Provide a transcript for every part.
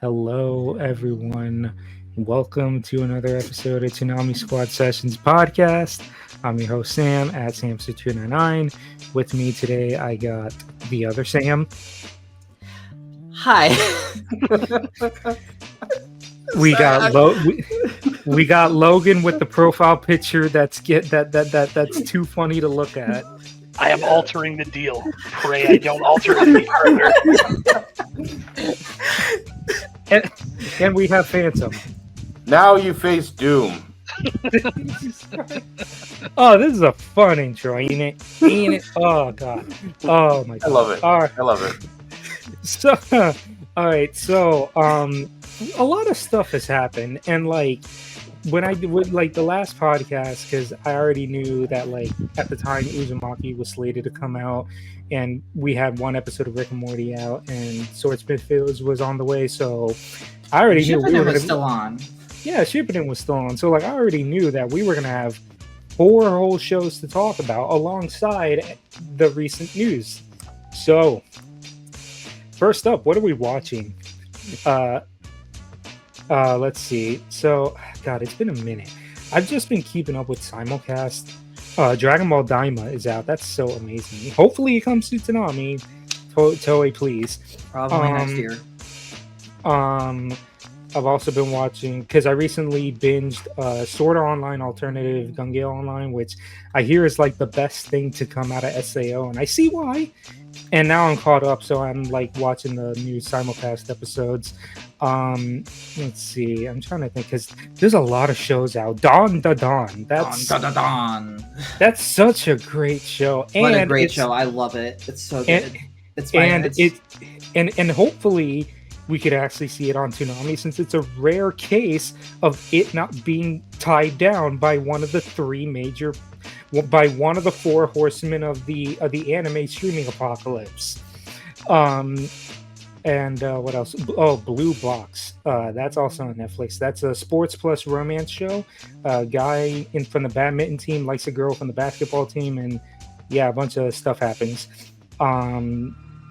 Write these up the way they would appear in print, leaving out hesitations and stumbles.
Hello, everyone. Welcome to another episode of Toonami Squad Sessions podcast. I'm your host, Sam, at Samster299. With me today, I got the other Sam. Hi. We got we got Logan with the profile picture that's too funny to look at. I am altering the deal. Pray I don't alter it any further. And we have Phantom. Now you face doom. Oh, this is a fun intro, ain't it? Ain't it? Oh god. Oh my god. I love it. All right. I love it. So, all right. So, a lot of stuff has happened, and like when I did like the last podcast, because I already knew that like at the time Uzumaki was slated to come out, and we had one episode of Rick and Morty out, and Swordsmith Fields was on the way, so I already knew we were still on. Yeah, Shippuden was still on, so like I already knew that we were gonna have 4 whole shows to talk about alongside the recent news. So, first up, what are we watching? Let's see. So, God, it's been a minute. I've just been keeping up with simulcast. Dragon Ball Daima is out. That's so amazing. Hopefully it comes to Toonami. Toei, please. Probably next year. I've also been watching, because I recently binged Sword Art Online Alternative Gun Gale Online, which I hear is like the best thing to come out of SAO, and I see why. And now I'm caught up, so I'm like watching the new simulcast episodes. Let's see. I'm trying to think, because there's a lot of shows out. Dawn da Dawn. That's such a great show. What a great show! I love it. It's so good. And hopefully we could actually see it on Toonami, since it's a rare case of it not being tied down by one of the 4 horsemen of the anime streaming apocalypse. And what else? Oh, Blue Box. That's also on Netflix. That's a sports plus romance show. A guy from the badminton team likes a girl from the basketball team, and yeah, a bunch of stuff happens.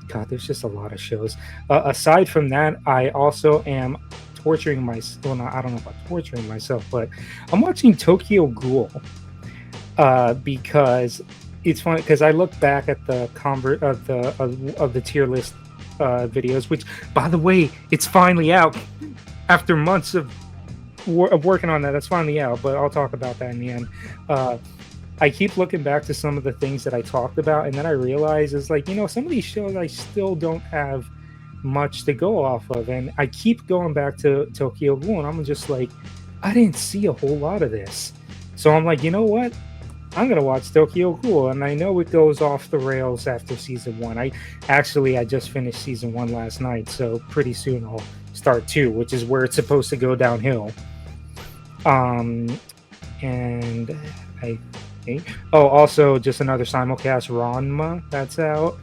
God, there's just a lot of shows. Aside from that, I also am torturing myself. Well, I don't know about torturing myself, but I'm watching Tokyo Ghoul because it's funny. Because I look back at the convert of the tier list videos, which, by the way, it's finally out after months of working on that. It's finally out, but I'll talk about that in the end. I keep looking back to some of the things that I talked about, and then I realize it's like, some of these shows I still don't have much to go off of, and I keep going back to Tokyo Ghoul, and I'm just like, I didn't see a whole lot of this. So I'm like, you know what? I'm going to watch Tokyo Ghoul, and I know it goes off the rails after season 1. I just finished season 1 last night, so pretty soon I'll start 2, which is where it's supposed to go downhill. And I think, also just another simulcast, Ranma, that's out.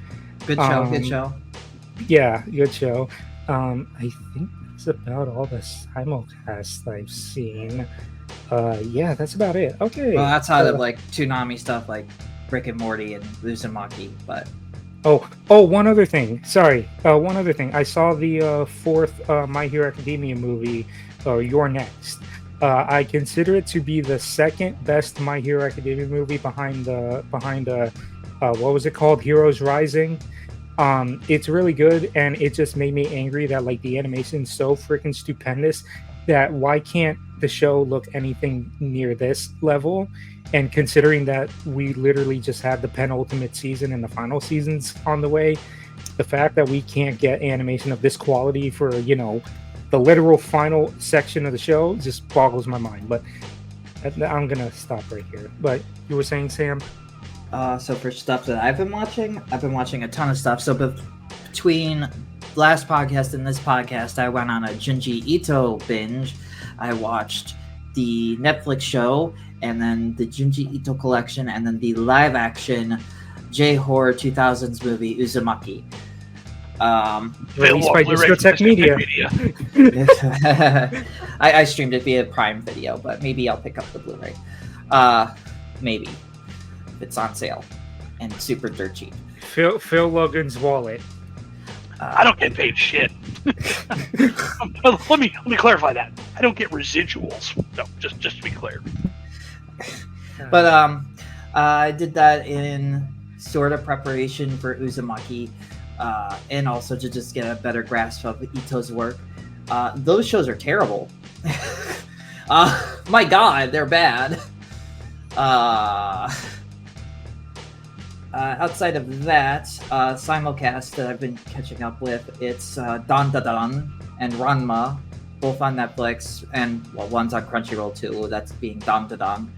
Good show. Yeah, good show. I think that's about all the simulcasts I've seen. Yeah, that's about it. Okay. Well, outside of like Toonami stuff like Rick and Morty and Uzumaki, but one other thing. Sorry, one other thing. I saw the 4th My Hero Academia movie, You're Next. I consider it to be the 2nd best My Hero Academia movie behind what was it called? Heroes Rising. It's really good, and it just made me angry that like the animation's so freaking stupendous that why can't the show look anything near this level? And considering that we literally just had the penultimate season and the final seasons on the way, the fact that we can't get animation of this quality for the literal final section of the show just boggles my mind. But I'm gonna stop right here. But you were saying, Sam? So for stuff that I've been watching a ton of stuff. So between last podcast and this podcast, I went on a Junji Ito binge. I watched the Netflix show, and then the Junji Ito collection, and then the live action J-horror 2000s movie Uzumaki. Released by Discotheque Media. I streamed it via Prime Video, but maybe I'll pick up the Blu-ray. Maybe if it's on sale and super dirt cheap. Phil Logan's wallet. I don't get paid shit. Let me clarify that. I don't get residuals. No, just to be clear. But I did that in sort of preparation for Uzumaki, and also to just get a better grasp of Ito's work. Those shows are terrible. My God, they're bad. Outside of that, simulcast that I've been catching up with, it's Dan Da Dan and Ranma, both on Netflix, and well, one's on Crunchyroll too. That's being Dan Da Dan.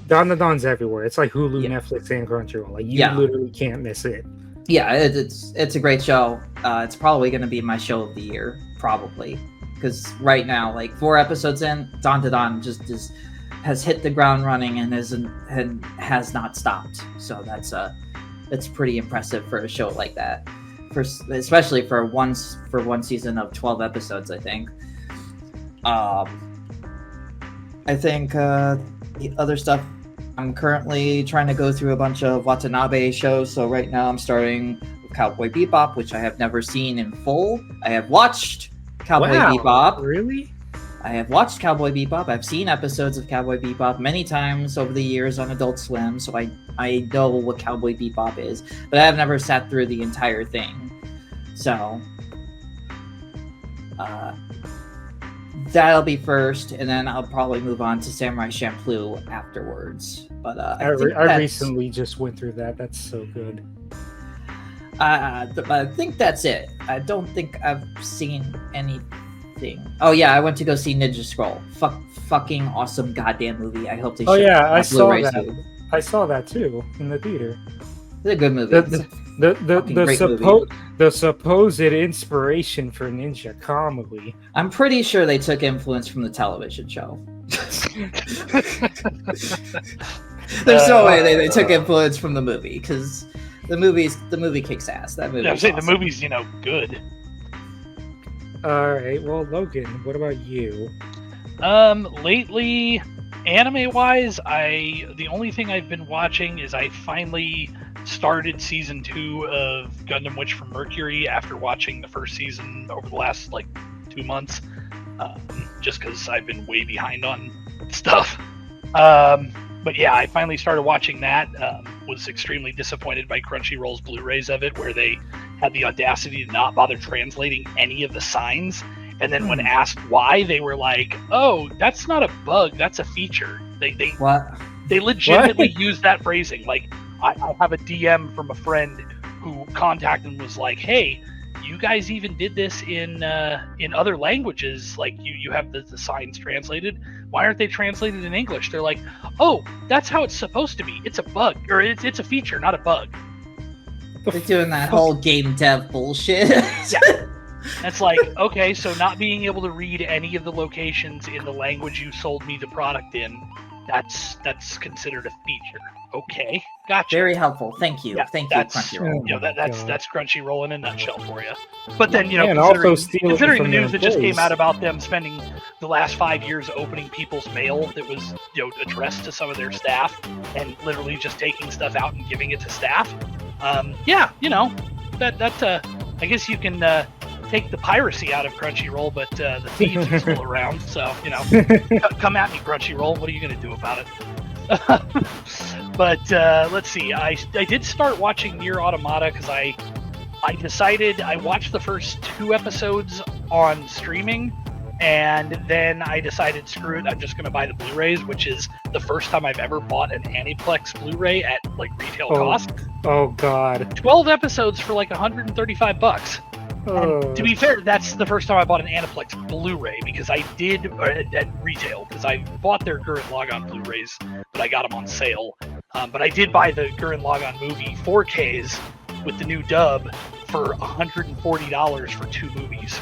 Don the Don's everywhere. It's like Hulu, Yeah. Netflix, and Crunchyroll. Like you literally can't miss it. Yeah, it's a great show. It's probably going to be my show of the year, probably, because right now, like 4 episodes in, Dan Da Dan just has hit the ground running and has not stopped. So that's pretty impressive for a show like that, especially for one season of 12 episodes. I think. I think the other stuff. I'm currently trying to go through a bunch of Watanabe shows. So right now I'm starting with Cowboy Bebop, which I have never seen in full. I have watched Cowboy Bebop. Really? I have watched Cowboy Bebop. I've seen episodes of Cowboy Bebop many times over the years on Adult Swim, so I know what Cowboy Bebop is, but I have never sat through the entire thing. So that'll be first, and then I'll probably move on to Samurai Champloo afterwards. But I recently just went through that. That's so good. I think that's it. I don't think I've seen anything. Oh yeah, I went to go see Ninja Scroll. Fucking awesome goddamn movie. I hope they. Oh yeah, I saw Blu-ray that. soon. I saw that too in the theater. It's a good movie. The supposed inspiration for Ninja Kamui. I'm pretty sure they took influence from the television show. There's no way they took influence from the movie, because the movie kicks ass. That movie. Yeah, I'm saying the movie's good. All right. Well, Logan, what about you? Lately, anime-wise, the only thing I've been watching is I finally started season 2 of Gundam Witch from Mercury after watching the first season over the last 2 months, just because I've been way behind on stuff. But yeah, I finally started watching that. Was extremely disappointed by Crunchyroll's Blu-rays of it, where they had the audacity to not bother translating any of the signs. And then when asked why, they were like, "Oh, that's not a bug, that's a feature." They legitimately used that phrasing. Like, I have a DM from a friend who contacted and was like, "Hey, you guys even did this in other languages. Like, you have the signs translated. Why aren't they translated in English?" They're like, "Oh, that's how it's supposed to be. It's a bug, or it's a feature, not a bug." They're doing that whole game dev bullshit. Yeah. It's like, okay, so not being able to read any of the locations in the language you sold me the product in, that's considered a feature. Okay, gotcha. Very helpful. Thank you. Yeah, Thank you, Crunchyroll. That's Crunchyroll in a nutshell for you. But then, considering the news that just came out about them spending the last 5 years opening people's mail that was addressed to some of their staff and literally just taking stuff out and giving it to staff. I guess you can take the piracy out of Crunchyroll, but the thieves are still around. So come at me, Crunchyroll. What are you going to do about it? But let's see. I did start watching Nier Automata because I decided I watched the first 2 episodes on streaming, and then I decided, screw it, I'm just going to buy the Blu-rays, which is the first time I've ever bought an Aniplex Blu-ray at retail cost. Oh God! 12 episodes for $135. And to be fair, that's the first time I bought an Aniplex Blu-ray, because I did at retail, because I bought their Gurren Lagann Blu-rays, but I got them on sale. But I did buy the Gurren Lagann movie 4Ks with the new dub for $140 for 2 movies.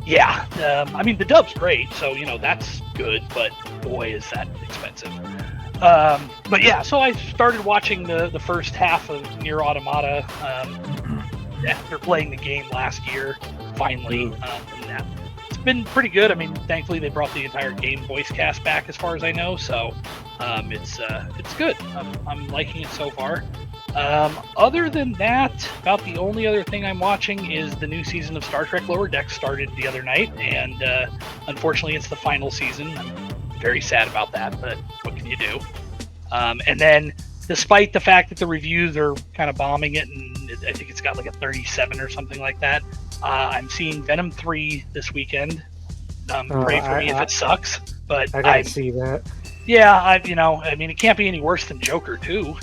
Yeah, I mean, the dub's great, so that's good, but boy, is that expensive. But yeah, so I started watching the first half of Nier Automata after playing the game last year, finally. And it's been pretty good. I mean, thankfully they brought the entire game voice cast back, as far as I know, so it's good. I'm liking it so far. Other than that, about the only other thing I'm watching is the new season of Star Trek Lower Decks started the other night, and unfortunately it's the final season. I'm very sad about that, but what can you do? And then, despite the fact that the reviews are kind of bombing it, and I think it's got like a 37 or something like that, I'm seeing Venom 3 this weekend. Pray for me if it sucks, but I gotta see that. Yeah, I mean, it can't be any worse than Joker 2.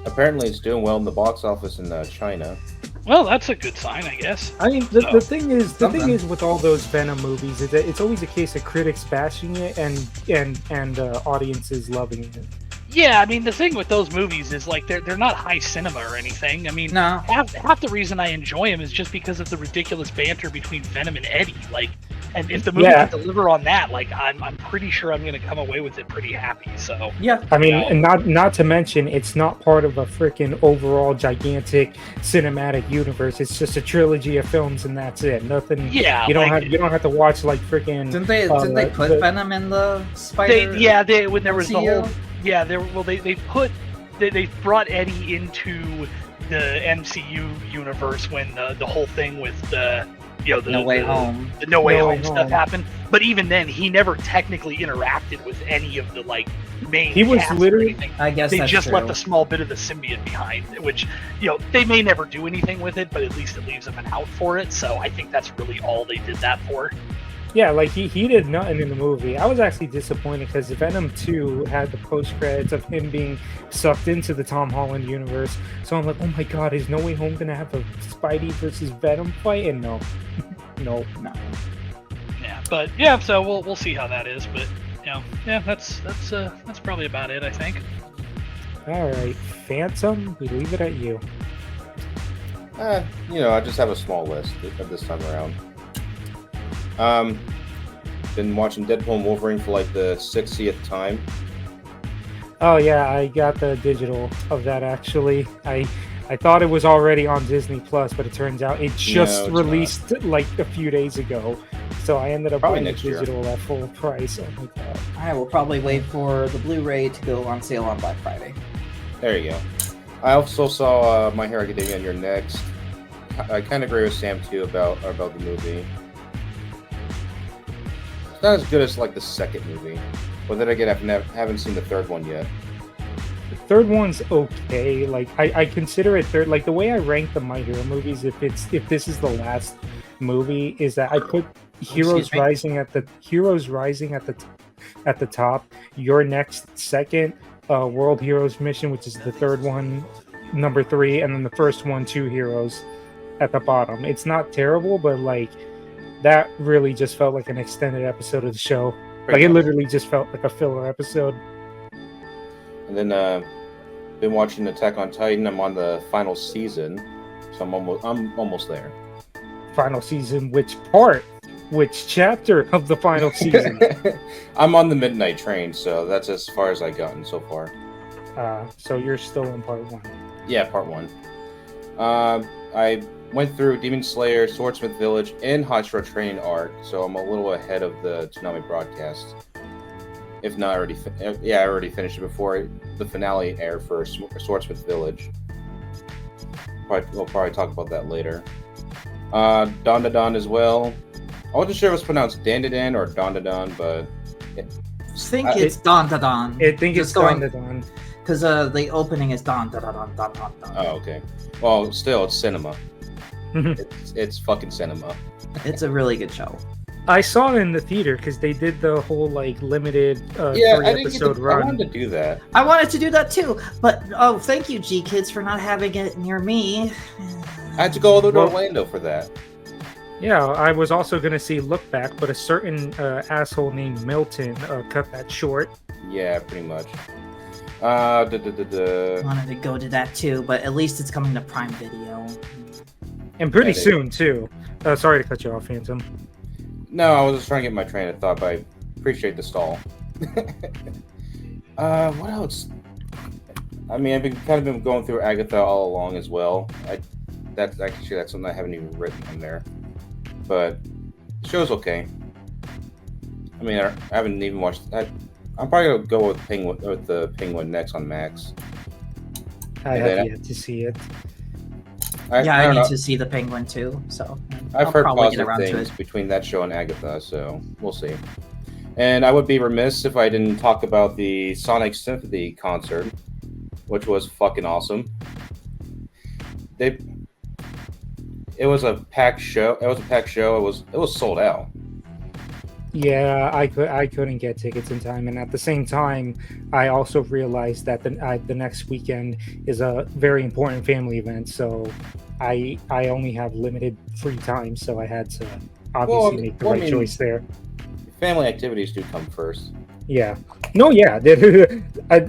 Apparently, it's doing well in the box office in China. Well, that's a good sign, I guess. I mean, the thing is with all those Venom movies is that it's always a case of critics bashing it and audiences loving it. Yeah, I mean, the thing with those movies is like they're not high cinema or anything. I mean, No. half the reason I enjoy them is just because of the ridiculous banter between Venom and Eddie. Like, and if the movie can deliver on that, like, I'm pretty sure I'm going to come away with it pretty happy. So Yeah. I mean, and not to mention, it's not part of a freaking overall gigantic cinematic universe. It's just a trilogy of films, and that's it. Nothing. Yeah, you don't have to watch like freaking. Didn't they put Venom in the Spider? When there was the whole. Yeah, they brought Eddie into the MCU universe when the whole thing with the No Way Home stuff happened. But even then, he never technically interacted with any of the like main. He was cast literally. or anything. I guess they that's just true. left a small bit of the symbiote behind, which they may never do anything with it, but at least it leaves them an out for it. So I think that's really all they did that for. Yeah, like he did nothing in the movie. I was actually disappointed because Venom 2 had the post credits of him being sucked into the Tom Holland universe. So I'm like, oh my god, is No Way Home gonna have a Spidey versus Venom fight? And no. No. Yeah, but yeah, so we'll see how that is. But that's probably about it, I think. All right, Phantom, we leave it at you. I just have a small list of this time around. Been watching Deadpool and Wolverine for like the 60th time. Oh yeah, I got the digital of that actually. I thought it was already on Disney Plus, but it turns out it just released like a few days ago. So I ended up buying the digital at full price. Oh my god. I will probably wait for the Blu-ray to go on sale on Black Friday. There you go. I also saw My Hero Academia on your next. I kind of agree with Sam too about the movie. It's not as good as like the second movie, but then again, I haven't seen the third one yet. The third one's okay. Like I consider it third. Like the way I rank the My Hero movies, if this is the last movie, is that I put Heroes Rising at the top. Your next second, World Heroes Mission, which is the third one, number 3, and then the first one, 2 Heroes at the bottom. It's not terrible, but like that really just felt like an extended episode of the show. Like it literally just felt like a filler episode. And then been watching Attack on Titan. I'm on the final season, so I'm almost there. Final season? Which part? Which chapter of the final season? I'm on the midnight train, so that's as far as I've gotten so far. So you're still in part 1. Yeah, part 1. I went through Demon Slayer, Swordsmith Village, and Hotshot Training arc, so I'm a little ahead of the Toonami broadcast. If not already, I already finished it before the finale aired for Swordsmith Village. We'll probably talk about that later. Don as well. I wasn't sure if it was pronounced Dandadan or Don, but I think it's Don. I think it's Don. Because the opening is Don. Oh, okay. Well, still, it's cinema. It's fucking cinema. It's a really good show. I saw it in the theater because they did the whole like limited 3-episode run. I wanted to do that. I wanted to do that too, but thank you, G Kids, for not having it near me. I had to go all the way to Orlando for that. Yeah, I was also going to see Look Back, but a certain asshole named Milton cut that short. Yeah, pretty much. I wanted to go to that too, but at least it's coming to Prime Video. And pretty soon, too. Sorry to cut you off, Phantom. No, I was just trying to get my train of thought, but I appreciate the stall. What else? I mean, I've been going through Agatha all along as well. That's something I haven't even written on there. But the show's okay. I mean, I haven't even watched. I'm probably gonna go with the Penguin next on Max. I And have then yet to see it. I don't need know. to see the Penguin too. So I've I'll heard probably get positive around to things it. between that show and Agatha, so we'll see. And I would be remiss if I didn't talk about the Sonic Symphony concert, which was fucking awesome. It was a packed show. It was sold out. Yeah, I couldn't get tickets in time, and at the same time, I also realized that the next weekend is a very important family event, so I only have limited free time, so I had to obviously make the right choice there. Family activities do come first. Yeah. No, yeah. That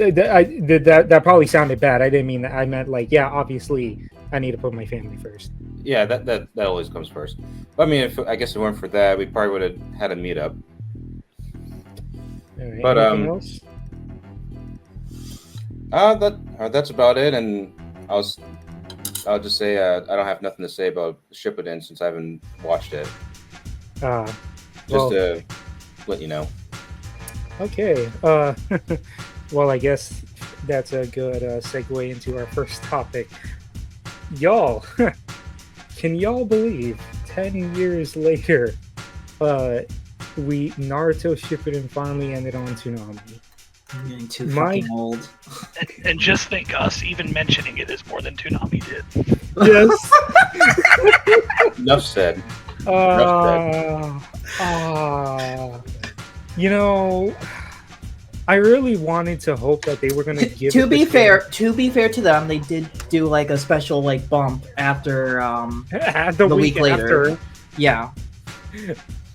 probably sounded bad. I didn't mean that. I meant like, yeah, obviously I need to put my family first. Yeah, that always comes first. But I mean, I guess if it weren't for that, we probably would have had a meetup. All right, But anything else? That's about it. And I'll just say I don't have nothing to say about Shippuden since I haven't watched it. Just Well, to let you know. okay. Well, I guess that's a good segue into our first topic. Y'all, can y'all believe 10 years later, Naruto Shippuden finally ended on Toonami? I'm getting too fucking old. And just think, us even mentioning it is more than Toonami did. Yes. Enough said. You know, I really wanted to hope that they were gonna give. To be fair to them, they did do like a special like bump after the week later. after. Yeah.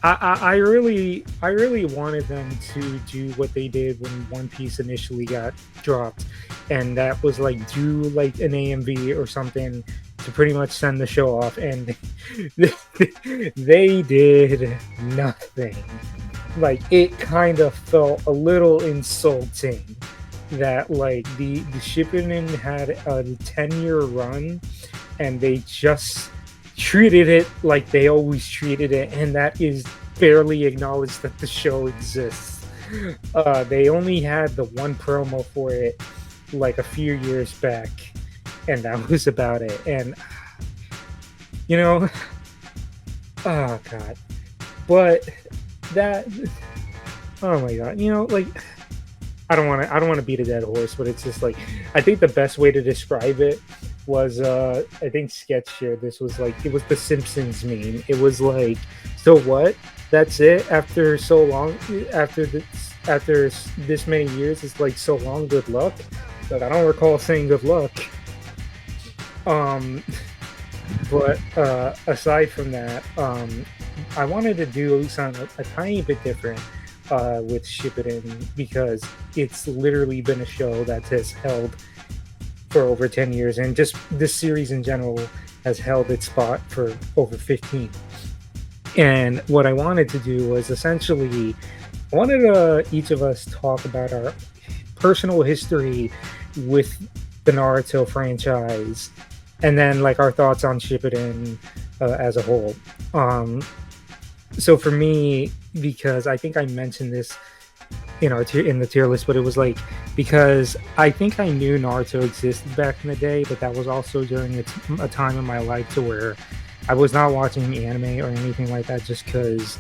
I really wanted them to do what they did when One Piece initially got dropped, and that was like do like an AMV or something to pretty much send the show off, and they did nothing. Like, it kind of felt a little insulting that like the Shippuden had a 10-year run and they just treated it like they always treated it, and that is barely acknowledged that the show exists. They only had the one promo for it like a few years back, and that was about it. And you know, oh god, but that, oh my god, you know, like I don't want to beat a dead horse, but it's just like, I think the best way to describe it was I think Sketch shared this, was like, it was the Simpsons meme. It was like, so what? That's it? After so long, after this many years, it's like, so long, good luck. Like, I don't recall saying good luck. But aside from that, I wanted to do something a tiny bit different with Shippuden, because it's literally been a show that has held for over 10 years, and just this series in general has held its spot for over 15. And what I wanted to do was essentially, I wanted each of us talk about our personal history with the Naruto franchise, and then like our thoughts on Shippuden as a whole. So for me, because I think I mentioned this in the tier list, but it was like, because I think I knew Naruto existed back in the day, but that was also during a time in my life to where I was not watching anime or anything like that, just because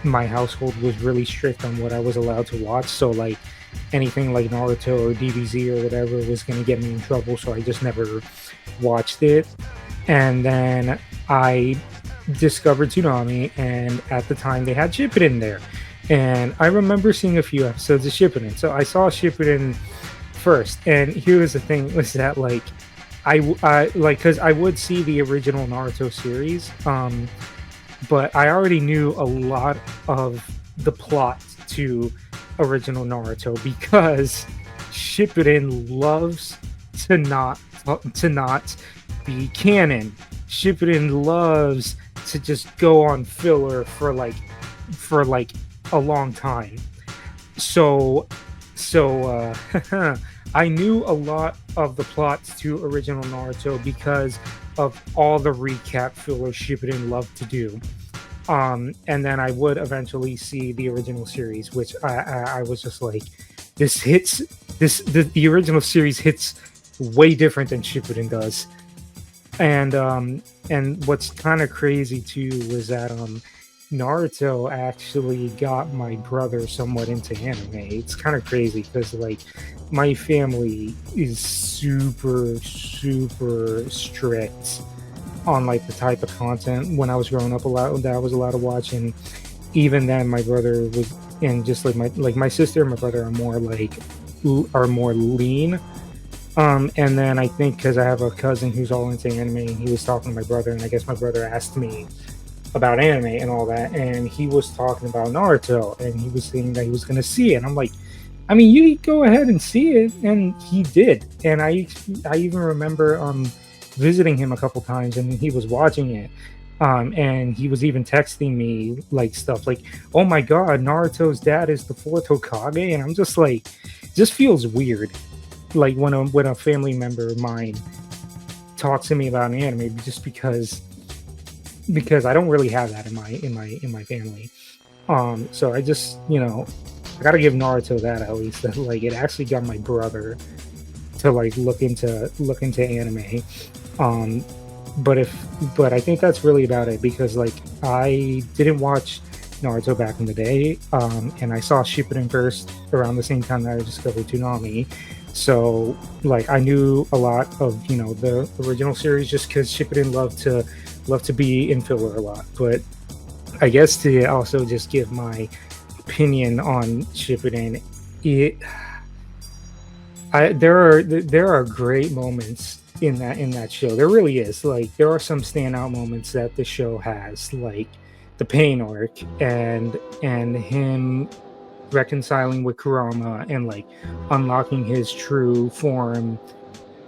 my household was really strict on what I was allowed to watch. So like anything like Naruto or DBZ or whatever was going to get me in trouble, so I just never watched it. And then I discovered Toonami, and at the time they had Shippuden there, and I remember seeing a few episodes of Shippuden. So I saw Shippuden first, and here was the thing, was that like I like, because I would see the original Naruto series, but I already knew a lot of the plot to original Naruto, because Shippuden loves to not be canon. Shippuden loves to just go on filler for like a long time. So I knew a lot of the plots to original Naruto because of all the recap filler Shippuden loved to do. And then I would eventually see the original series, which I was just like, the original series hits way different than Shippuden does. And what's kind of crazy too was that Naruto actually got my brother somewhat into anime. It's kind of crazy because like my family is super strict on like the type of content when I was growing up that I was allowed to watch, and even then my brother was, and just like my sister and my brother are more lean. And then I think because I have a cousin who's all into anime, and he was talking to my brother, and I guess my brother asked me about anime and all that, and he was talking about Naruto, and he was saying that he was going to see it. And I'm like, I mean, you go ahead and see it, and he did. And I even remember visiting him a couple times, and he was watching it. And he was even texting me like stuff like, "Oh my God, Naruto's dad is the fourth Hokage," and I'm just like, it just feels weird, like when a family member of mine talks to me about an anime, just because I don't really have that in my family. So I just, I gotta give Naruto that at least, that like it actually got my brother to like look into anime. But I think that's really about it, because like I didn't watch Naruto back in the day, and I saw Shippuden first around the same time that I discovered Toonami. So like I knew a lot of the original series just because Shippuden loved to be in filler a lot. But I guess to also just give my opinion on Shippuden, there are great moments in that show. There really is. Like there are some standout moments that the show has, like the pain arc and him reconciling with Kurama and like unlocking his true form,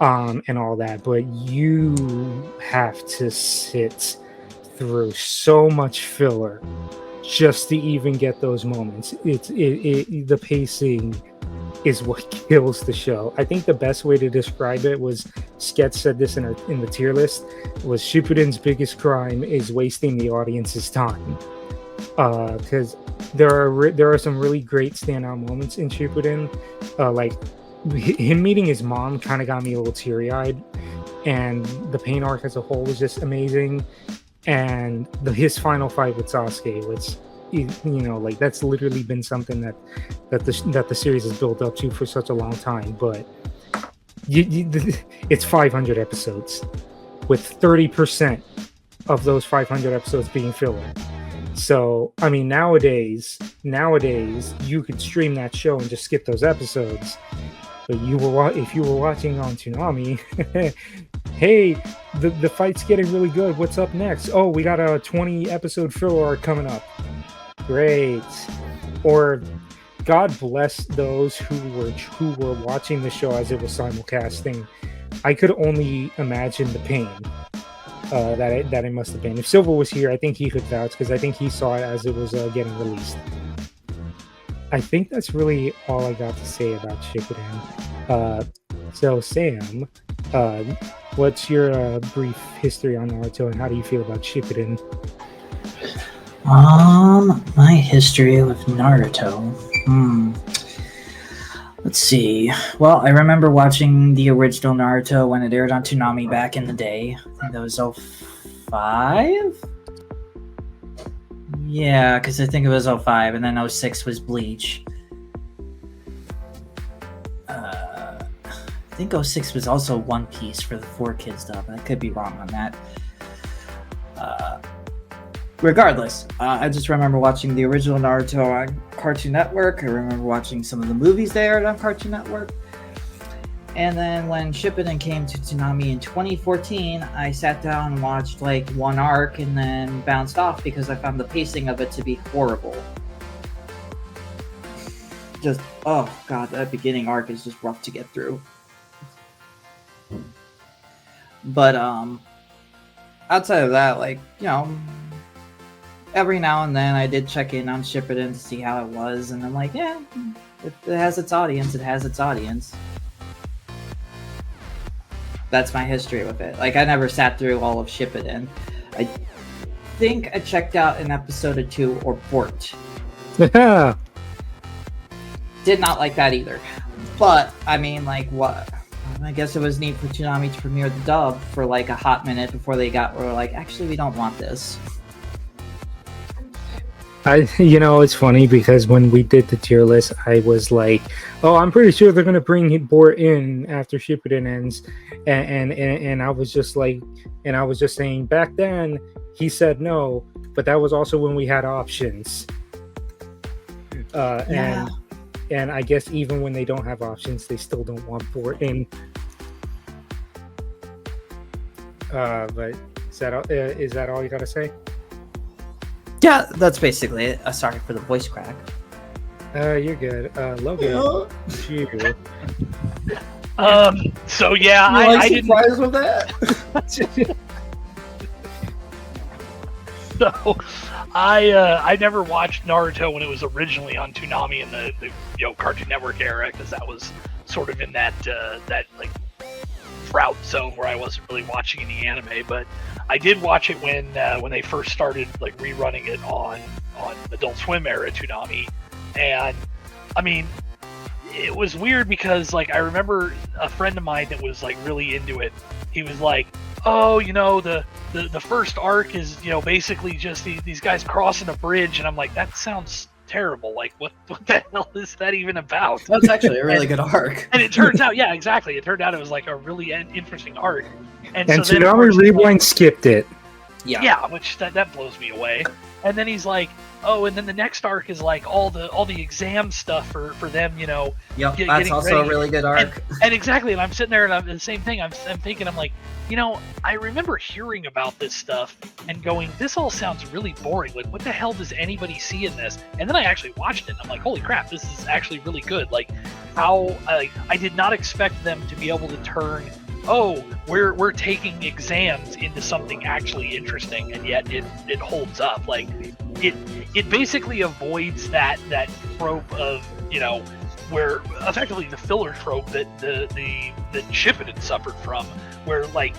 and all that. But you have to sit through so much filler just to even get those moments. The pacing is what kills the show. I think the best way to describe it was, Sketch said this in the tier list, was Shippuden's biggest crime is wasting the audience's time. Because there are some really great standout moments in Shippuden. Like him meeting his mom kind of got me a little teary-eyed, and the pain arc as a whole was just amazing. And his final fight with Sasuke, which like that's literally been something that the series has built up to for such a long time. But it's 500 episodes, with 30% of those 500 episodes being filler. So I mean, nowadays you could stream that show and just skip those episodes. But if you were watching on Toonami, hey, the fight's getting really good. What's up next? Oh, we got a 20 episode filler arc coming up. Great. Or God bless those who were watching the show as it was simulcasting. I could only imagine the pain that it must have been. If Silver was here, I think he could vouch, because I think he saw it as it was getting released. I think that's really all I got to say about Shippuden. So Sam, what's your brief history on Naruto, and how do you feel about Shippuden? My history with Naruto. Let's see. Well, I remember watching the original Naruto when it aired on Toonami back in the day. I think that was 05? Yeah, because I think it was 05, and then 06 was Bleach. I think 06 was also One Piece for the 4Kids stuff. I could be wrong on that. Regardless, I just remember watching the original Naruto on Cartoon Network. I remember watching some of the movies they aired on Cartoon Network. And then when Shippuden came to Toonami in 2014, I sat down and watched like one arc and then bounced off because I found the pacing of it to be horrible. Just, oh god, that beginning arc is just rough to get through. But outside of that, like, every now and then I did check in on Shippuden to see how it was, and I'm like, yeah, it has its audience, it has its audience. That's my history with it. Like, I never sat through all of Shippuden. I think I checked out an episode or two, or Bort. Did not like that either. But, I mean, like, what? I guess it was neat for Toonami to premiere the dub for like a hot minute before they were like, actually, we don't want this. It's funny because when we did the tier list, I was like, "Oh, I'm pretty sure they're gonna bring Bort in after Shippuden ends," and I was just like, and I was just saying back then he said no, but that was also when we had options. And I guess even when they don't have options, they still don't want Bort in. But is that all you gotta say? Yeah, that's basically it. Sorry for the voice crack. You're good. Logan, you. So yeah, I didn't. Surprised with that. So, I never watched Naruto when it was originally on Toonami in the Cartoon Network era, because that was sort of in that like route zone where I wasn't really watching any anime. But I did watch it when they first started like rerunning it on Adult Swim era Toonami, and I mean, it was weird because like I remember a friend of mine that was like really into it. He was like, "Oh, the first arc is basically just these guys crossing a bridge," and I'm like, that sounds terrible. Like, what the hell is that even about? That's actually a really good arc. And it turns out, yeah, exactly. It turned out it was like a really interesting arc. And so then, Toonami Rewind skipped it. Yeah, which that blows me away. And then he's like, oh, and then the next arc is like all the exam stuff for them, Yep, that's also ready. a really good arc. And exactly, and I'm sitting there and I'm the same thing. I'm thinking, I'm like, I remember hearing about this stuff and going, this all sounds really boring. Like, what the hell does anybody see in this? And then I actually watched it and I'm like, holy crap, this is actually really good. Like, how I did not expect them to be able to turn, oh, we're taking exams into something actually interesting, and yet it holds up. Like, it basically avoids that trope of where effectively the filler trope that Shippuden suffered from, where like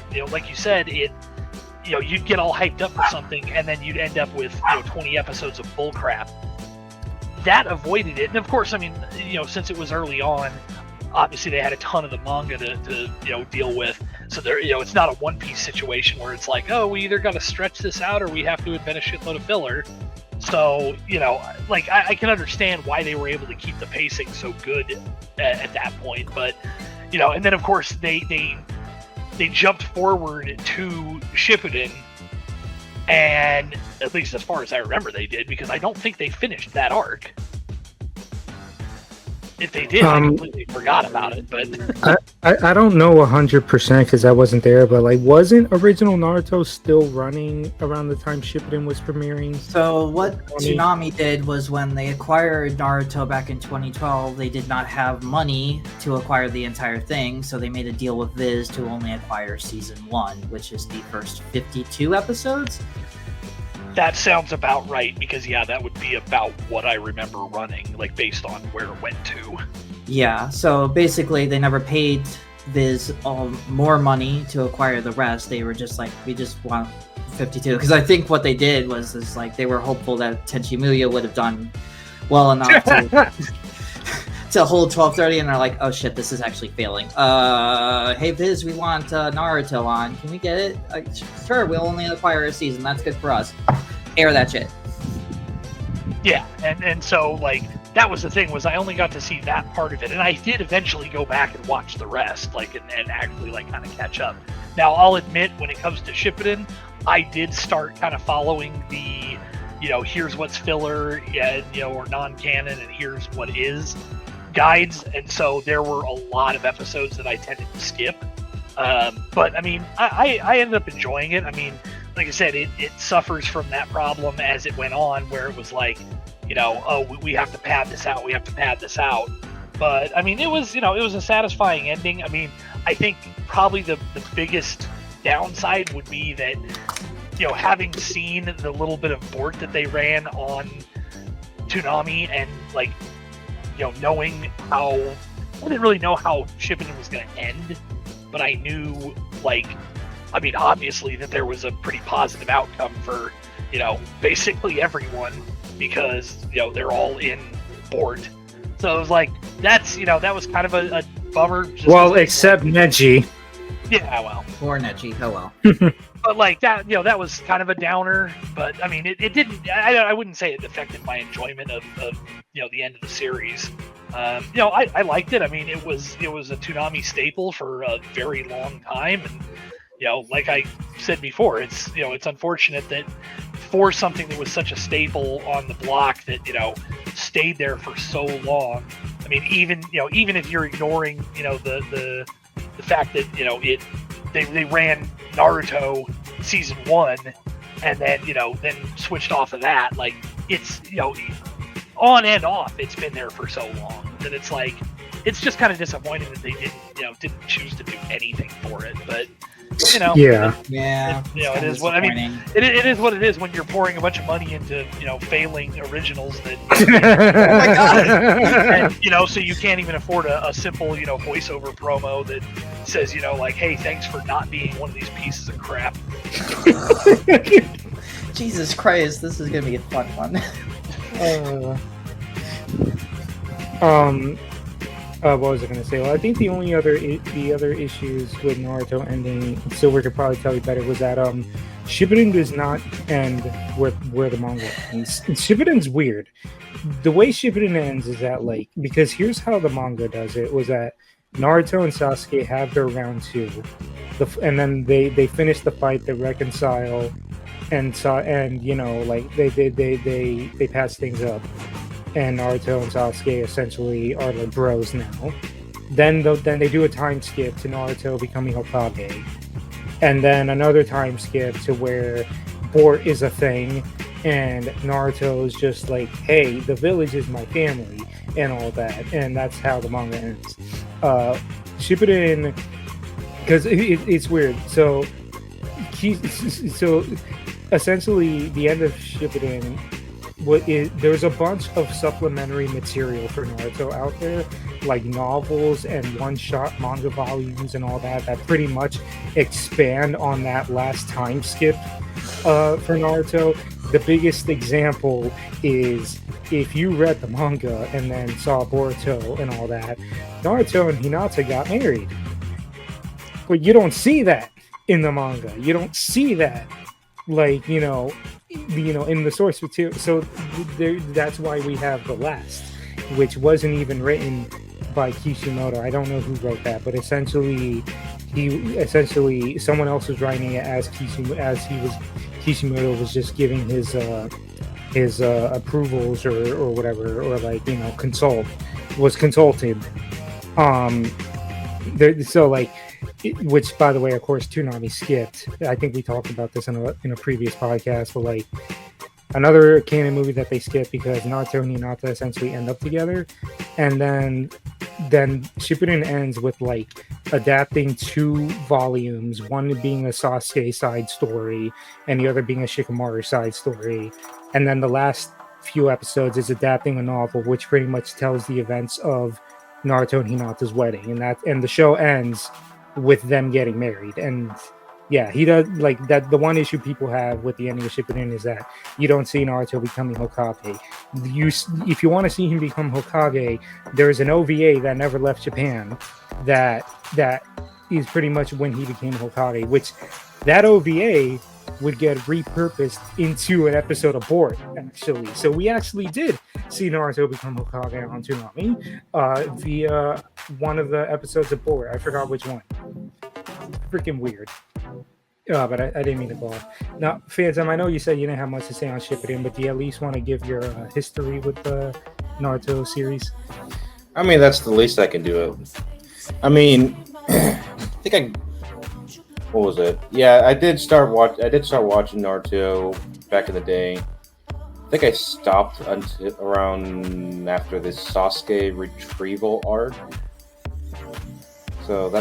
you said, you'd get all hyped up for something and then you'd end up with 20 episodes of bullcrap. That avoided it, and of course, I mean, since it was early on, obviously they had a ton of the manga to deal with, so there it's not a One Piece situation where it's like, oh, we either got to stretch this out or we have to invent a shitload of filler. So like I can understand why they were able to keep the pacing so good at that point, but and then of course they jumped forward to Shippuden, and at least as far as I remember they did, because I don't think they finished that arc. If they did, I completely forgot about it. But I don't know 100% because I wasn't there. But like, wasn't original Naruto still running around the time Shippuden was premiering? So what Toonami did was when they acquired Naruto back in 2012, they did not have money to acquire the entire thing, so they made a deal with Viz to only acquire season 1, which is the first 52 episodes. That sounds about right, because that would be about what I remember running, like based on where it went to. Yeah, so basically they never paid Viz more money to acquire the rest. They were just like, we just want 52. Because I think what they did was like they were hopeful that Tenchi Muyo would have done well enough to hold 12:30, and they're like, oh shit, this is actually failing. Hey Viz, we want Naruto on. Can we get it? Sure, we'll only acquire a season. That's good for us. Air that shit. Yeah, and so like that was the thing, was I only got to see that part of it, and I did eventually go back and watch the rest, like and actually like kind of catch up. Now I'll admit, when it comes to Shippuden, I did start kind of following the here's what's filler, or non-canon, and here's what is guides, and so there were a lot of episodes that I tended to skip. But I mean, I ended up enjoying it. I mean, like I said, it suffers from that problem as it went on, where it was like, oh, we have to pad this out, we have to pad this out. But I mean, it was a satisfying ending. I mean, I think probably the biggest downside would be that, having seen the little bit of Bort that they ran on Toonami, and like, knowing how, I didn't really know how Shippuden was going to end, but I knew, like, I mean, obviously that there was a pretty positive outcome for, basically everyone, because, they're all in Bort. So it was like, that was kind of a bummer. Just Well, 'cause, except Neji. yeah, well. Or Neji, oh well. But like that, that was kind of a downer. But I mean, it didn't. I wouldn't say it affected my enjoyment of the end of the series. I liked it. I mean, it was a Toonami staple for a very long time, and like I said before, it's it's unfortunate that for something that was such a staple on the block that stayed there for so long. I mean, even if you're ignoring the fact that they ran Naruto season 1 and then switched off of that, like it's on and off, it's been there for so long that it's like it's just kind of disappointing that they didn't choose to do anything for it. But Yeah. it is what I mean. It is what it is when you're pouring a bunch of money into failing originals that Oh my God. and so you can't even afford a simple voiceover promo that says like, hey, thanks for not being one of these pieces of crap. Jesus Christ, this is gonna be a fun one. What was I going to say? Well, I think the other issues with Naruto ending, Silver could probably tell you better, was that Shippuden does not end where the manga ends. Shippuden's weird. The way Shippuden ends is that, like, because here's how the manga does it, was that Naruto and Sasuke have their round 2, and then they finish the fight, they reconcile, and like they pass things up. And Naruto and Sasuke essentially are like bros now. Then they do a time skip to Naruto becoming Hokage, and then another time skip to where Bort is a thing, and Naruto is just like, "Hey, the village is my family," and all that, and that's how the manga ends. Shippuden, because it's weird. So essentially, the end of Shippuden. There's a bunch of supplementary material for Naruto out there, like novels and one-shot manga volumes and all that pretty much expand on that last time skip for Naruto. The biggest example is if you read the manga and then saw Boruto and all that, Naruto and Hinata got married. But you don't see that in the manga. You don't see that, like, in the source material. So that's why we have the last, which wasn't even written by Kishimoto. I don't know who wrote that, but essentially someone else was writing it as Kishimoto was just giving his approvals or whatever, or like consulted. So like. Which, by the way, of course, Toonami skipped. I think we talked about this in a previous podcast, but like another canon movie that they skipped because Naruto and Hinata essentially end up together, and then Shippuden ends with like adapting 2 volumes, one being a Sasuke side story and the other being a Shikamaru side story, and then the last few episodes is adapting a novel which pretty much tells the events of Naruto and Hinata's wedding, and the show ends with them getting married. And yeah, he does like that. The one issue people have with the ending of Shippuden is that you don't see Naruto becoming Hokage. If you want to see him become Hokage, there is an OVA that never left Japan that is pretty much when he became Hokage, which that OVA would get repurposed into an episode of Bort, actually. So we actually did see Naruto become Hokage on Toonami via one of the episodes of Bort. I forgot which one. Freaking weird. But I didn't mean to go off. Now, Phantom, I know you said you didn't have much to say on Shippuden, but do you at least want to give your history with the Naruto series? I mean, that's the least I can do. I mean, what was it? Yeah, I did start watching Naruto back in the day. I think I stopped until around after this Sasuke retrieval arc. So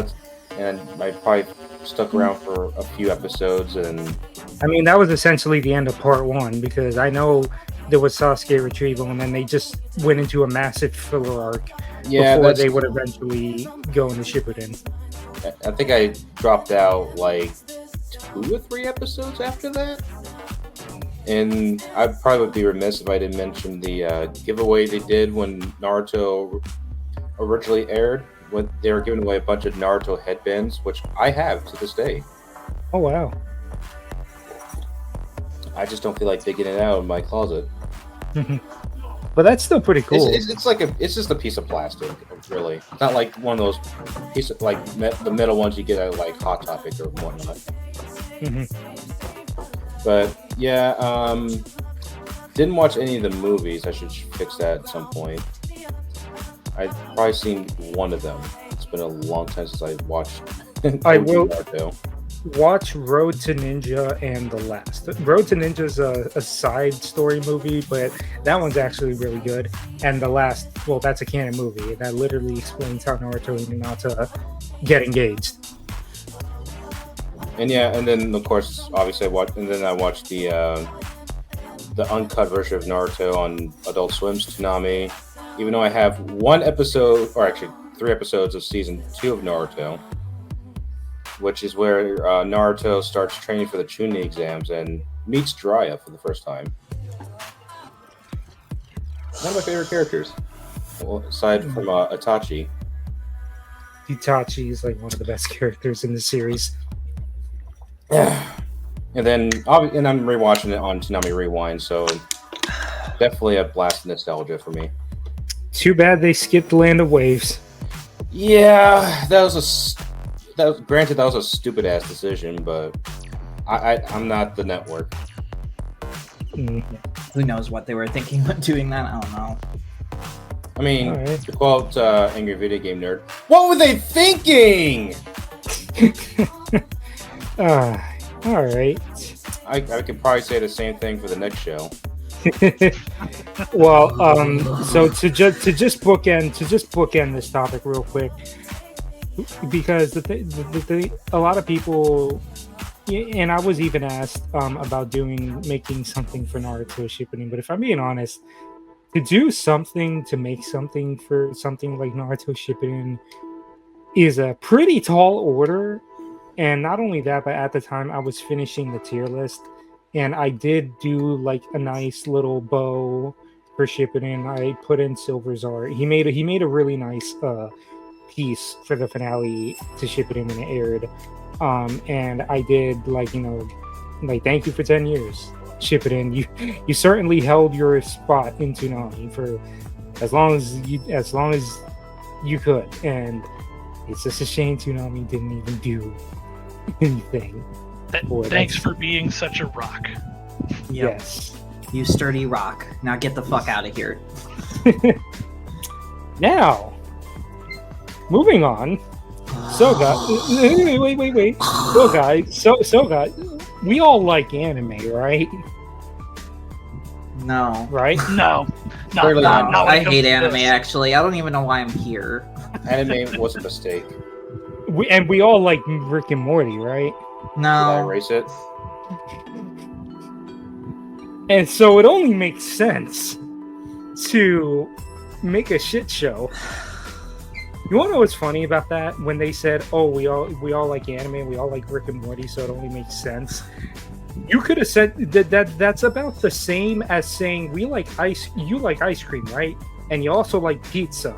and I probably stuck around for a few episodes, and I mean that was essentially the end of part 1, because I know there was Sasuke retrieval, and then they just went into a massive filler arc before they would eventually go into Shippuden. I think I dropped out like 2 or 3 episodes after that. And I probably would be remiss if I didn't mention the giveaway they did when Naruto originally aired when they were giving away a bunch of Naruto headbands, which I have to this day. Oh wow. I just don't feel like digging it out of my closet. But that's still pretty cool. It's just a piece of plastic, really. It's not like one of those pieces like the metal ones you get at like Hot Topic or whatnot. But yeah, didn't watch any of the movies. I should fix that at some point. I've probably seen one of them. It's been a long time since I watched. I will Naruto. watch Road to Ninja and The Last. Road to Ninja is a side story movie, but that one's actually really good. And The Last, well, that's a canon movie. That literally explains how Naruto and Hinata get engaged. And yeah, and then of course, obviously, I watched the uncut version of Naruto on Adult Swim's Toonami. Even though I have one episode, or actually 3 episodes of season 2 of Naruto, which is where Naruto starts training for the Chunin exams and meets Jiraiya for the first time. One of my favorite characters, well, aside from Itachi. Itachi is like one of the best characters in the series. And then, and I'm rewatching it on Toonami Rewind, so definitely a blast of nostalgia for me. Too bad they skipped Land of Waves. Yeah, that was a stupid ass decision, but I'm not the network. Who knows what they were thinking when doing that? I don't know. I mean, Right. to quote Angry Video Game Nerd, what were they thinking? All right. I could probably say the same thing for the next show. Well, so to just bookend this topic real quick, because a lot of people, and I was even asked about making something for Naruto Shippuden, but if I'm being honest, to do something to make something for something like Naruto Shippuden is a pretty tall order. And not only that, but at the time I was finishing the tier list, and I did do like a nice little bow for Shippuden. I put in Silver's art. He made a really nice piece for the finale to Shippuden when it aired. And I did thank you for 10 years, Shippuden. You certainly held your spot in Toonami for as long as you could, and it's just a shame Toonami didn't even do anything. Thanks for being such a rock. Yep. Yes. You sturdy rock. Now get the fuck out of here. Now, moving on. Soga, wait. Soga, we all like anime, right? No. Right? No, Clearly not when it I comes hate to anime, this. actually. I don't even know why I'm here. Anime was a mistake. We all like Rick and Morty, right? Did I No. erase it? And so it only makes sense to make a shit show. You want to know what's funny about that? When they said, "Oh, we all like anime, we all like Rick and Morty, so it only makes sense." You could have said that's about the same as saying you like ice cream, right? And you also like pizza.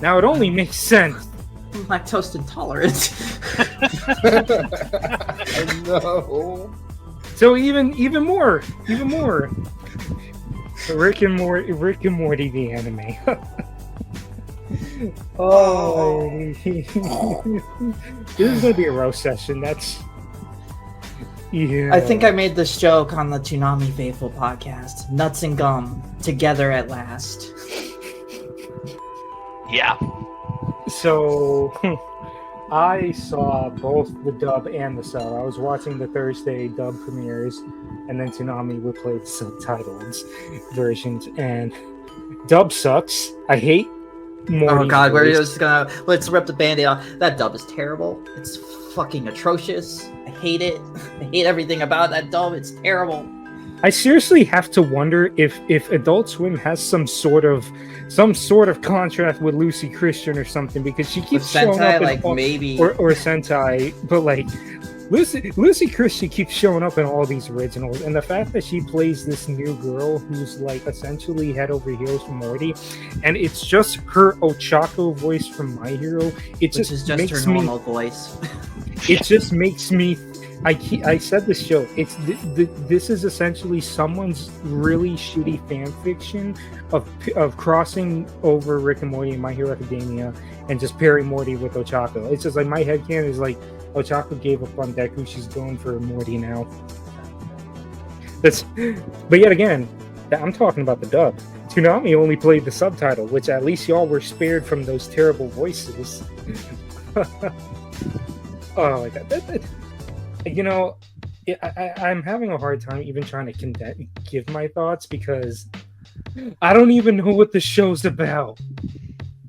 Now it only makes sense. I'm lactose intolerant. I know. So even more. Rick and Morty the anime. Oh, this is gonna be a roast session. That's yeah. I think I made this joke on the Toonami Faithful podcast. Nuts and gum together at last. Yeah. So I saw both the dub and the sub. I was watching the Thursday dub premieres, and then Toonami would play the subtitled versions. And dub sucks. I hate Morty's Oh god, we're voice. just gonna let's rip the band-aid off. That dub is terrible. It's fucking atrocious. I hate it. I hate everything about that dub. It's terrible. I seriously have to wonder if Adult Swim has some sort of contract with Lucy Christian or something, because she With keeps showing Sentai, up in like maybe or Sentai, but like Lucy Christie keeps showing up in all these originals, and the fact that she plays this new girl who's like essentially head over heels for Morty, and it's just her Ochako voice from My Hero. It Which is just makes her me, normal voice. it just makes me. I said this show. It's this is essentially someone's really shitty fan fiction of crossing over Rick and Morty and My Hero Academia and just pairing Morty with Ochako. It's just like my headcanon is like Ochako gave up on Deku. She's going for Morty now. But yet again, I'm talking about the dub. Toonami only played the subtitle, which at least y'all were spared from those terrible voices. Oh my god. You know, I'm having a hard time even trying to give my thoughts because I don't even know what the show's about.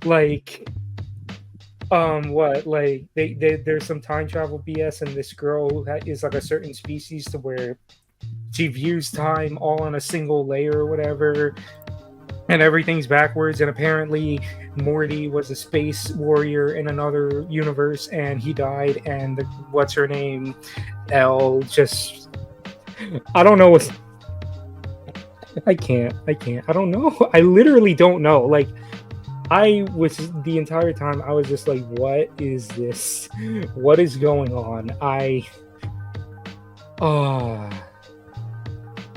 Like, there's some time travel BS, and this girl is like a certain species to where she views time all on a single layer or whatever, and everything's backwards. And apparently Morty was a space warrior in another universe, and he died. And what's her name? Elle just, I don't know what. I can't. I don't know. I literally don't know. Like, I was the entire time I was just like, what is this? What is going on?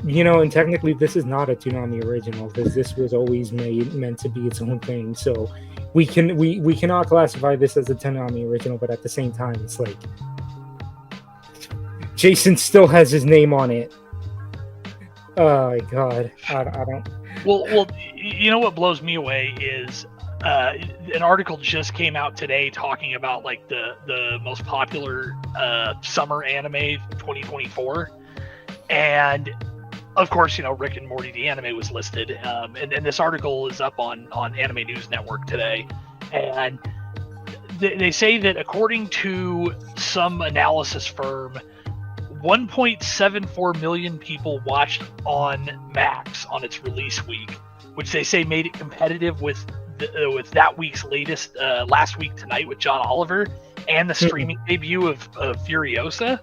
You know, and technically this is not a Toonami original because this was always meant to be its own thing. So we cannot classify this as a Toonami original, but at the same time, it's like Jason still has his name on it. Oh my god, I don't. Well, you know what blows me away is an article just came out today talking about like the most popular summer anime 2024, and of course, you know, Rick and Morty the anime was listed, and this article is up on Anime News Network today, and they say that according to some analysis firm, 1.74 million people watched on Max on its release week, which they say made it competitive with that week's latest Last Week Tonight with John Oliver and the streaming debut of Furiosa.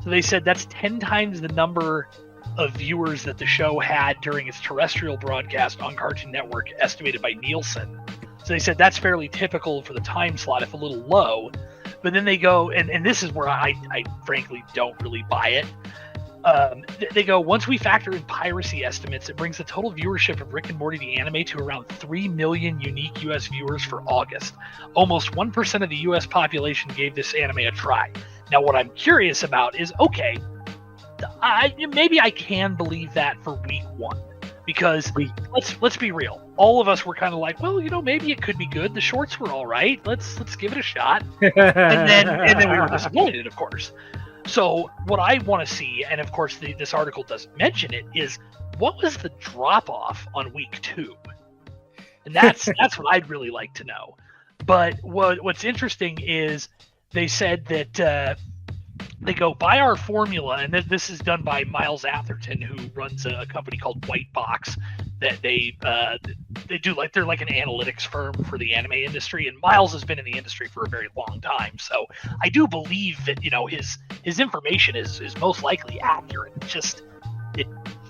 So they said that's 10 times the number of viewers that the show had during its terrestrial broadcast on Cartoon Network, estimated by Nielsen. So they said that's fairly typical for the time slot, if a little low. But then they go, and this is where I frankly don't really buy it. They go, once we factor in piracy estimates, it brings the total viewership of Rick and Morty the anime to around 3 million unique US viewers for August. Almost 1% of the US population gave this anime a try. Now, what I'm curious about is, okay, maybe I can believe that for week one, because let's be real. All of us were kind of like, well, you know, maybe it could be good. The shorts were all right. Let's give it a shot. and then we were disappointed, of course. So what I want to see, and of course this article doesn't mention it, is what was the drop off on week 2? And that's what I'd really like to know. But what's interesting is they said that they go, by our formula, and this is done by Miles Atherton, who runs a company called White Box, that they do, like, they're like an analytics firm for the anime industry, and Miles has been in the industry for a very long time, so I do believe that, you know, his information is most likely accurate. It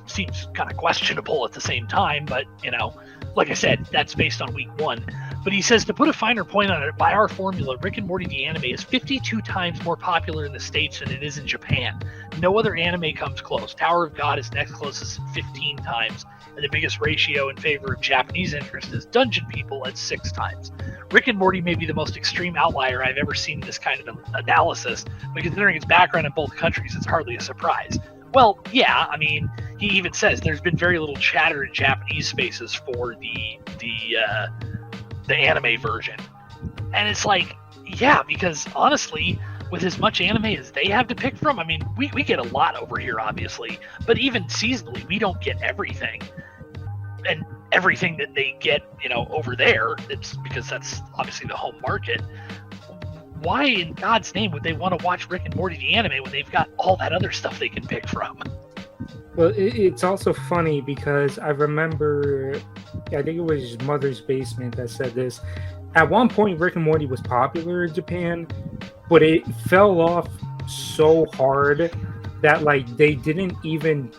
seems kind of questionable at the same time, but, you know, like I said, that's based on week 1. But he says, to put a finer point on it, by our formula, Rick and Morty the anime is 52 times more popular in the States than it is in Japan. No other anime comes close. Tower of God is next closest at 15 times, and the biggest ratio in favor of Japanese interest is Dungeon People at 6 times. Rick and Morty may be the most extreme outlier I've ever seen in this kind of analysis, but considering its background in both countries, it's hardly a surprise. Well, yeah, I mean, he even says there's been very little chatter in Japanese spaces for the anime version. And it's like, yeah, because honestly, with as much anime as they have to pick from, I mean, we get a lot over here, obviously, but even seasonally, we don't get everything. And everything that they get, you know, over there, it's because that's obviously the home market. Why in God's name would they want to watch Rick and Morty the anime when they've got all that other stuff they can pick from? Well, it's also funny because I remember, I think it was Mother's Basement that said this. At one point, Rick and Morty was popular in Japan, but it fell off so hard that like they didn't even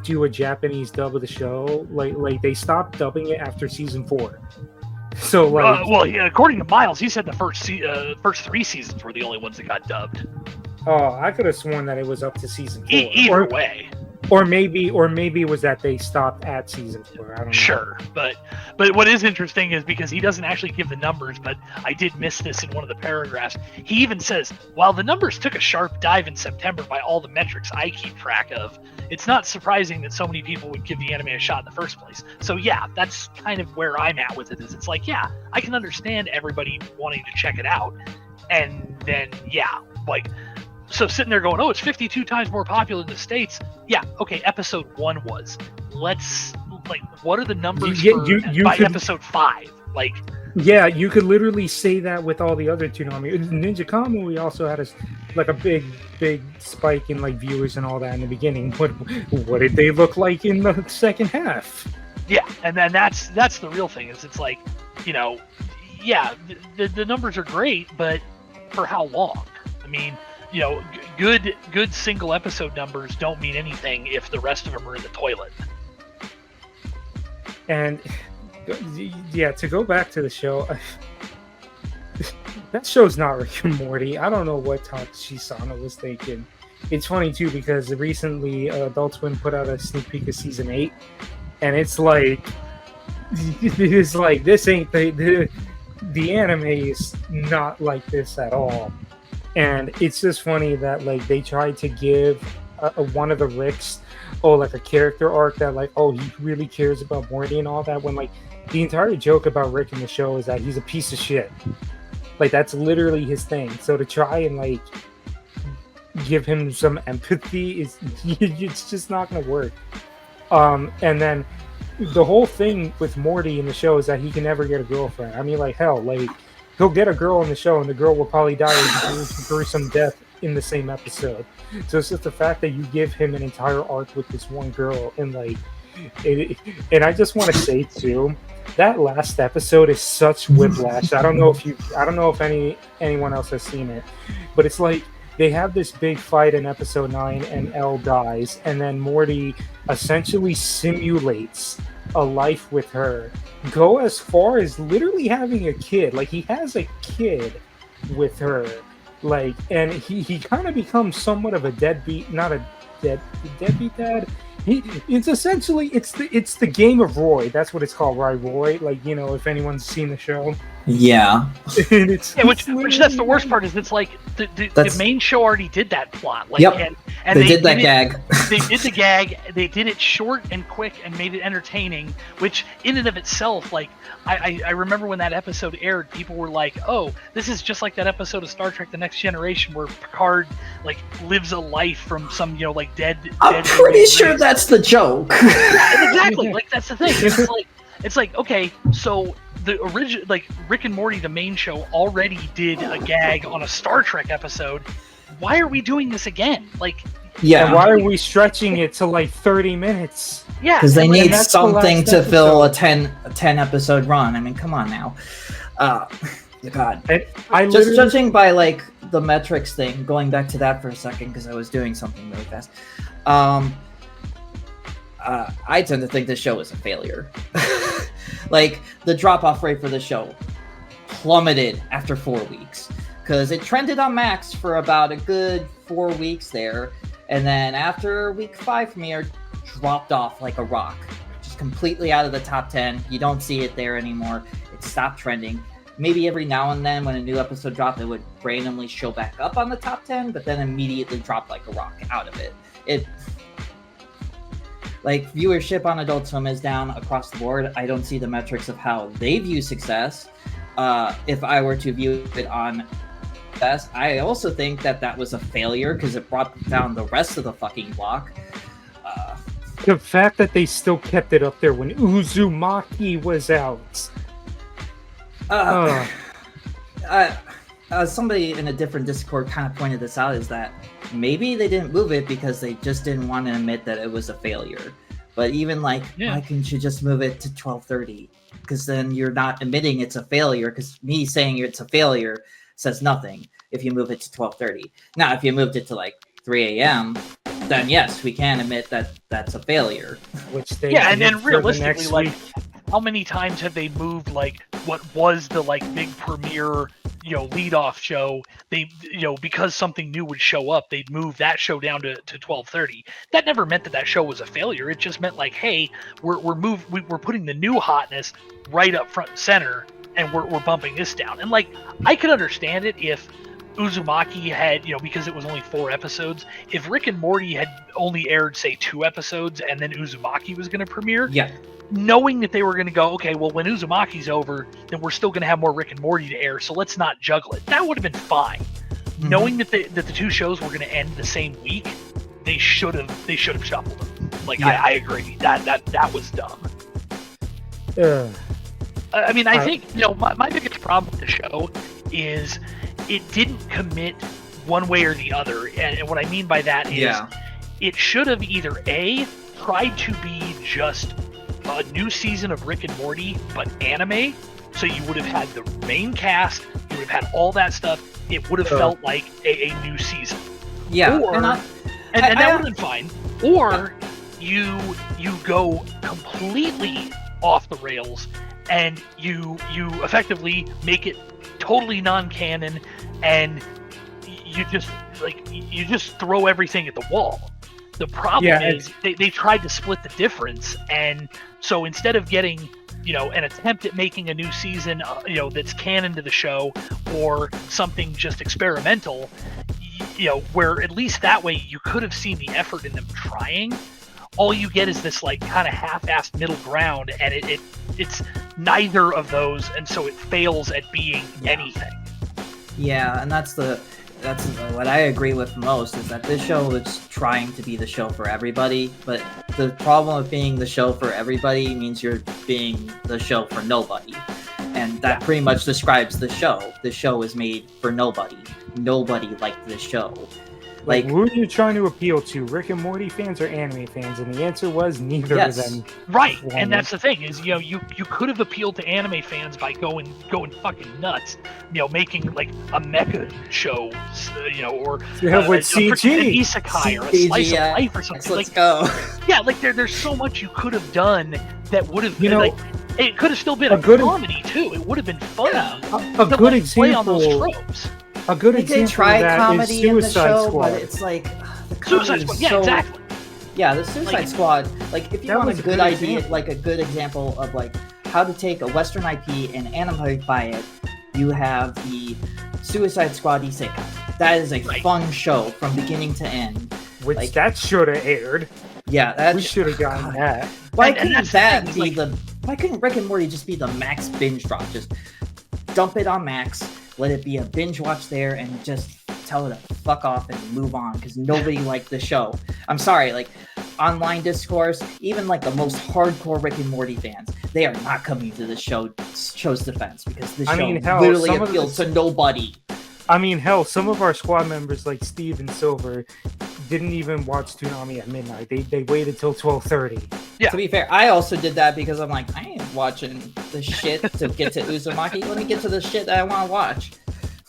do a Japanese dub of the show. Like they stopped dubbing it after season 4. So like, well, yeah, according to Miles, he said the first 3 seasons were the only ones that got dubbed. oh, I could have sworn that it was up to season 4. Either way. Or maybe it was that they stopped at season 4. I don't know. Sure, but what is interesting is because he doesn't actually give the numbers, but I did miss this in one of the paragraphs. He even says, while the numbers took a sharp dive in September by all the metrics I keep track of, it's not surprising that so many people would give the anime a shot in the first place. So yeah, that's kind of where I'm at with it. Is it's like, yeah, I can understand everybody wanting to check it out, and then yeah, like. So sitting there going, oh, it's 52 times more popular in the States. Yeah, okay, episode 1 was. Let's, like, what are the numbers by episode 5? Like, yeah, you could literally say that with all the other Toonami. Ninja Kama, we also had a big spike in like viewers and all that in the beginning. What did they look like in the second half? Yeah, and then that's the real thing. Is it's like, you know, yeah, the numbers are great, but for how long? I mean, you know, good single episode numbers don't mean anything if the rest of them are in the toilet. And yeah, to go back to the show, that show's not Rick and Morty. I don't know what Shisano was thinking. It's funny too because recently Adult Swim put out a sneak peek of season 8, and it's like this ain't the anime is not like this at all. And it's just funny that like they tried to give one of the Ricks, like a character arc that like, oh, he really cares about Morty and all that, when like the entire joke about Rick in the show is that he's a piece of shit. Like that's literally his thing. So to try and like give him some empathy it's just not gonna work. And then the whole thing with Morty in the show is that he can never get a girlfriend. I mean, like hell, like he'll get a girl in the show, and the girl will probably die a gruesome death in the same episode. So it's just the fact that you give him an entire arc with this one girl, and like, and I just want to say too, that last episode is such whiplash. I don't know if anyone else has seen it, but it's like they have this big fight in episode 9, and Elle dies, and then Morty essentially simulates a life with her, go as far as literally having a kid. Like he has a kid with her, like, and he kind of becomes somewhat of a deadbeat, not a deadbeat dad. It's essentially it's the game of Roy. That's what it's called, right? Roy, like, you know, if anyone's seen the show. Yeah. Which that's the worst part, is it's like the main show already did that plot. Like, yep. And they did that gag. They did the gag. They did it short and quick and made it entertaining, which in and of itself, like, I remember when that episode aired, people were like, oh, this is just like that episode of Star Trek The Next Generation where Picard like lives a life from some, you know, like dead I'm pretty sure that's the joke. Yeah, exactly. Like that's the thing. It's like okay, so the original, like Rick and Morty, the main show, already did a gag on a Star Trek episode. Why are we doing this again? Like, yeah. And why are we stretching it to like 30 minutes? Yeah, because they need something to fill a 10 episode run. I mean, come on now. God. Just judging by like the metrics thing, going back to that for a second because I was doing something really fast. I tend to think this show is a failure. Like, the drop-off rate for the show plummeted after 4 weeks. Because it trended on Max for about a good 4 weeks there. And then after week 5 from here, dropped off like a rock. Just completely out of the top 10. You don't see it there anymore. It stopped trending. Maybe every now and then when a new episode dropped, it would randomly show back up on the top 10, but then immediately drop like a rock out of it. Like, viewership on Adult Swim is down across the board. I don't see the metrics of how they view success. If I were to view it on best, I also think that was a failure because it brought down the rest of the fucking block. The fact that they still kept it up there when Uzumaki was out. Somebody in a different Discord kind of pointed this out, is that maybe they didn't move it because they just didn't want to admit that it was a failure. But even like, why couldn't you just move it to 12:30? Because then you're not admitting it's a failure. Because me saying it's a failure says nothing if you move it to 12:30. Now, if you moved it to like 3 a.m., then yes, we can admit that that's a failure. Which they Yeah, and did then for the realistically, next like, week. how many times have they moved like what was the like big premiere, lead off show? They, because something new would show up, they'd move that show down to 12:30. That never meant that show was a failure. It just meant like, hey, we're putting the new hotness right up front and center, and we're bumping this down. And like, I could understand it if Uzumaki had, because it was only 4 episodes, if Rick and Morty had only aired, say, 2 episodes and then Uzumaki was going to premiere, Yeah. knowing that they were going to go, okay, well, when Uzumaki's over, then we're still going to have more Rick and Morty to air, so let's not juggle it. That would have been fine. Mm-hmm. Knowing that the 2 shows were going to end the same week, they should have shuffled them. Like, yeah. I agree. That was dumb. I mean, I think, my biggest problem with the show is it didn't commit one way or the other. And what I mean by that is it should have either A, tried to be just a new season of Rick and Morty, but anime. So you would have had the main cast, you would have had all that stuff. It would have felt like a new season. Yeah. Or, and that would have been fine. Or you go completely off the rails and you effectively make it totally non-canon, and you just throw everything at the wall. The problem is they tried to split the difference, and so instead of getting an attempt at making a new season that's canon to the show, or something just experimental, where at least that way you could have seen the effort in them trying, all you get is this like kind of half-assed middle ground, and it's neither of those, and so it fails at being anything. Yeah, and that's what I agree with most, is that this show is trying to be the show for everybody, but the problem of being the show for everybody means you're being the show for nobody. And that pretty much describes the show. The show is made for nobody. Nobody liked this show. Like, who are you trying to appeal to? Rick and Morty fans or anime fans? And the answer was neither of them. Right, and that's the thing is, you could have appealed to anime fans by going fucking nuts, making like a mecha show, or with CG, an isekai, or a slice of life or something. Let's go. Yeah, like there's so much you could have done that would have been like. It could have still been a good comedy too. It would have been fun. A good example. Play on those tropes. A good example of that is Suicide Squad. But it's like Suicide Squad. Yeah, exactly. Yeah, the Suicide Squad. Like, if you want a good idea, like a good example of like how to take a Western IP and animify it, you have the Suicide Squad Isekai. That is a fun show from beginning to end. Which that should have aired. Yeah, we should have gotten that. Why couldn't Rick and Morty just be the max binge drop? Just dump it on Max, let it be a binge watch there, and just tell it to fuck off and move on, because nobody liked the show. I'm sorry, like, online discourse, even like the most hardcore Rick and Morty fans, they are not coming to the show's defense, because the show literally appeals to nobody. I mean, hell, some of our squad members, like Steve and Silver, didn't even watch Toonami at midnight. They waited till 12:30. Yeah. To be fair, I also did that because I'm like, I ain't watching the shit to get to Uzumaki. Let me get to the shit that I want to watch.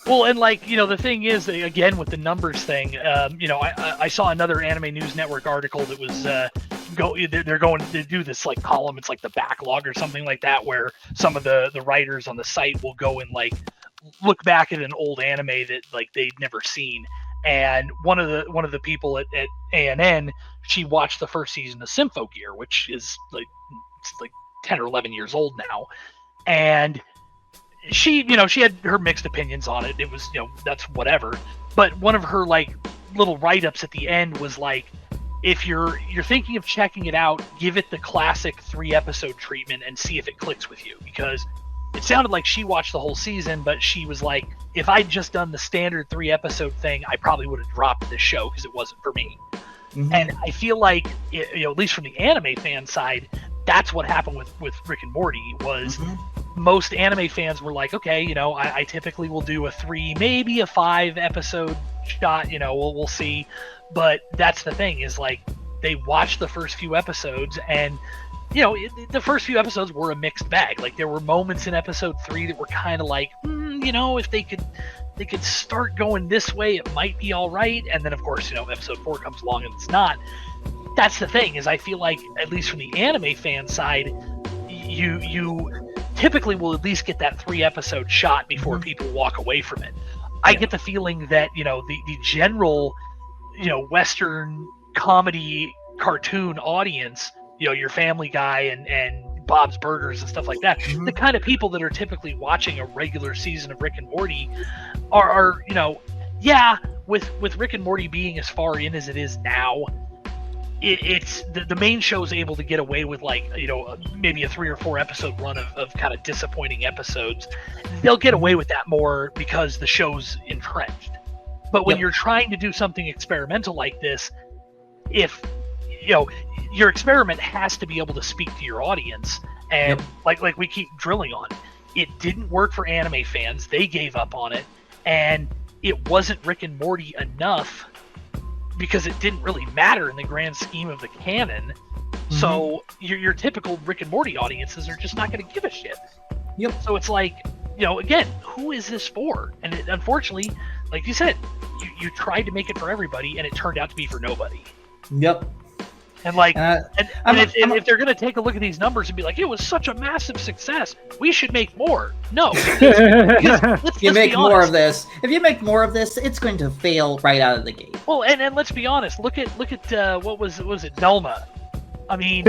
Well, and like, the thing is, again, with the numbers thing, I saw another Anime News Network article that was they're going to do this like column. It's like the backlog or something like that, where some of the writers on the site will go and like look back at an old anime that like they'd never seen. And one of the people at ANN, she watched the first season of Symphogear, which is like 10 or 11 years old now, and she had her mixed opinions on it. It was that's whatever. But one of her like little write-ups at the end was like, if you're thinking of checking it out, give it the classic 3-episode treatment and see if it clicks with you, because it sounded like she watched the whole season, but she was like, if I'd just done the standard 3-episode thing, I probably would have dropped this show because it wasn't for me. Mm-hmm. And I feel like, at least from the anime fan side, that's what happened with Rick and Morty, was most anime fans were like, okay, I typically will do a 3, maybe a 5-episode shot, we'll see. But that's the thing, is like, they watched the first few episodes, and the first few episodes were a mixed bag. Like, there were moments in episode 3 that were kind of like, if they could they could start going this way, it might be all right. And then, of course, episode 4 comes along and it's not. That's the thing, is I feel like, at least from the anime fan side, you typically will at least get that 3-episode shot before people walk away from it. I get the feeling that, the general, Western comedy cartoon audience, your Family Guy and Bob's Burgers and stuff like that, the kind of people that are typically watching a regular season of Rick and Morty are with Rick and Morty being as far in as it is now, it's the main show's able to get away with maybe a 3 or 4 episode run of kind of disappointing episodes. They'll get away with that more because the show's entrenched. But when you're trying to do something experimental like this, if your experiment has to be able to speak to your audience, and like we keep drilling on, it didn't work for anime fans. They gave up on it, and it wasn't Rick and Morty enough because it didn't really matter in the grand scheme of the canon. So your typical Rick and Morty audiences are just not going to give a shit. So it's like, again, who is this for? And unfortunately, like you said, you tried to make it for everybody, and it turned out to be for nobody. And if they're going to take a look at these numbers and be like, it was such a massive success, we should make more. No. Let's make more of this. If you make more of this, it's going to fail right out of the gate. Well, and let's be honest. Look at what was it, Velma? I mean,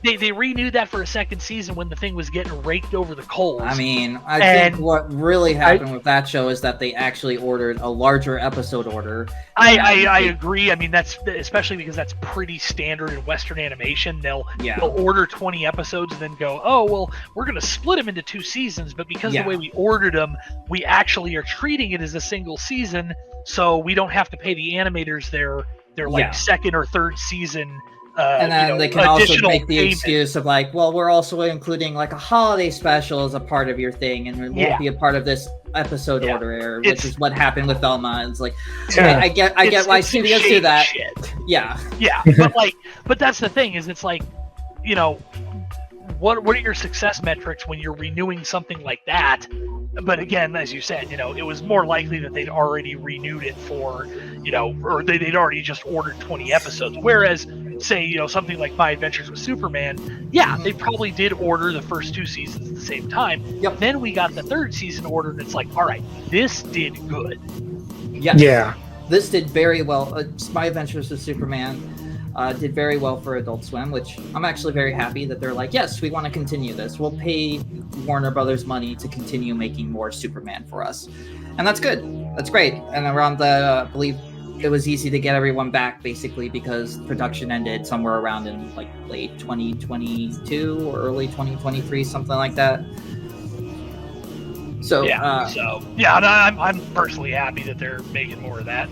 they renewed that for a second season when the thing was getting raked over the coals. I mean, I think what really happened with that show is that they actually ordered a larger episode order. I agree. I mean, that's especially because that's pretty standard in Western animation. They'll order 20 episodes and then go, oh, well, we're going to split them into 2 seasons, but because of the way we ordered them, we actually are treating it as a single season, so we don't have to pay the animators their second or third season. And then they can also make the excuse of well, we're also including a holiday special as a part of your thing, and it won't be a part of this episode order, which is what happened with Velma. It's I get why studios do that. Shit. Yeah, but that's the thing, is it's what are your success metrics when you're renewing something like that? But again, as you said, it was more likely that they'd already renewed it for, or they'd already just ordered 20 episodes. Whereas, say, something like My Adventures with Superman, they probably did order the first 2 seasons at the same time. Then we got the 3rd season ordered, and it's all right, this did good. This did very well. My Adventures with Superman did very well for Adult Swim, which I'm actually very happy that they're yes, we want to continue this. We'll pay Warner Brothers money to continue making more Superman for us. And that's good. That's great. And around I believe it was easy to get everyone back, basically, because production ended somewhere around in late 2022 or early 2023, something like that. So I'm personally happy that they're making more of that.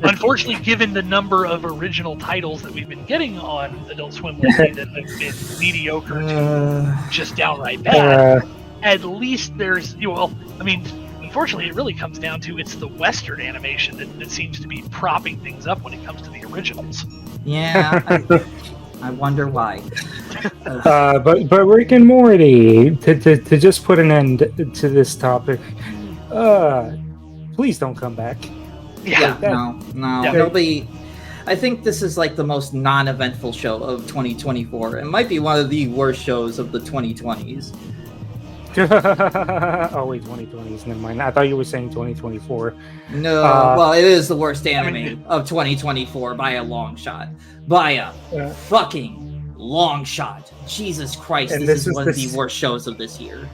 Unfortunately, given the number of original titles that we've been getting on Adult Swim lately that have been mediocre to just downright bad, at least there's unfortunately, it really comes down to it's the Western animation that seems to be propping things up when it comes to the originals. I wonder why. But Rick and Morty, to just put an end to this topic, please don't come back. No. Nobody. I think this is the most non-eventful show of 2024. It might be one of the worst shows of the 2020s. Oh wait, 2020s. Never mind. I thought you were saying 2024. No, well, it is the worst anime of 2024 by a long shot. By a fucking long shot. Jesus Christ, this is one of the worst shows of this year.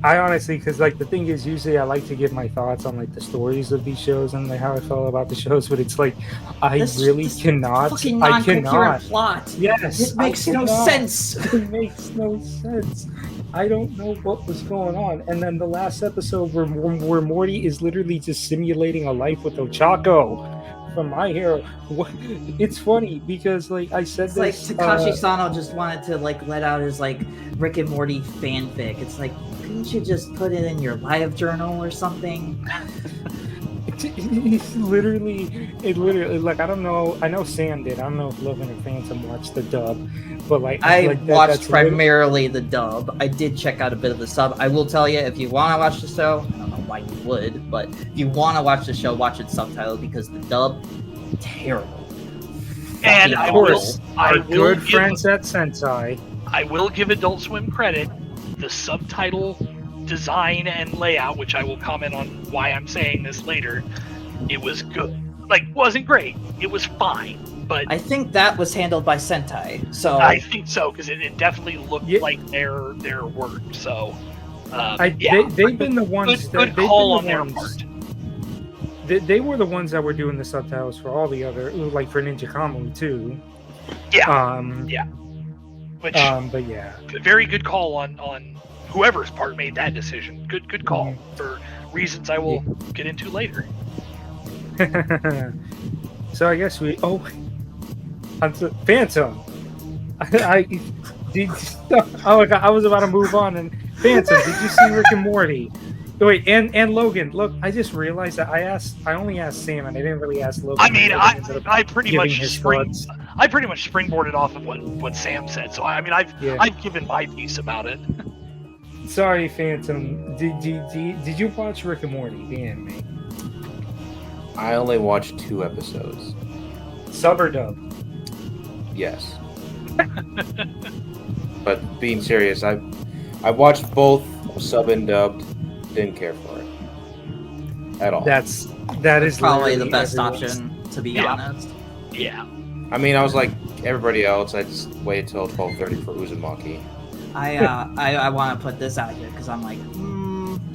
I honestly, because the thing is, usually I like to give my thoughts on the stories of these shows and how I felt about the shows, but it's I really cannot. Fucking non-coherent plot. Yes, it makes no sense. It makes no sense. I don't know what was going on. And then the last episode where Morty is literally just simulating a life with Ochako from My Hero. It's funny because I said it's this. Takashi Sano just wanted to let out his Rick and Morty fanfic. It's couldn't you just put it in your live journal or something? It's literally, like, I don't know. I know Sam did. I don't know if Logan or Phantom watched the dub, but like I like watched that's primarily the dub. I did check out a bit of the sub. I will tell you, if you want to watch the show, I don't know why you would, but if you want to watch the show, watch it subtitled because the dub, terrible. And Of I course, our will good give- friends at Sentai. I will give Adult Swim credit. The subtitle design and layout, which I will comment on why I'm saying this later, it was good. Like, wasn't great. It was fine. But I think that was handled by Sentai. So I think so, because it definitely looked Yeah. like their work. So, They've been the ones good that they've call on been their the ones. part. They were the ones that were doing the subtitles for all the other, like for Ninja Kamui too. Yeah. Yeah. Which But yeah. very good call on whoever's part made that decision. Good call for reasons I will get into later. So I guess Phantom. I did. Oh my god! I was about to move on. And Phantom, did you see Rick and Morty? Wait, and Logan. Look, I just realized that I only asked Sam, and I didn't really ask Logan. I mean, Logan ended up I pretty giving much his thoughts. springboarded off of what Sam said. So I mean, I've given my piece about it. Sorry, Phantom. Did you watch Rick and Morty, the anime? I only watched 2 episodes. Sub or dub? Yes. But being serious, I watched both sub and dubbed. Didn't care for it at all. That is probably the literally best everyone's- option, to be Yeah. honest. Yeah. I mean, I was like everybody else. I just waited till 12:30 for Uzumaki. I want to put this out here because I'm like,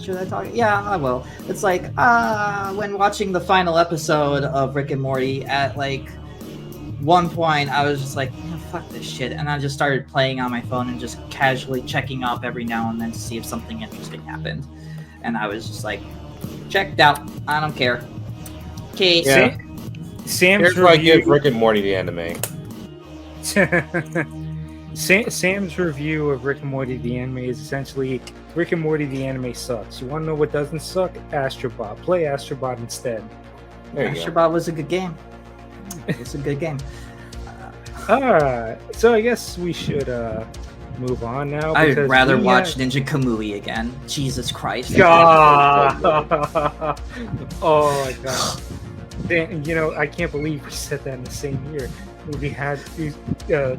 should I talk? Yeah, I will. It's like when watching the final episode of Rick and Morty, at like one point I was just like, fuck this shit, and I just started playing on my phone and just casually checking up every now and then to see if something interesting happened, and I was just like, checked out. I don't care. Okay. Yeah. Sam's Here's where I review. give Rick and Morty the anime. Sam's review of Rick and Morty the anime is essentially Rick and Morty the anime sucks. You want to know what doesn't suck? Astrobot. Play Astrobot instead. There you go. Astrobot was a good game. It's a good game. Alright, so I guess we should move on now. I'd because rather we watch had- Ninja Kamui again. Jesus Christ. God. Oh my god. Dan, I can't believe we said that in the same year. We had Ninja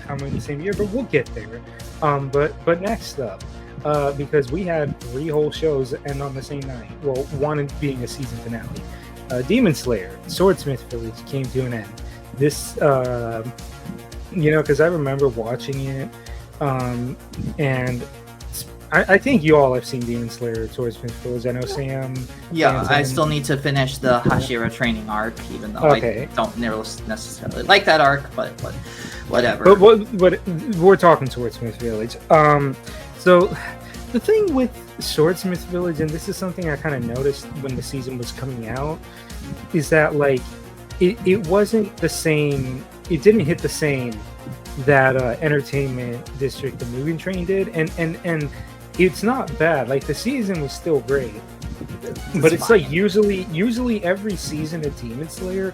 Kamui in the same year, but we'll get there. But next up, because we had 3 whole shows end on the same night. Well, one being a season finale. Demon Slayer, Swordsmith Village came to an end. This, because I remember watching it, and I think you all have seen Demon Slayer, Swordsmith Village. I know Sam. Yeah, Sam's I in- still need to finish the Hashira training arc, even though Okay. I don't necessarily like that arc, but whatever. But we're talking Swordsmith Village. So the thing with Swordsmith Village, and this is something I kind of noticed when the season was coming out, is that like it wasn't the same. It didn't hit the same that Entertainment District the Mugen Train did, and it's not bad. Like the season was still great, but it's fine. like usually every season of Demon Slayer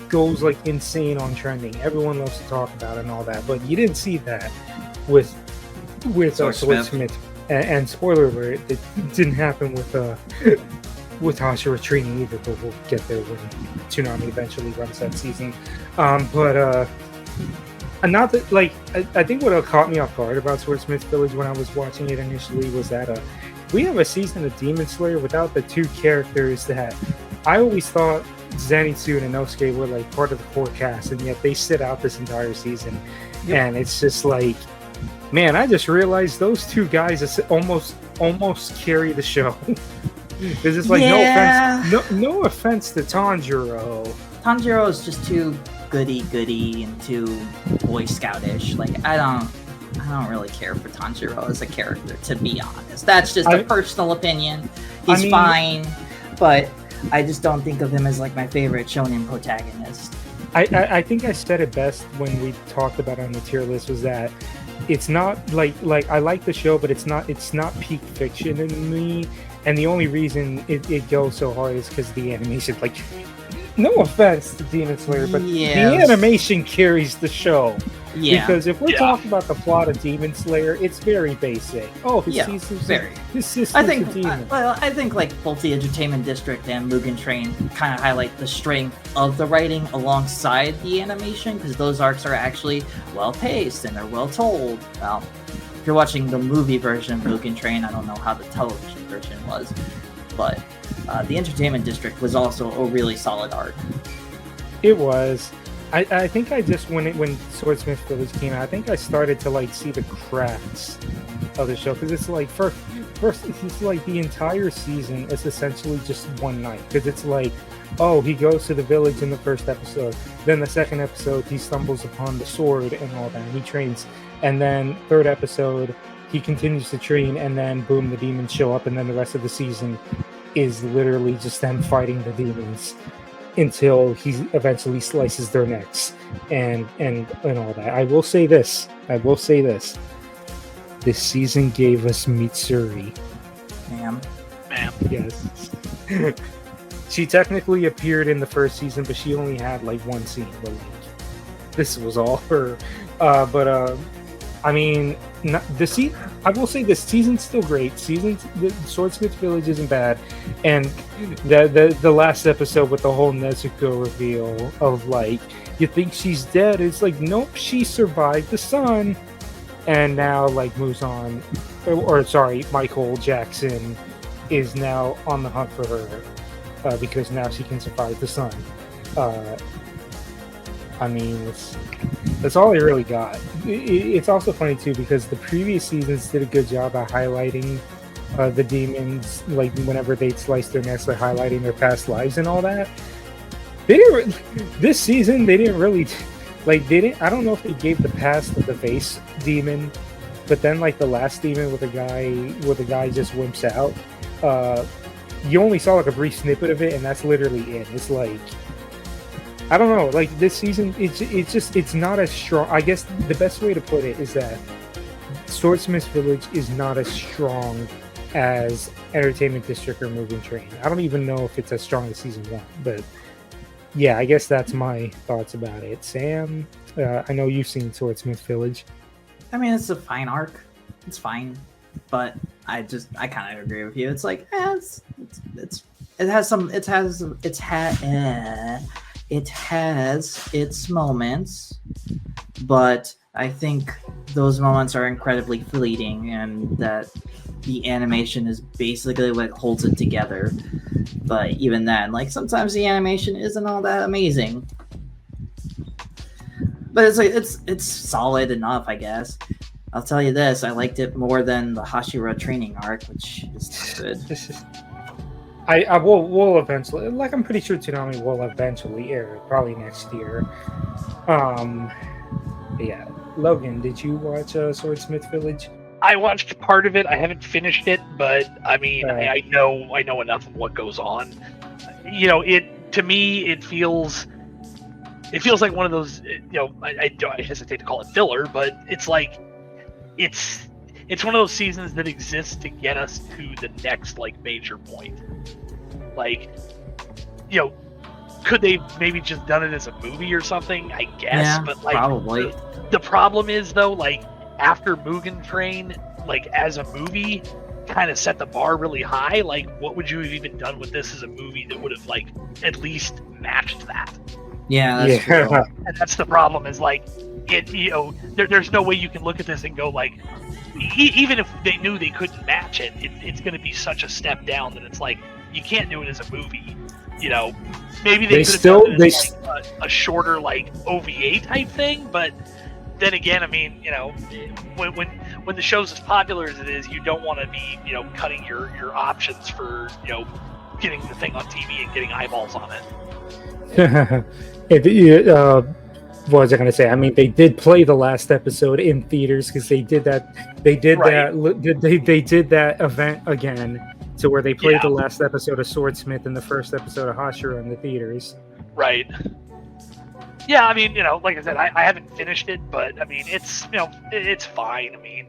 goes like insane on trending. Everyone loves to talk about it and all that, but you didn't see that with Swordsmith. And spoiler alert, it didn't happen with Hashira training either, but we'll get there when Toonami eventually runs that season. Not that, like, I think what caught me off guard about Swordsmith Village when I was watching it initially was that we have a season of Demon Slayer without the 2 characters that I always thought Zenitsu and Inosuke were like part of the core cast, and yet they sit out this entire season. Yep. And it's just like, man, I just realized those 2 guys almost carry the show. Because it's like, no offense to Tanjiro. Tanjiro is just too goody and too Boy Scoutish. Like I don't really care for Tanjiro as a character, to be honest. That's just a personal opinion. He's fine, but I just don't think of him as like my favorite shonen protagonist. I think I said it best when we talked about it on the tier list, was that it's not like I like the show, but it's not peak fiction in me. And the only reason it goes so hard is because the animation. Like, no offense to Demon Slayer, but the animation carries the show. Yeah. Because if we're talking about the plot of Demon Slayer, it's very basic. Oh, his sister's I think a demon. I think like both the Entertainment District and Mugen Train kind of highlight the strength of the writing alongside the animation, because those arcs are actually well paced and they're well told. Well, if you're watching the movie version of Mugen Train, I don't know how the television version was, but the Entertainment District was also a really solid arc. It was. I think I just when Swordsmith Village came out, I think I started to like see the cracks of the show, because it's like first it's like the entire season is essentially just one night, because it's like, oh, he goes to the village in the first episode, then the second episode he stumbles upon the sword and all that, and he trains, and then third episode he continues to train, and then boom, the demons show up, and then the rest of the season is literally just them fighting the demons until he eventually slices their necks and all that. I will say this. This season gave us Mitsuri. Ma'am. Yes. She technically appeared in the first season, but she only had like one scene. But like, this was all her. I mean, I will say this season's still great. The Swordsmith Village isn't bad, and the last episode with the whole Nezuko reveal of like, you think she's dead? It's like, nope, she survived the sun, and now like moves on. Or sorry, Michael Jackson is now on the hunt for her because now she can survive the sun. I mean, that's all I really got. It's also funny too, because the previous seasons did a good job at highlighting the demons, like whenever they'd slice their necks, like highlighting their past lives and all that. This season they didn't really I don't know if they gave the past of the vase demon, but then like the last demon where the guy just wimps out, you only saw like a brief snippet of it, and that's literally it. It's like, I don't know, like this season, it's not as strong. I guess the best way to put it is that Swordsmith Village is not as strong as Entertainment District or Mugen Train. I don't even know if it's as strong as season 1, but yeah, I guess that's my thoughts about it. Sam, I know you've seen Swordsmith Village. I mean, it's a fine arc. It's fine, but I kind of agree with you. It's like, it has its moments, but I think those moments are incredibly fleeting, and that the animation is basically what holds it together. But even then, like, sometimes the animation isn't all that amazing. But it's solid enough, I guess. I'll tell you this, I liked it more than the Hashira training arc, which is not good. I will eventually, like, I'm pretty sure Toonami will eventually air, probably next year. Yeah. Logan, did you watch Swordsmith Village? I watched part of it. I haven't finished it, but I mean, I know enough of what goes on. You know, to me, it feels like one of those. You know, I hesitate to call it filler, but it's like it's one of those seasons that exists to get us to the next like major point. Like, you know, could they maybe just done it as a movie or something? I guess, yeah, but like probably. The problem is though, like after Mugen Train, like as a movie, kind of set the bar really high. Like, what would you have even done with this as a movie that would have like at least matched that? Yeah, that's true. And that's the problem. Is like it. You know, there's no way you can look at this and go like, even if they knew they couldn't match it, it's going to be such a step down that it's like you can't do it as a movie. You know, maybe they could have done it as like a shorter like OVA type thing, but then again, I mean, you know, when the show's as popular as it is, you don't want to be, you know, cutting your options for, you know, getting the thing on TV and getting eyeballs on it. What was I going to say? I mean, they did play the last episode in theaters because they did that. They did that event again, to where they played the last episode of Swordsmith and the first episode of Hashira in the theaters. Right. Yeah, I mean, like I said, I haven't finished it, but I mean, it's it's fine. I mean,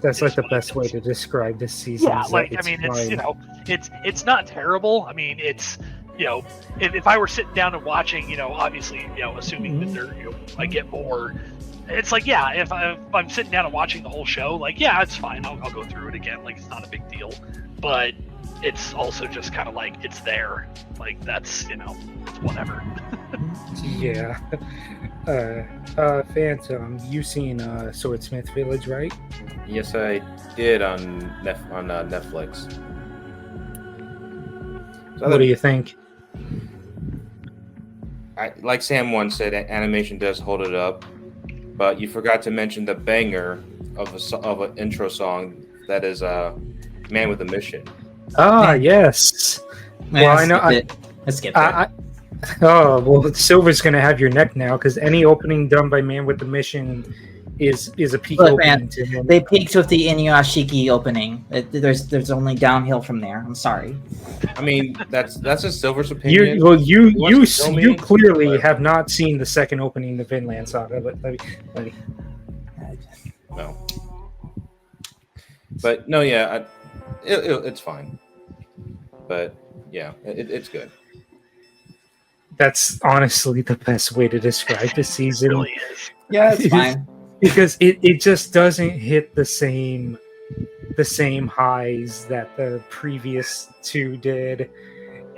That's it like is the what it best way is. to describe this season. Yeah, is that like I mean, it's fine. it's not terrible. I mean, it's if I were sitting down and watching, obviously, assuming that there, I get bored. It's like, yeah, if I'm sitting down and watching the whole show, like, yeah, it's fine. I'll go through it again. Like, it's not a big deal. But it's also just kind of like, it's there. Like, that's, it's whatever. Yeah. Phantom, you seen Swordsmith Village, right? Yes, I did on Netflix. So What do you think? Like Sam once said, animation does hold it up, but you forgot to mention the banger of an intro song that is "Man with a Mission." Ah, yes. Well, I know. I skipped it. Oh, well, Silver's gonna have your neck now because any opening done by Man with the Mission is a peak Look, opening man, to him. They peaked with the Inuyashiki opening. There's only downhill from there. I'm sorry. I mean, that's a Silver's opinion. You clearly have not seen the second opening of Vinland Saga, but No. But no, yeah, it's fine. But yeah, it's good. that's honestly the best way to describe the It season. really is. Yeah, it's fine. Because it just doesn't hit the same highs that the previous two did,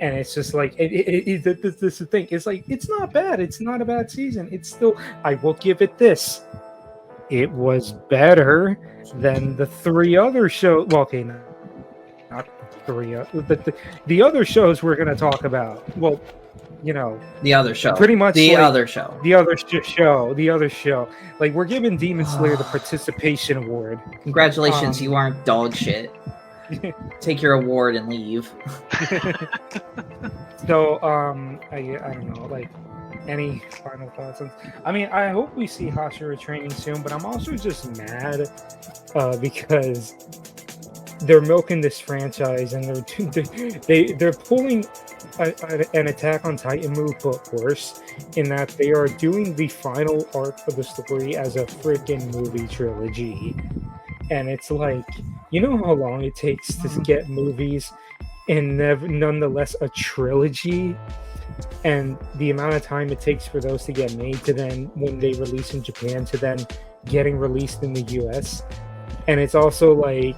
and it's just like this is the thing. It's like it's not bad. It's not a bad season. It's still, I will give it this. It was better than the three other shows. Well, okay, not three. The other shows we're going to talk about. Well, The other show. pretty much The like, other show. the other show. Like, we're giving Demon Slayer the participation award. Congratulations, you aren't dog shit. Take your award and leave. So, I don't know, like, any final thoughts on? I mean, I hope we see Hashira training soon, but I'm also just mad because they're milking this franchise and they're pulling an Attack on Titan move, but worse, in that they are doing the final arc of the story as a freaking movie trilogy. And it's like, you know how long it takes to get movies and nonetheless a trilogy? And the amount of time it takes for those to get made to then, when they release in Japan, to then getting released in the US. And it's also like,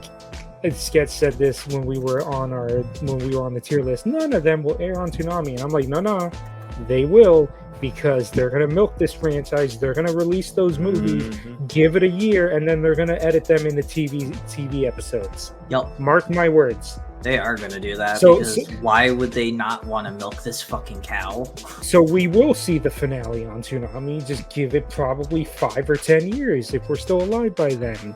Sketch said this when we were on the tier list. None of them will air on Toonami, and I'm like, no, they will, because they're gonna milk this franchise. They're gonna release those movies, give it a year, and then they're gonna edit them into TV episodes. Yep, Mark my words. they are gonna do that. So- Because why would they not want to milk this fucking cow? So we will see the finale on Toonami. Just give it probably 5 or 10 years if we're still alive by then.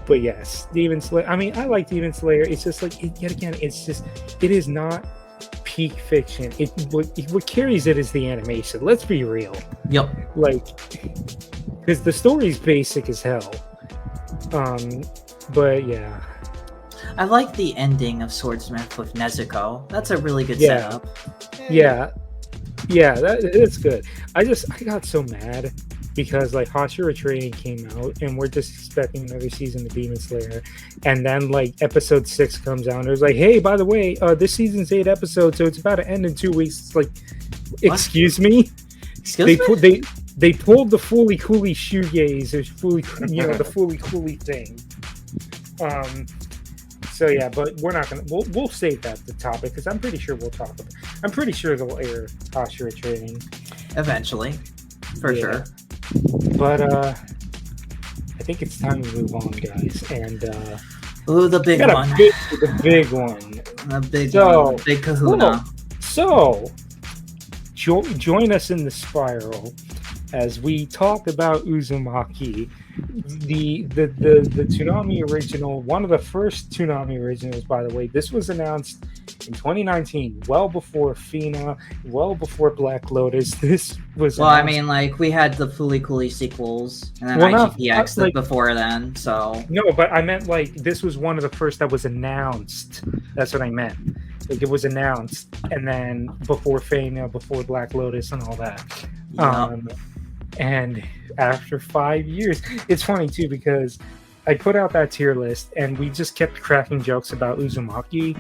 But yes, Demon Slayer. I mean, I like Demon Slayer. It's just like, yet again, it is not peak fiction. What carries it is the animation. Let's be real. Yep. Like, because the story's basic as hell. But yeah. I like the ending of Swordsmith with Nezuko. That's a really good Yeah. setup. Yeah, it's good. I got so mad because like Hashira Training came out and we're just expecting another season of Demon Slayer, and then like episode 6 comes out and it was like, hey, by the way, this season's 8 episodes, so it's about to end in 2 weeks. It's like, excuse me? They pulled the Fooly Cooly shoegaze, or the Fooly Cooly thing. So yeah, but we're not gonna. We'll save that the topic because I'm pretty sure we'll talk about. I'm pretty sure they'll air Hashira Training Eventually. For sure. But I think it's time to move on, guys. And Ooh, the big got one. the big one. The big So- one. Big kahuna. So join us in the spiral as we talk about Uzumaki, the Toonami original, one of the first Toonami originals, by the way. This was announced in 2019, well before Fina, well before Black Lotus. This was Well, I announced- mean, like, we had the Fooly Cooly sequels, and then Well, not- IGPX like- before then, so... No, but I meant like this was one of the first that was announced. That's what I meant. Like it was announced, and then before Fame, before Black Lotus, and all that. Yeah. And after 5 years, it's funny too because I put out that tier list, and we just kept cracking jokes about Uzumaki.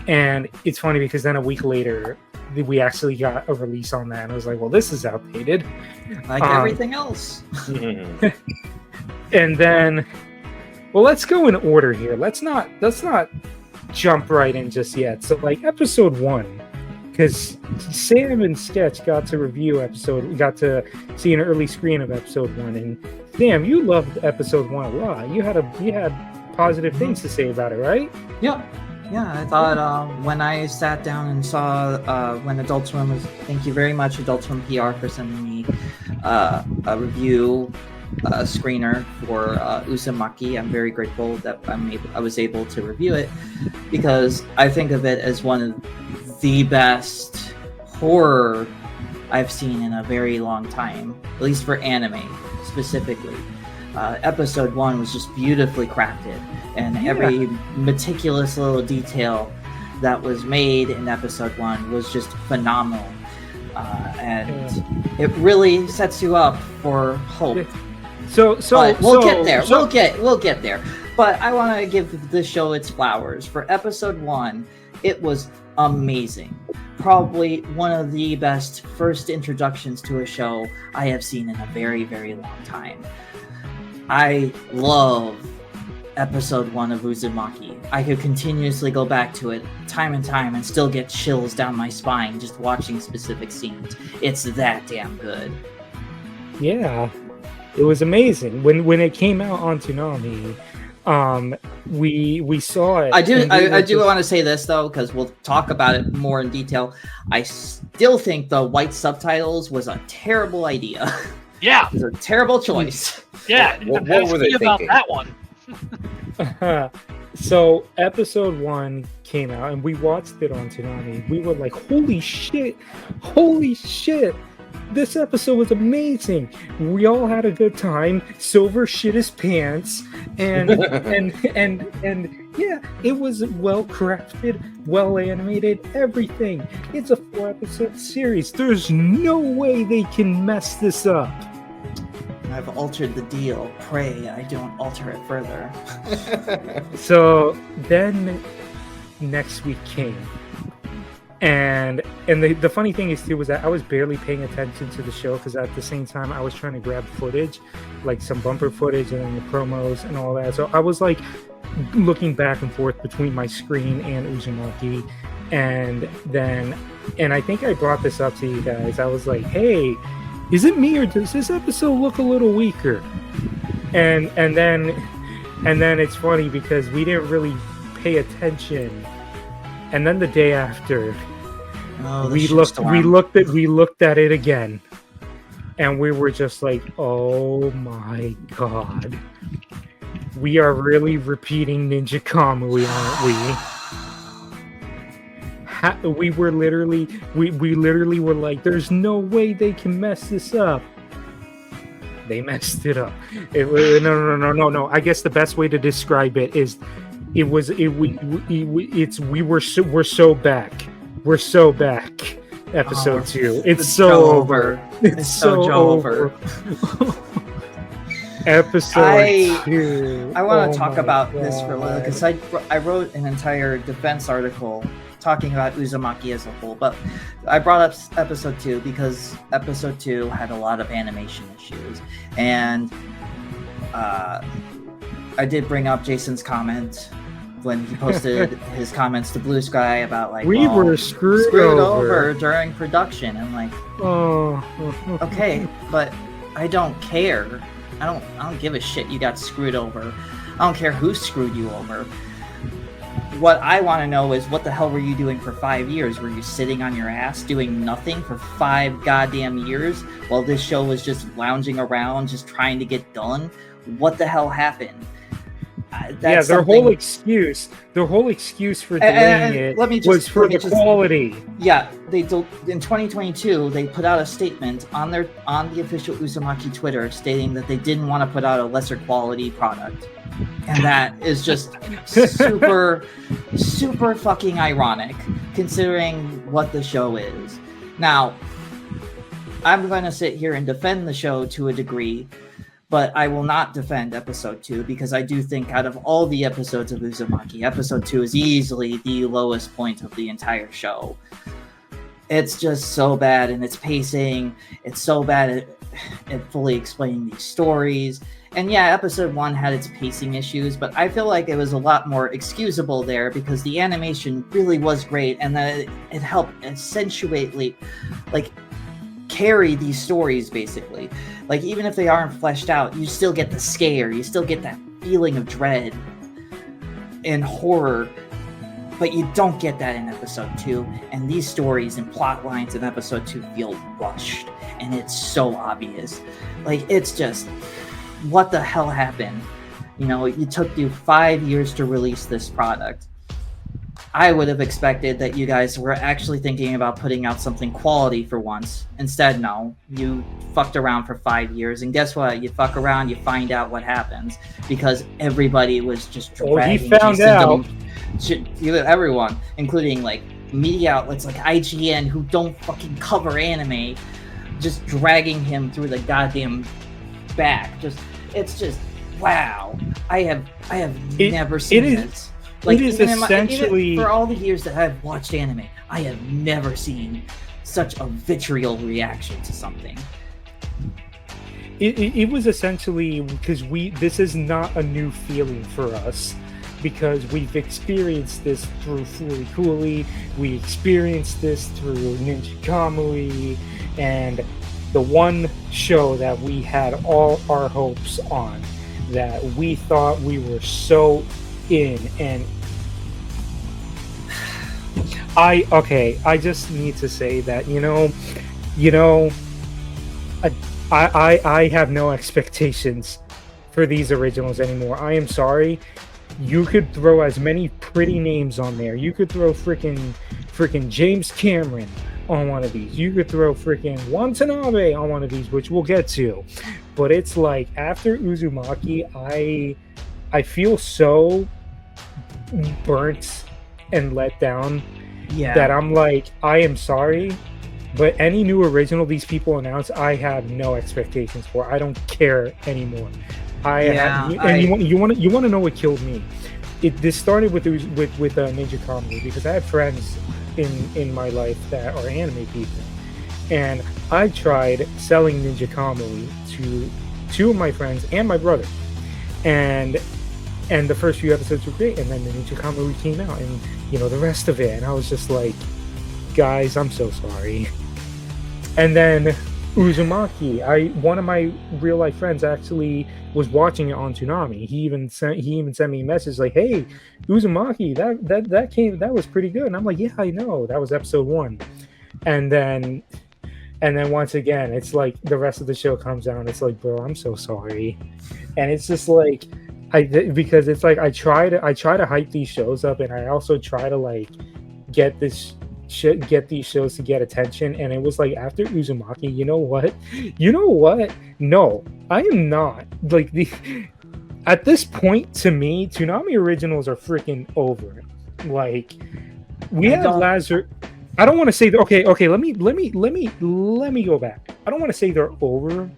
And it's funny because then a week later, we actually got a release on that, and I was like, "Well, this is outdated." Like everything else. And then, well, let's go in order here. Let's not jump right in just yet. So, like episode 1, because Sam and Sketch got to see an early screen of episode 1, and Sam, you loved episode 1 a lot. You had positive things to say about it, right? Yeah. Yeah, I thought when I sat down and saw when Adult Swim was, thank you very much, Adult Swim PR, for sending me a review screener for Uzumaki. I'm very grateful that I was able to review it, because I think of it as one of the best horror I've seen in a very long time, at least for anime specifically. Episode 1 was just beautifully crafted, and every meticulous little detail that was made in episode 1 was just phenomenal, and it really sets you up for hope. But we'll get there. We'll get there. But I want to give the show its flowers. For episode 1, it was amazing. Probably one of the best first introductions to a show I have seen in a very, very long time. I love episode 1 of Uzumaki. I could continuously go back to it time and time and still get chills down my spine just watching specific scenes. It's that damn good. Yeah, it was amazing when it came out on Toonami. We saw it. I do want to say this though, because we'll talk about it more in detail. I still think the white subtitles was a terrible idea. Yeah, it was a terrible choice. Yeah, what were they about thinking? that one? So episode 1 came out, and we watched it on Toonami. We were like, "Holy shit! This episode was amazing." We all had a good time. Silver shit his pants, and yeah, it was well crafted, well animated, everything. It's a 4-episode series. There's no way they can mess this up. I've altered the deal. Pray I don't alter it further. So then next week came. And the funny thing is too was that I was barely paying attention to the show, because at the same time I was trying to grab footage, like some bumper footage and then the promos and all that. So I was like looking back and forth between my screen and Uzumaki, and I think I brought this up to you guys. I was like, "Hey, is it me, or does this episode look a little weaker?" And then it's funny because we didn't really pay attention. And then the day after, we looked at it again, and we were just like, "Oh my god, we are really repeating Ninja Kamui, aren't we?" We were literally, we literally were like, "There's no way they can mess this up." They messed it up. No. I guess the best way to describe it is, we're so back. We're so back. Episode 2. It's so over. It's so over. Episode 2. I want to talk about this for a little, because I wrote an entire defense article talking about Uzumaki as a whole, but I brought up episode 2 because episode 2 had a lot of animation issues, and I did bring up Jason's comment when he posted his comments to Blue Sky about like, we were screwed over during production. I'm like, okay, but I don't care. I don't give a shit you got screwed over. I don't care who screwed you over. What I want to know is, what the hell were you doing for 5 years? Were you sitting on your ass doing nothing for 5 goddamn years while this show was just lounging around, just trying to get done? What the hell happened? Their whole excuse for delaying it was for the quality. Yeah, in 2022 they put out a statement on the official Uzumaki Twitter stating that they didn't want to put out a lesser quality product, and that is just super fucking ironic. considering what the show is. Now, I'm going to sit here and defend the show to a degree, but I will not defend episode 2 because I do think out of all the episodes of Uzumaki, episode 2 is easily the lowest point of the entire show. It's just so bad in its pacing. It's so bad at fully explaining these stories. And yeah, episode 1 had its pacing issues, but I feel like it was a lot more excusable there because the animation really was great and that it helped accentuate, like, carry these stories basically. Like, even if they aren't fleshed out, you still get the scare, you still get that feeling of dread and horror, but you don't get that in episode 2. And these stories and plot lines in episode 2 feel rushed, and it's so obvious. Like, it's just, what the hell happened? You know, it took you 5 years to release this product. I would have expected that you guys were actually thinking about putting out something quality for once. Instead, no. You fucked around for 5 years, and guess what? You fuck around, you find out what happens, because everybody was just dragging. He found out. Everyone, including like media outlets like IGN, who don't fucking cover anime, just dragging him through the goddamn back. It's just wow. I have never seen this. Like, it is essentially, for all the years that I've watched anime, I have never seen such a vitriol reaction to something. It was essentially because this is not a new feeling for us, because we've experienced this through Fooly Cooly, we experienced this through Ninja Kamui, and the one show that we had all our hopes on, that we thought we were so in, and I just need to say that I have no expectations for these originals anymore. I am sorry. You could throw as many pretty names on there. You could throw freaking James Cameron on one of these. You could throw freaking Watanabe on one of these, which we'll get to. But it's like, after Uzumaki, I feel so burnt and let down that I'm like, I am sorry, but any new original these people announce, I have no expectations for. I don't care anymore. You want to know what killed me? This started with Ninja Kamui, because I have friends in my life that are anime people, and I tried selling Ninja Kamui to two of my friends and my brother, and the first few episodes were great, and then the Ninja Kamui came out, and the rest of it, and I was just like, guys, I'm so sorry. And then Uzumaki, one of my real life friends actually was watching it on Toonami. He even sent me a message like, "Hey, Uzumaki, that was pretty good." And I'm like, "Yeah, I know. That was episode 1." And then once again, it's like the rest of the show comes out, and it's like, "Bro, I'm so sorry." And it's just like, because it's like I try to hype these shows up, and I also try to like get these shows to get attention, and it was like, after Uzumaki, you know what? No, I am not. Like, at this point, to me, Toonami originals are freaking over. Like, we have Lazarus. I don't want to say that. Okay. Let me go back. I don't want to say they're over,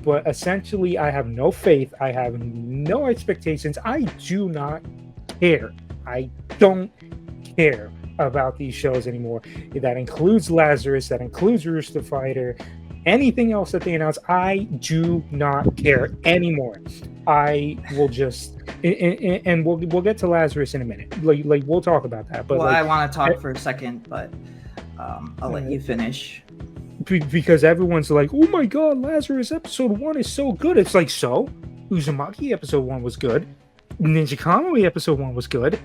but essentially, I have no faith. I have no expectations. I do not care. I don't care about these shows anymore. That includes Lazarus, that includes Rooster Fighter, anything else that they announce. I do not care anymore. I will just and we'll get to Lazarus in a minute. Like we'll talk about that. But I want to talk for a second, but I'll let you finish. Because everyone's like, "Oh my god, Lazarus episode 1 is so good." It's like, so Uzumaki episode 1 was good. Ninja Kamui episode 1 was good.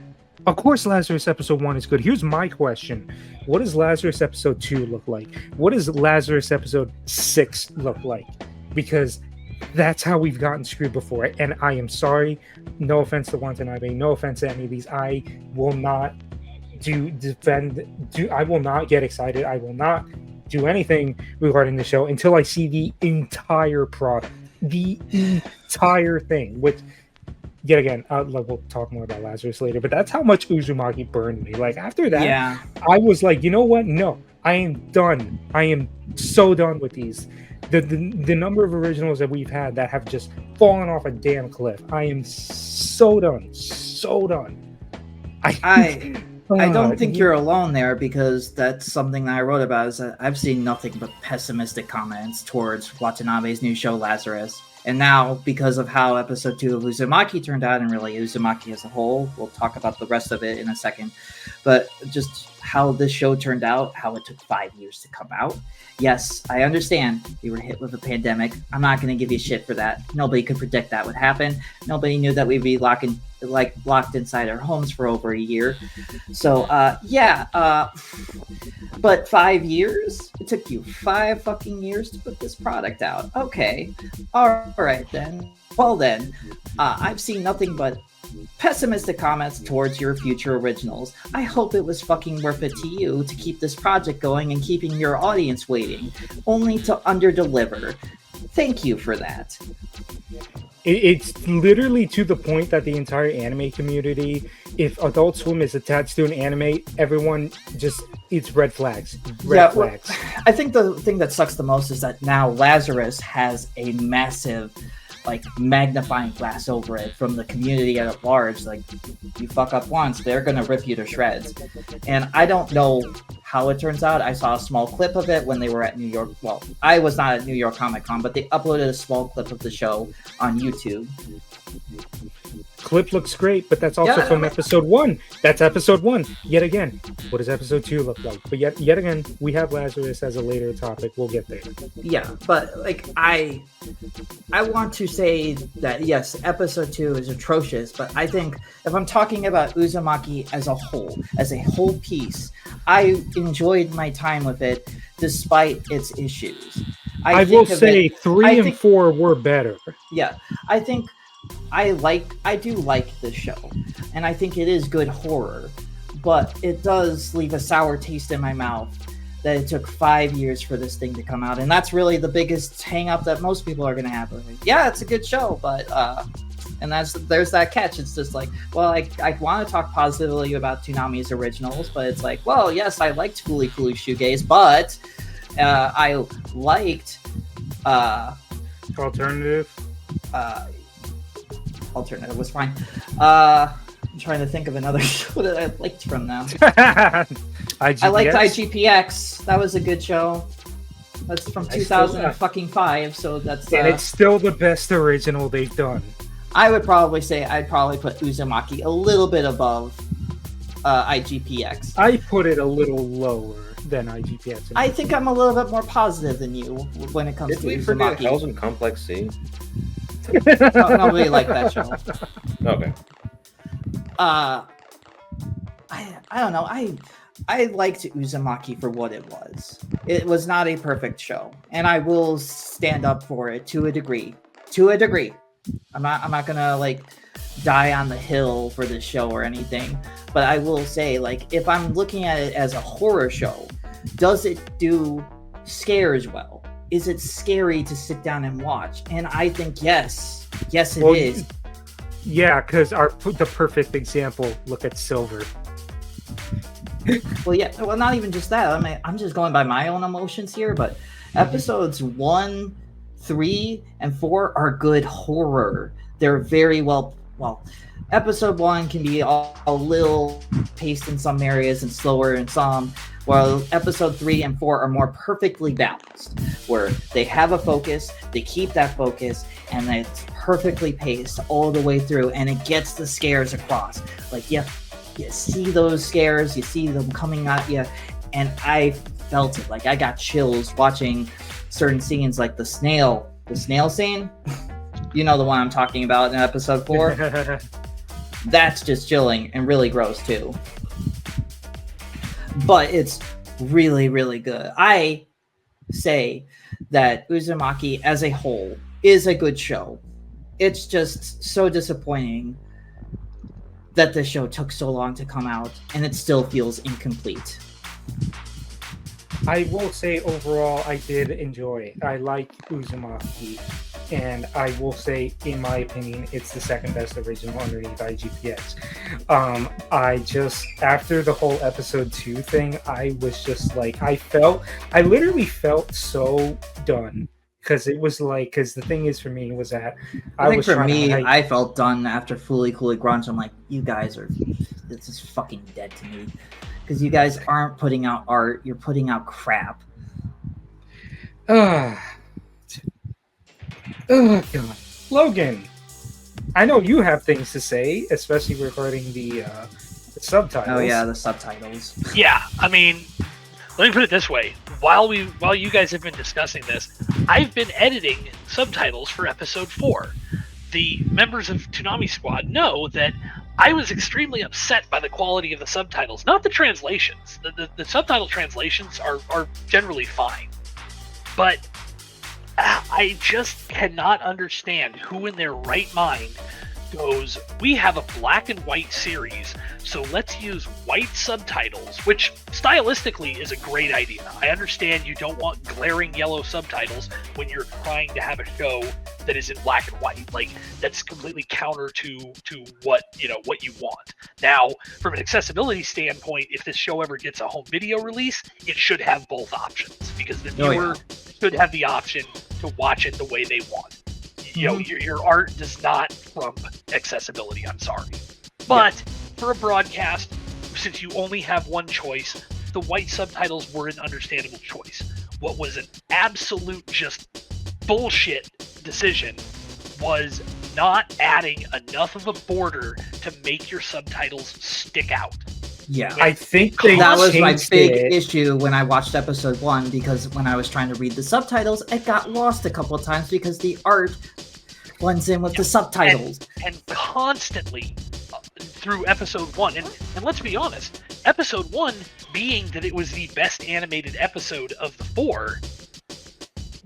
Of course, Lazarus episode 1 is good. Here's my question. What does Lazarus episode 2 look like? What does Lazarus episode 6 look like? Because that's how we've gotten screwed before. And I am sorry. No offense to Watanabe. No offense to any of these. I will not I will not get excited. I will not do anything regarding the show until I see the entire product. The entire thing. Which yet again, like, we'll talk more about Lazarus later, but that's how much Uzumaki burned me. Like, after that, Yeah. I was like, you know what? No, I am done. I am so done with these. The number of originals that we've had that have just fallen off a damn cliff. I am so done. So done. I don't think you're alone there, because that's something that I wrote about, is that I've seen nothing but pessimistic comments towards Watanabe's new show, Lazarus. And now, because of how episode 2 of Uzumaki turned out, and really Uzumaki as a whole, we'll talk about the rest of it in a second, but just how this show turned out, how it took 5 years to come out. Yes, I understand we were hit with a pandemic. I'm not going to give you shit for that. Nobody could predict that would happen. Nobody knew that we'd be locked inside our homes for over a year. So, but 5 years? It took you 5 fucking years to put this product out. Okay. All right, then. Well, then, I've seen nothing but pessimistic comments towards your future originals. I hope it was fucking worth it to you to keep this project going and keeping your audience waiting, only to underdeliver. Thank you for that. It's literally to the point that the entire anime community, if Adult Swim is attached to an anime, everyone just, it's red flags. Red flags. I think the thing that sucks the most is that now Lazarus has a massive, like, magnifying glass over it from the community at large. Like, you fuck up once, they're gonna rip you to shreds. And I don't know how it turns out. I saw a small clip of it when they were at New York. Well, I was not at New York Comic Con, but they uploaded a small clip of the show on YouTube. Clip looks great, but that's also from episode 1. That's episode 1. Yet again, what does episode 2 look like? But yet again, we have Lazarus as a later topic. We'll get there. Yeah, but like I want to say that yes, episode 2 is atrocious, but I think if I'm talking about Uzumaki as a whole piece, I enjoyed my time with it despite its issues. I will say 3 and 4 were better. Yeah, I think I do like this show, and I think it is good horror, but it does leave a sour taste in my mouth that it took 5 years for this thing to come out, and that's really the biggest hang up that most people are going to have. Yeah, it's a good show, but and there's that catch. It's just like, well, I want to talk positively about Toonami's originals, but it's like, well, yes, I liked Fooly Cooly Shoegaze, but I liked Alternative was fine. I'm trying to think of another show that I liked from them. I liked IGPX. That was a good show. That's from 2005, so that's... and it's still the best original they've done. I would probably say I'd probably put Uzumaki a little bit above IGPX. I put it a little lower than IGPX. I think I'm a little bit more positive than you when it comes to Uzumaki. Did we forget Hell's in Complex C? Nobody liked that show. Okay. I don't know. I liked Uzumaki for what it was. It was not a perfect show, and I will stand up for it to a degree. I'm not gonna like die on the hill for this show or anything, but I will say, like, if I'm looking at it as a horror show, does it do scares well? Is it scary to sit down and watch? And I think yes, it is. Yeah, because the perfect example. Look at Silver. Well, not even just that. I mean, I'm just going by my own emotions here, but episodes 1, 3, and 4 are good horror. They're very well. Episode 1 can be a little paced in some areas and slower in some, while episode 3 and 4 are more perfectly balanced, where they have a focus, they keep that focus, and it's perfectly paced all the way through, and it gets the scares across. Like, you see those scares, you see them coming at you, and I felt it. Like, I got chills watching certain scenes, like the snail scene. You know the one I'm talking about in episode 4? That's just chilling and really gross too. But it's really, really good. I say that Uzumaki as a whole is a good show. It's just so disappointing that the show took so long to come out and it still feels incomplete. I will say overall I did enjoy it. I like Uzumaki. and I will say, in my opinion, it's the second best original underneath IGPX. I just, after the whole episode 2 thing, I was just like, I literally felt so done. Because it was like, because the thing is for me was that I think was for trying me, to I felt done after Fully Cooley Grunge. I'm like, you guys are, this is fucking dead to me. Because you guys aren't putting out art, you're putting out crap. Oh God, Logan, I know you have things to say, especially regarding the subtitles. Oh yeah, the subtitles. Yeah, I mean, let me put it this way: while you guys have been discussing this, I've been editing subtitles for episode 4. The members of Toonami Squad know that I was extremely upset by the quality of the subtitles, not the translations. The subtitle translations are generally fine, but I just cannot understand who in their right mind goes, we have a black and white series, so let's use white subtitles, which stylistically is a great idea. I understand you don't want glaring yellow subtitles when you're trying to have a show that is in black and white. Like, that's completely counter to what you want. Now, from an accessibility standpoint, if this show ever gets a home video release, it should have both options, because the viewer should have the option to watch it the way they want. You know, your art does not trump accessibility, I'm sorry. But for a broadcast, since you only have one choice, the white subtitles were an understandable choice. What was an absolute just bullshit decision was not adding enough of a border to make your subtitles stick out. Yeah, I think that was my big issue when I watched episode 1, because when I was trying to read the subtitles, it got lost a couple of times because the art blends in with the subtitles. And constantly through episode 1, and let's be honest, episode 1, being that it was the best animated episode of the 4,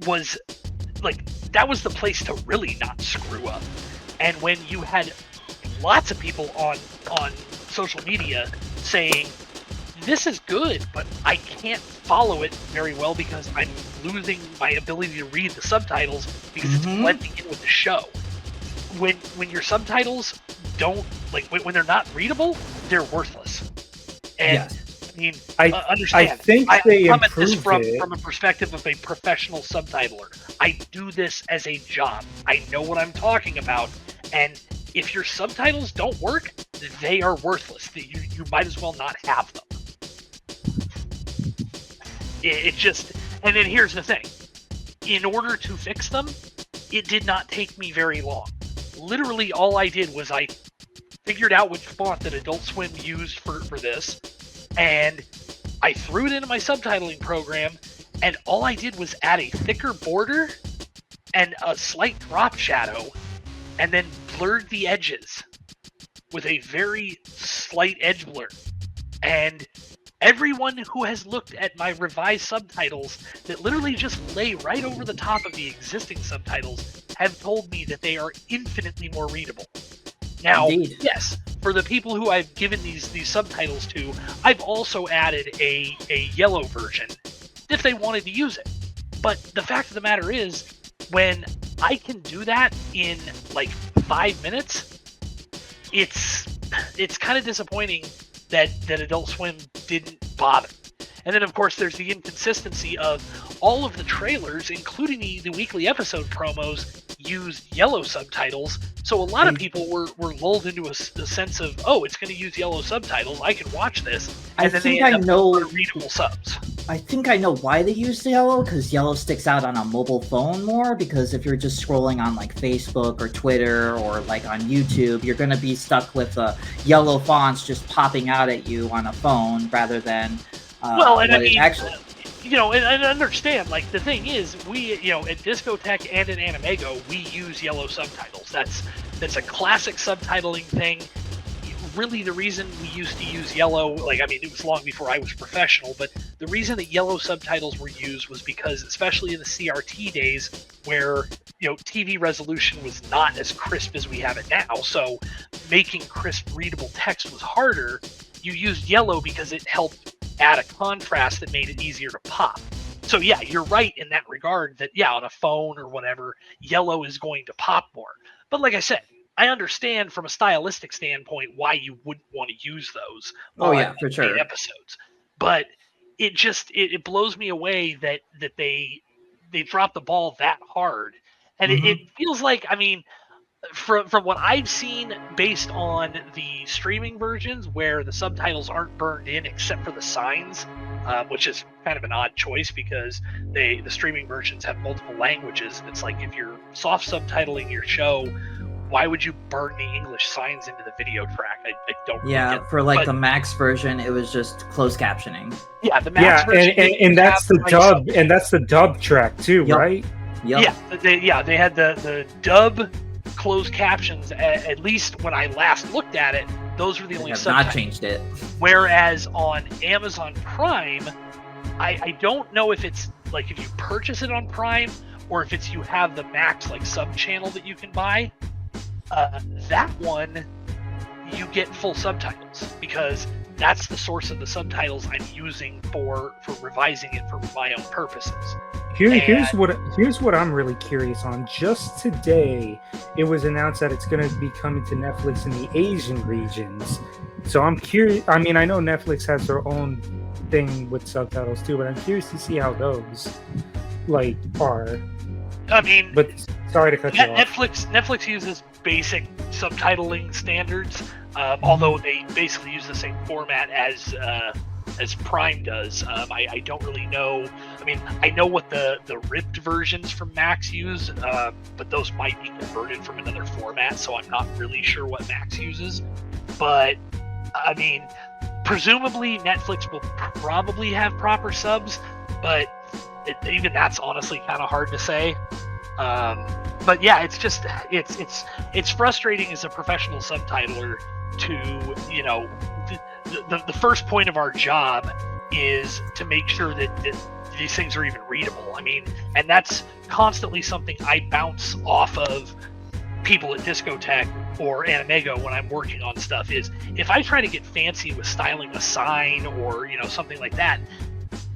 was like, that was the place to really not screw up. And when you had lots of people on social media saying, this is good, but I can't follow it very well because I'm losing my ability to read the subtitles because it's blending in with the show. When your subtitles don't, like, when they're not readable, they're worthless. And I mean, understand. I think they come at this improved it from a perspective of a professional subtitler. I do this as a job. I know what I'm talking about, and if your subtitles don't work, they are worthless. You might as well not have them. It just, and then here's the thing. In order to fix them, it did not take me very long. Literally all I did was I figured out which font that Adult Swim used for this, and I threw it into my subtitling program, and all I did was add a thicker border and a slight drop shadow, and then blurred the edges with a very slight edge blur. And everyone who has looked at my revised subtitles that literally just lay right over the top of the existing subtitles have told me that they are infinitely more readable. Now, yes, for the people who I've given these subtitles to, I've also added a yellow version if they wanted to use it. But the fact of the matter is, when I can do that in like 5 minutes, it's kind of disappointing that Adult Swim didn't bother. And then, of course, there's the inconsistency of all of the trailers, including the weekly episode promos, used yellow subtitles. So a lot of people were lulled into a sense of, oh, it's going to use yellow subtitles, I can watch this. And then they end up with readable subs. I think I know why they use yellow, because yellow sticks out on a mobile phone more, because if you're just scrolling on like Facebook or Twitter or like on YouTube, you're going to be stuck with yellow fonts just popping out at you on a phone rather than and I mean, actually... and understand, like, the thing is, we, at Discotech and at Animego, we use yellow subtitles. That's a classic subtitling thing. Really, the reason we used to use yellow, it was long before I was professional, but the reason that yellow subtitles were used was because, especially in the CRT days, where, TV resolution was not as crisp as we have it now, so making crisp, readable text was harder. You used yellow because it helped add a contrast that made it easier to pop. So yeah, you're right in that regard that yeah, on a phone or whatever, yellow is going to pop more. But like I said, I understand from a stylistic standpoint why you wouldn't want to use those Oh on yeah, for sure. main episodes. But it blows me away that they dropped the ball that hard. And it feels like, I mean, from what I've seen based on the streaming versions where the subtitles aren't burned in except for the signs, which is kind of an odd choice because the streaming versions have multiple languages. It's like if you're soft subtitling your show, why would you burn the English signs into the video track? I don't really Yeah, get for like but, the Max version, it was just closed captioning. Yeah, the Max version. And that's the dub, and that's the dub track too, Yep. right? Yep. Yeah, they had the dub closed captions. At least when I last looked at it, those were the only Have subtitles. not changed it. Whereas on Amazon Prime, I don't know if it's like if you purchase it on Prime or if it's you have the Max like sub channel that you can buy. That one you get full subtitles because that's the source of the subtitles I'm using for revising it for my own purposes. Here's what I'm really curious on. Just today, it was announced that it's going to be coming to Netflix in the Asian regions. So I'm curious. I mean, I know Netflix has their own thing with subtitles too, but I'm curious to see how those like are. I mean, but sorry to cut you off. Netflix uses basic subtitling standards, although they basically use the same format as Prime does. I don't really know. I mean, I know what the ripped versions from Max use, but those might be converted from another format, so I'm not really sure what Max uses. But, I mean, presumably Netflix will probably have proper subs, but even that's honestly kind of hard to say. But yeah, it's just it's frustrating as a professional subtitler to, you know, the first point of our job is to make sure that these things are even readable. I mean, and that's constantly something I bounce off of people at Discotech or Animego when I'm working on stuff. Is if I try to get fancy with styling a sign or, you know, something like that,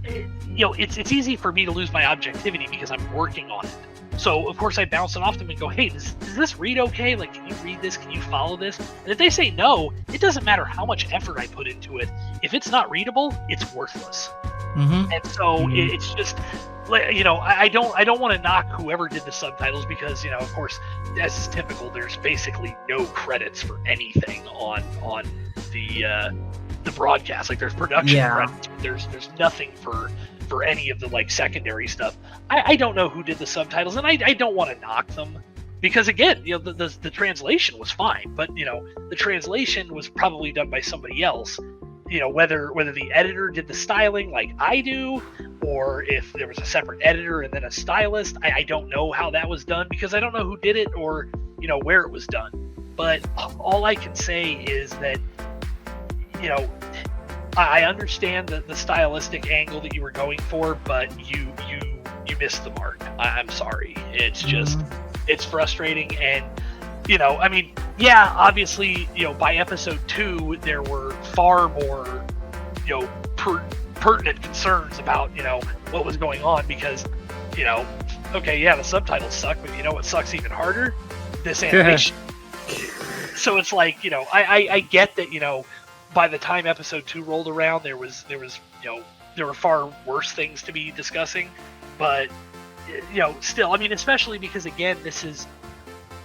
you know, it's easy for me to lose my objectivity because I'm working on it. So, of course, I bounce it off them and go, hey, does this read okay? Like, can you read this? Can you follow this? And if they say no, it doesn't matter how much effort I put into it. If it's not readable, it's worthless. And so it's just, you know, I don't want to knock whoever did the subtitles because, you know, of course, as is typical, there's basically no credits for anything on the broadcast. Like, there's production credits, but there's nothing for any of the like secondary stuff. I don't know who did the subtitles, and I don't want to knock them because, again, you know, the translation was fine, but, you know, the translation was probably done by somebody else. You know, whether the editor did the styling like I do, or if there was a separate editor and then a stylist, I don't know how that was done because I don't know who did it or, you know, where it was done. But all I can say is that, you know, I understand the stylistic angle that you were going for, but you missed the mark. I'm sorry. It's just it's frustrating, and, you know, I mean, yeah, obviously, you know, by episode 2 there were far more, you know, pertinent concerns about, you know, what was going on because, you know, okay, yeah, the subtitles suck, but you know what sucks even harder? This animation. So it's like, you know, I get that, you know, by the time episode 2 rolled around, there was, you know, there were far worse things to be discussing, but, you know, still, I mean, especially because, again, this is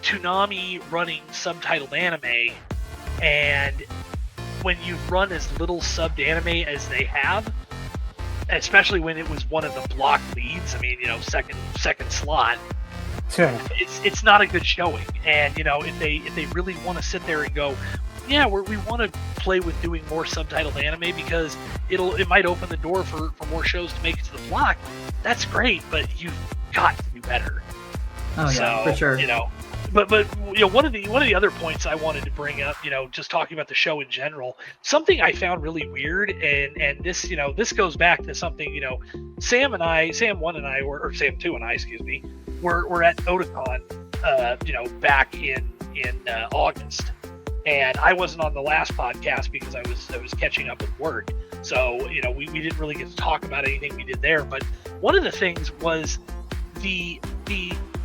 Toonami running subtitled anime, and when you've run as little subbed anime as they have, especially when it was one of the block leads, I mean, you know, second slot, it's not a good showing. And, you know, if they really want to sit there and go, yeah, we want to play with doing more subtitled anime because it might open the door for more shows to make it to the block, that's great, but you've got to do better. Oh yeah, for sure. You know, but you know, one of the other points I wanted to bring up, you know, just talking about the show in general, something I found really weird, and this, you know, this goes back to something, you know, Sam 2 and I, excuse me, were at Otakon, you know, back in August. And I wasn't on the last podcast because I was catching up with work. So, we didn't really get to talk about anything we did there. But one of the things was the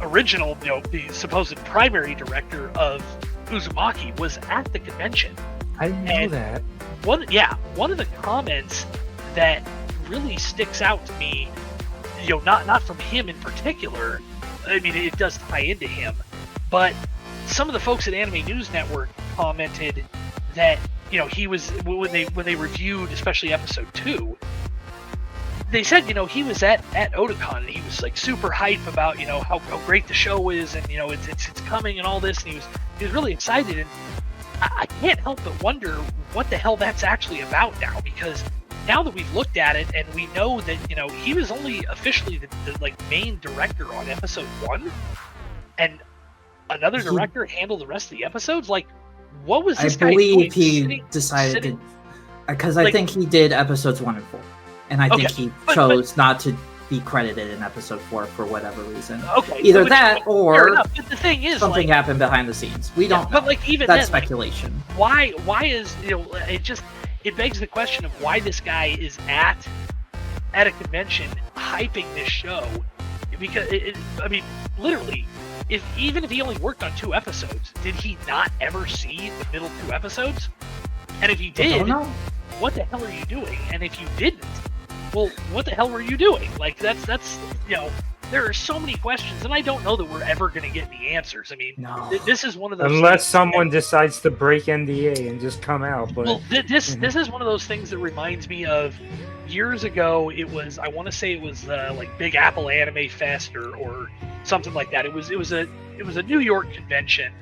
original, the supposed primary director of Uzumaki was at the convention. I didn't know that. One of the comments that really sticks out to me, not from him in particular. I mean, it does tie into him, but some of the folks at Anime News Network commented that he was, when they reviewed especially episode 2, they said he was at Otakon and he was like super hype about how great the show is, and it's coming and all this, and he was really excited. And I can't help but wonder what the hell that's actually about now, because now that we've looked at it and we know that he was only officially the like main director on episode 1, and another director handled the rest of the episodes. Like, what was this guy doing? I believe he decided to, because I think he did episodes 1 and 4, and I think he chose not to be credited in episode 4 for whatever reason. Okay, either that or but the thing is, something happened behind the scenes. We don't know. But even that's then, speculation. Why is it begs the question of why this guy is at a convention hyping this show, because I mean, literally, even if he only worked on 2 episodes, did he not ever see the middle 2 episodes? And if he did, what the hell are you doing? And if you didn't, well, what the hell were you doing? Like, that's there are so many questions, and I don't know that we're ever going to get any answers. I mean, this is one of those unless someone decides to break NDA and just come out. But well, this is one of those things that reminds me of years ago. It was, I want to say it was like Big Apple Anime Fest or something like that. It was a New York convention,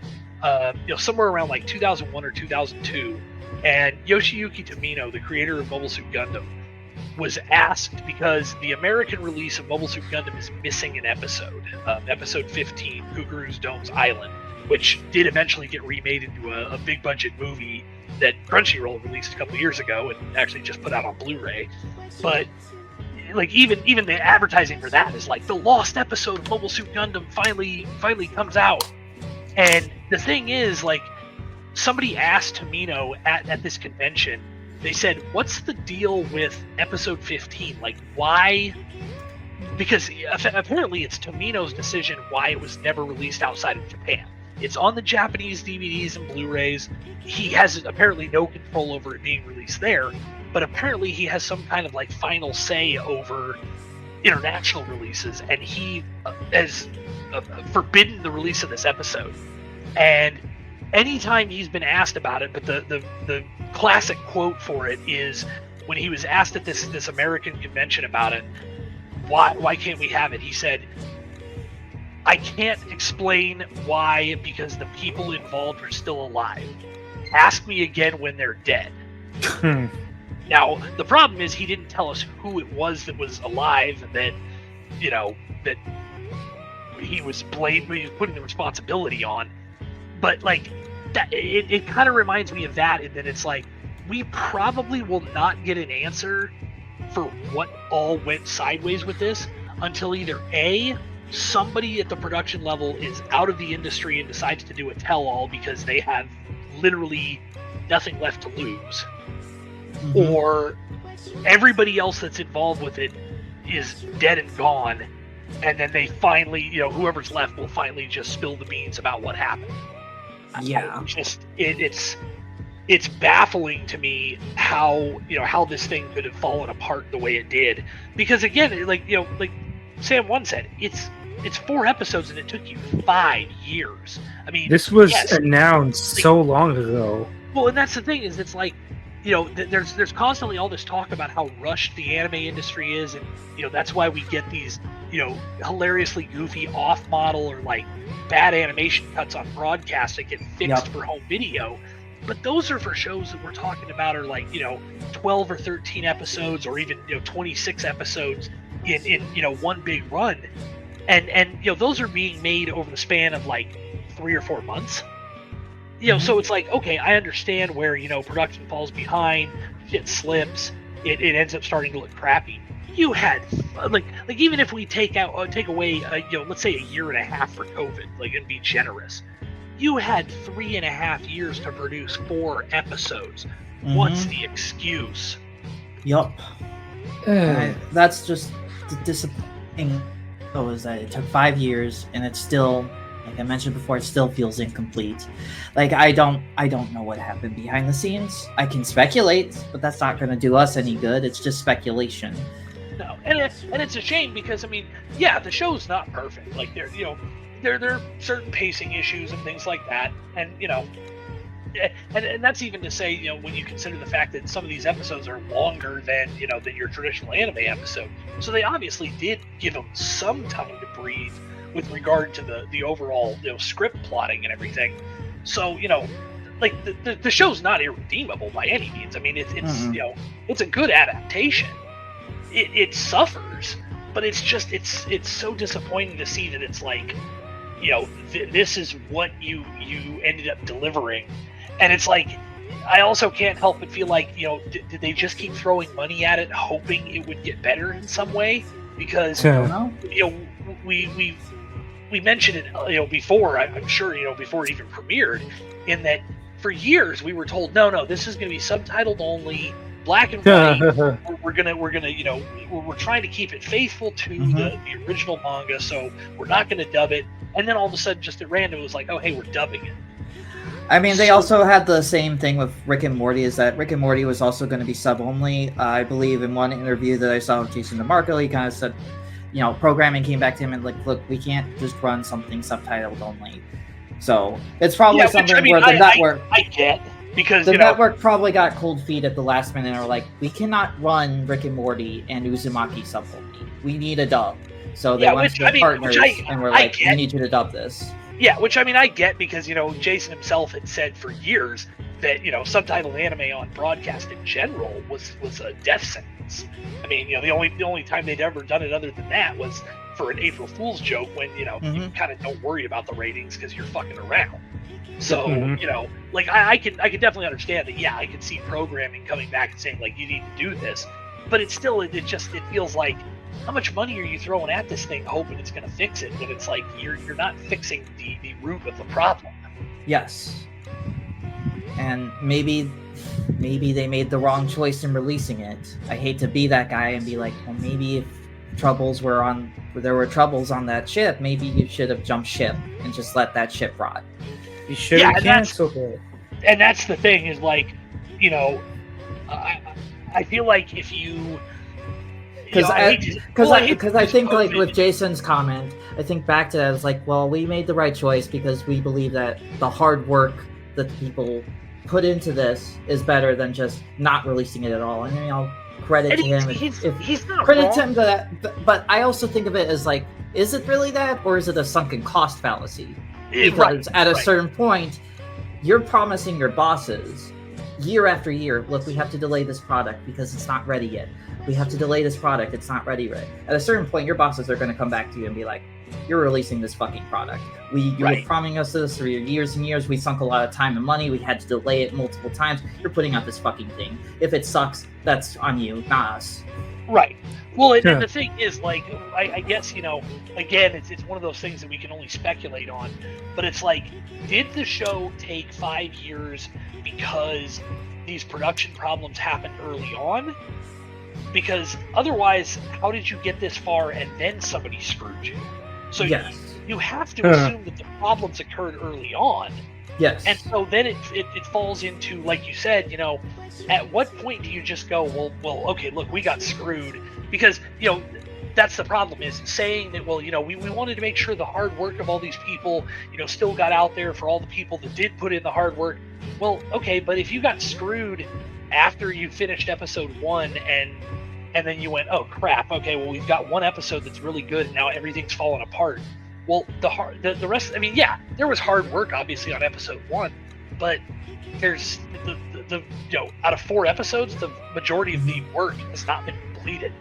somewhere around like 2001 or 2002, and Yoshiyuki Tomino, the creator of Mobile Suit Gundam, was asked, because the American release of Mobile Suit Gundam is missing an episode, episode 15, Kukuru's Dome's Island, which did eventually get remade into a big budget movie that Crunchyroll released a couple years ago and actually just put out on Blu-ray. But like even the advertising for that is like, the lost episode of Mobile Suit Gundam finally comes out. And the thing is, like, somebody asked Tomino at this convention, they said, what's the deal with episode 15? Like, why? Because apparently it's Tomino's decision why it was never released outside of Japan. It's on the Japanese DVDs and Blu-rays. He has apparently no control over it being released there, but apparently he has some kind of like final say over international releases, and he has forbidden the release of this episode. And anytime he's been asked about it, but the classic quote for it is when he was asked at this American convention about it, why can't we have it? He said, I can't explain why, because the people involved are still alive. Ask me again when they're dead. Now, the problem is he didn't tell us who it was that was alive, and that, that he was putting the responsibility on. But like that, it kind of reminds me of that, and then it's like, we probably will not get an answer for what all went sideways with this until either A, somebody at the production level is out of the industry and decides to do a tell-all because they have literally nothing left to lose, or everybody else that's involved with it is dead and gone, and then they finally, whoever's left will finally just spill the beans about what happened. Yeah, it's baffling to me how this thing could have fallen apart the way it did, because again, like Sam One said, it's 4 episodes and it took you 5 years. I mean, this was announced so long ago. Well, and that's the thing, is it's like, there's constantly all this talk about how rushed the anime industry is, and that's why we get these hilariously goofy off-model or like bad animation cuts on broadcast that get fixed for home video. But those are for shows that we're talking about are like 12 or 13 episodes, or even 26 episodes in one big run, and those are being made over the span of like 3 or 4 months. So it's like, okay, I understand where production falls behind, shit slips, it ends up starting to look crappy. You had like even if we take away let's say a year and a half for COVID, like, and be generous, you had 3.5 years to produce 4 episodes. What's the excuse? Yup. That's just the disappointing. Oh, is that it took 5 years and it's still, like I mentioned before, it still feels incomplete. Like I don't know what happened behind the scenes. I can speculate, but that's not going to do us any good. It's just speculation. No, and it's a shame because I mean, yeah, the show's not perfect. Like there are certain pacing issues and things like that, and and that's even to say, when you consider the fact that some of these episodes are longer than than your traditional anime episode, so they obviously did give them some time to breathe with regard to the overall script plotting and everything. So like the show's not irredeemable by any means. I mean, it's it's a good adaptation. It suffers, but it's just it's so disappointing to see that it's like this is what you ended up delivering. And it's like, I also can't help but feel like, did they just keep throwing money at it, hoping it would get better in some way? Because we mentioned it, before. I'm sure before it even premiered, in that for years we were told, no, this is going to be subtitled only, black and white. we're trying to keep it faithful to the original manga, so we're not going to dub it. And then all of a sudden, just at random, it was like, oh hey, we're dubbing it. I mean, they also had the same thing with Rick and Morty, is that Rick and Morty was also going to be sub-only. I believe in one interview that I saw with Jason DeMarco, he kind of said, programming came back to him and like, look, we can't just run something subtitled only. So it's probably something where the network... I get, because the network probably got cold feet at the last minute and were like, we cannot run Rick and Morty and Uzumaki sub-only. We need a dub. So they went to their partners and were like, we need you to dub this. Yeah, which I mean I get, because Jason himself had said for years that subtitled anime on broadcast in general was a death sentence. I mean the only time they'd ever done it other than that was for an April Fool's joke, when you kind of don't worry about the ratings because you're fucking around. So like I could definitely understand that. Yeah, I could see programming coming back and saying like, you need to do this, but it's still it feels like, how much money are you throwing at this thing hoping it's going to fix it? But it's like you're not fixing the root of the problem. Yes. And maybe they made the wrong choice in releasing it. I hate to be that guy and be like, well, maybe if there were troubles on that ship, maybe you should have jumped ship and just let that ship rot. You should have canceled it. And that's the thing, is like, I feel like if you... Because I think like with Jason's comment, I think back to that, it's like, well, we made the right choice because we believe that the hard work that the people put into this is better than just not releasing it at all. And credit to him. He's not credit wrong. to him to that. But I also think of it as like, is it really that, or is it a sunken cost fallacy? Because at a certain point, you're promising your bosses year after year, look, we have to delay this product because it's not ready yet. We have to delay this product. It's not ready yet. At a certain point, your bosses are going to come back to you and be like, you're releasing this fucking product. You were promising us this for years and years. We sunk a lot of time and money. We had to delay it multiple times. You're putting out this fucking thing. If it sucks, that's on you, not us. Right. Well, and the thing is, like, I guess, again, it's one of those things that we can only speculate on. But it's like, did the show take 5 years because these production problems happened early on? Because otherwise, how did you get this far and then somebody screwed you? So you have to assume that the problems occurred early on. Yes. And so then it falls into, like you said, at what point do you just go, well, okay, look, we got screwed? Because, that's the problem, is saying that, well, we wanted to make sure the hard work of all these people, still got out there for all the people that did put in the hard work. Well, okay, but if you got screwed after you finished episode 1 and then you went, oh crap, okay, well, we've got one episode that's really good and now everything's falling apart. Well, the rest, I mean, yeah, there was hard work obviously on episode 1, but there's the out of 4 episodes, the majority of the work has not been completed.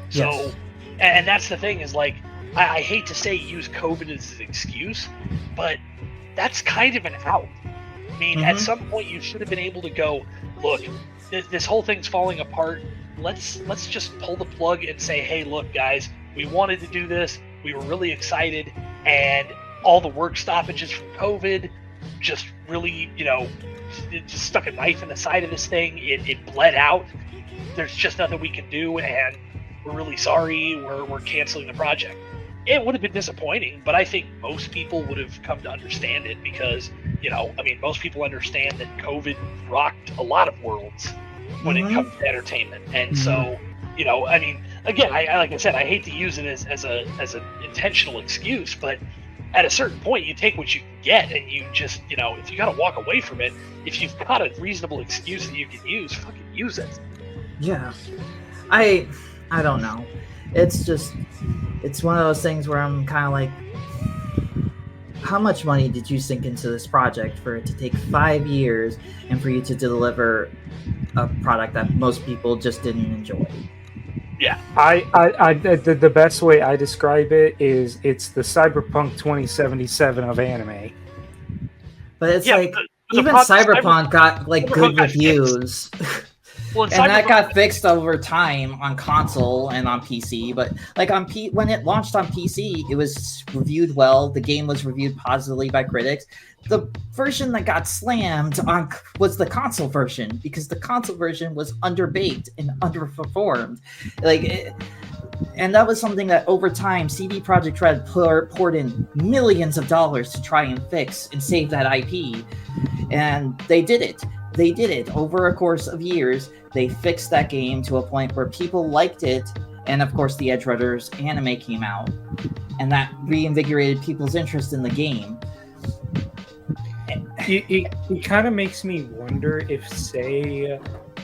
So, and that's the thing, is like, I hate to say use COVID as an excuse, but that's kind of an out. I mean, at some point you should have been able to go, look, this whole thing's falling apart. Let's just pull the plug and say, hey, look, guys, we wanted to do this. We were really excited, and all the work stoppages from COVID, just really, it just stuck a knife in the side of this thing. It bled out. There's just nothing we can do, and we're really sorry. We're canceling the project. It would have been disappointing, but I think most people would have come to understand it because, most people understand that COVID rocked a lot of worlds when it comes to entertainment. And so, again, I like I said, I hate to use it as an intentional excuse, but at a certain point, you take what you can get, and you just, if you got to walk away from it, if you've got a reasonable excuse that you can use, fucking use it. Yeah. I don't know. It's one of those things where I'm kind of like, how much money did you sink into this project for it to take 5 years and for you to deliver a product that most people just didn't enjoy? Yeah. The best way I describe it is it's the Cyberpunk 2077 of anime. But it's even Cyberpunk got like good reviews. Well, and that got fixed over time on console and on PC. But like when it launched on PC, it was reviewed well. The game was reviewed positively by critics. The version that got slammed on was the console version because the console version was underbaked and underperformed. And that was something that over time CD Projekt Red poured in millions of dollars to try and fix and save that IP. And they did it. They did it over a course of years. They fixed that game to a point where people liked it. And of course, the Edge Runners anime came out. And that reinvigorated people's interest in the game. It kind of makes me wonder if, say,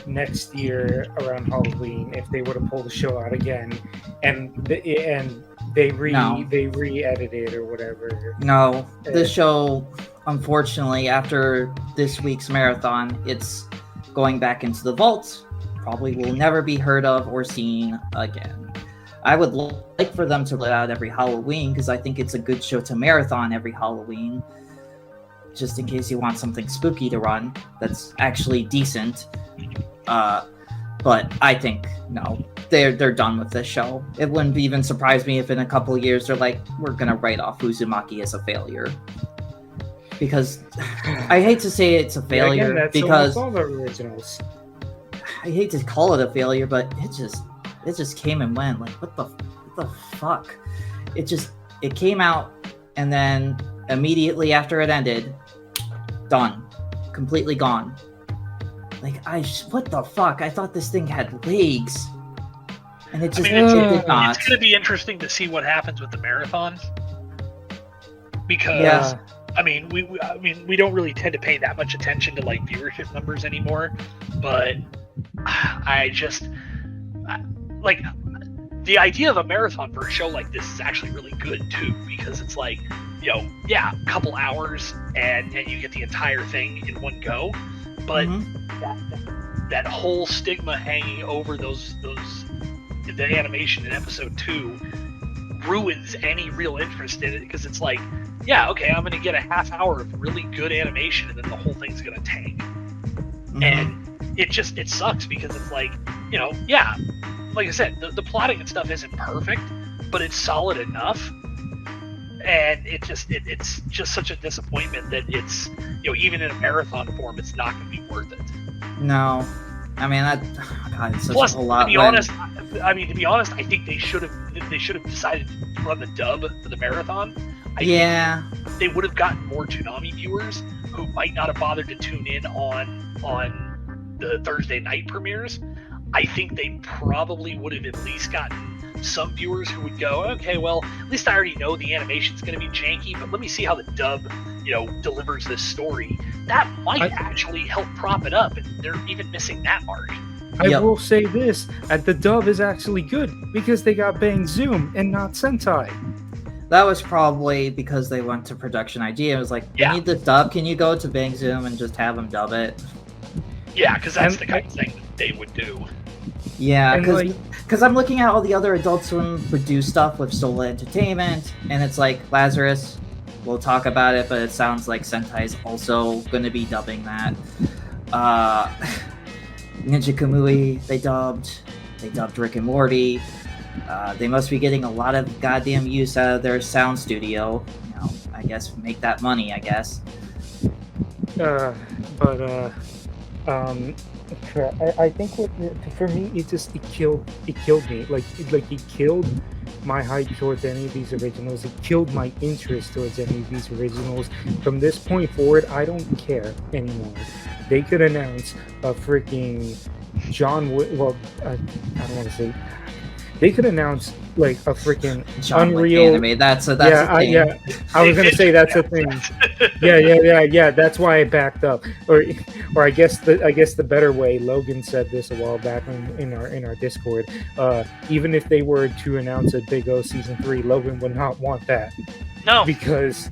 next year around Halloween, if they were to pull the show out again, and they re-edit it or whatever. No, the show, unfortunately, after this week's marathon, it's going back into the vault. Probably will never be heard of or seen again. I would like for them to let out every Halloween because I think it's a good show to marathon every Halloween. Just in case you want something spooky to run that's actually decent. But I think, no, they're done with this show. It wouldn't even surprise me if in a couple of years they're like, we're going to write off Uzumaki as a failure. Because I hate to say it's a failure, again, because all the originals. I hate to call it a failure, but it just came and went. Like, what the fuck? It came out, and then immediately after it ended, done, completely gone. Like, what the fuck? I thought this thing had legs, and it just it did not. It's going to be interesting to see what happens with the marathons, because we don't really tend to pay that much attention to like viewership numbers anymore, but like the idea of a marathon for a show like this is actually really good too, because it's like, a couple hours and you get the entire thing in one go. But that whole stigma hanging over the animation in episode 2 ruins any real interest in it, because it's like, I'm going to get a half hour of really good animation and then the whole thing's going to tank. And it sucks because it's like, like I said, the plotting and stuff isn't perfect, but it's solid enough. And it's just such a disappointment that it's, even in a marathon form, it's not going to be worth it. No, I mean it's such Plus, a lot. To be honest, I think they should have decided to run the dub for the marathon. They would have gotten more Toonami viewers who might not have bothered to tune in on the Thursday night premieres. I think they probably would have at least gotten some viewers who would go, okay, well, at least I already know the animation's going to be janky, but let me see how the dub, delivers this story. That might actually help prop it up, and they're even missing that mark. I will say this, the dub is actually good, because they got Bang Zoom and not Sentai. That was probably because they went to production idea. It was like, you need the dub, can you go to Bang Zoom and just have them dub it? Yeah, because that's the kind of thing that they would do. Yeah, because I'm looking at all the other Adult Swim produced stuff with Sola Entertainment, and it's like, Lazarus, we'll talk about it, but it sounds like Sentai's also going to be dubbing that. Ninja Kamui, they dubbed Rick and Morty. They must be getting a lot of goddamn use out of their sound studio. I guess make that money, I guess. But I think for me it killed me. Like it killed my hype towards any of these originals. It killed my interest towards any of these originals. From this point forward, I don't care anymore. They could announce a freaking John Wick. Well, I don't want to say. They could announce like a freaking John Wick Unreal anime. That's a thing. I was gonna say that's a thing. Yeah. That's why I backed up. Or I guess the better way. Logan said this a while back in our Discord. Even if they were to announce a Big O season 3, Logan would not want that. No, because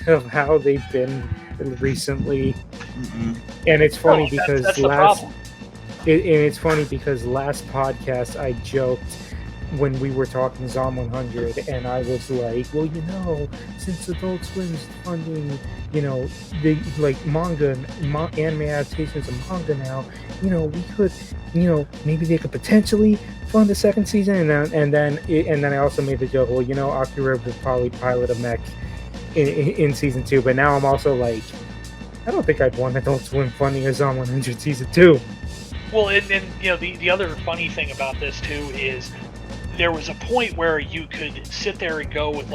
of how they've been recently. And it's funny because that's the problem. And it's funny because last podcast I joked when we were talking Zom 100, and I was like, well, since Adult Swim's funding, the like manga anime adaptations of manga now, we could, maybe they could potentially fund the second season, and then I also made the joke, well, Akira will probably pilot a mech in season 2, but now I'm also like, I don't think I'd want Adult Swim funding a Zom 100 season 2. Well, and the other funny thing about this too is there was a point where you could sit there and go with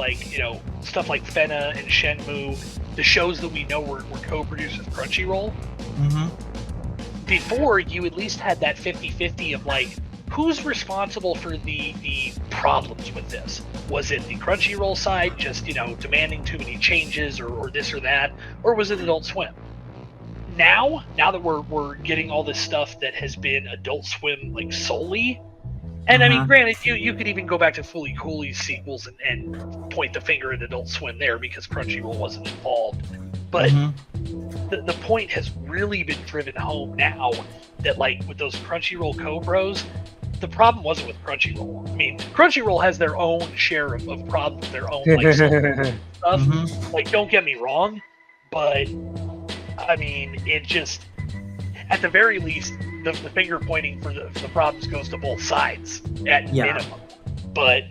stuff like Fena and Shenmue, the shows that we know were co-produced with Crunchyroll. Before, you at least had that 50-50 of who's responsible for the problems with this? Was it the Crunchyroll side just demanding too many changes or this or that, or was it Adult Swim? Now that we're getting all this stuff that has been Adult Swim solely, and I mean, granted, you could even go back to Fooly Cooley's sequels and point the finger at Adult Swim there because Crunchyroll wasn't involved. But the point has really been driven home now that with those Crunchyroll co-pros, the problem wasn't with Crunchyroll. I mean, Crunchyroll has their own share of problems, their own stuff. Don't get me wrong, but I mean, it just, at the very least, the finger pointing for the problems goes to both sides at minimum. But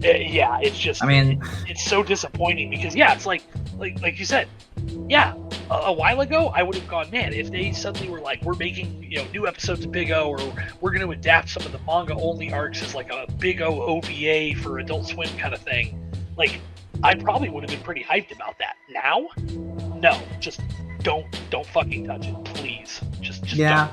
it's just, I mean, it's so disappointing because it's like you said, a while ago I would have gone, man, if they suddenly were we're making new episodes of Big O, or we're going to adapt some of the manga only arcs as a Big O OVA for Adult Swim kind of thing, I probably would have been pretty hyped about that. Now, no, just don't fucking touch it, please. Just don't.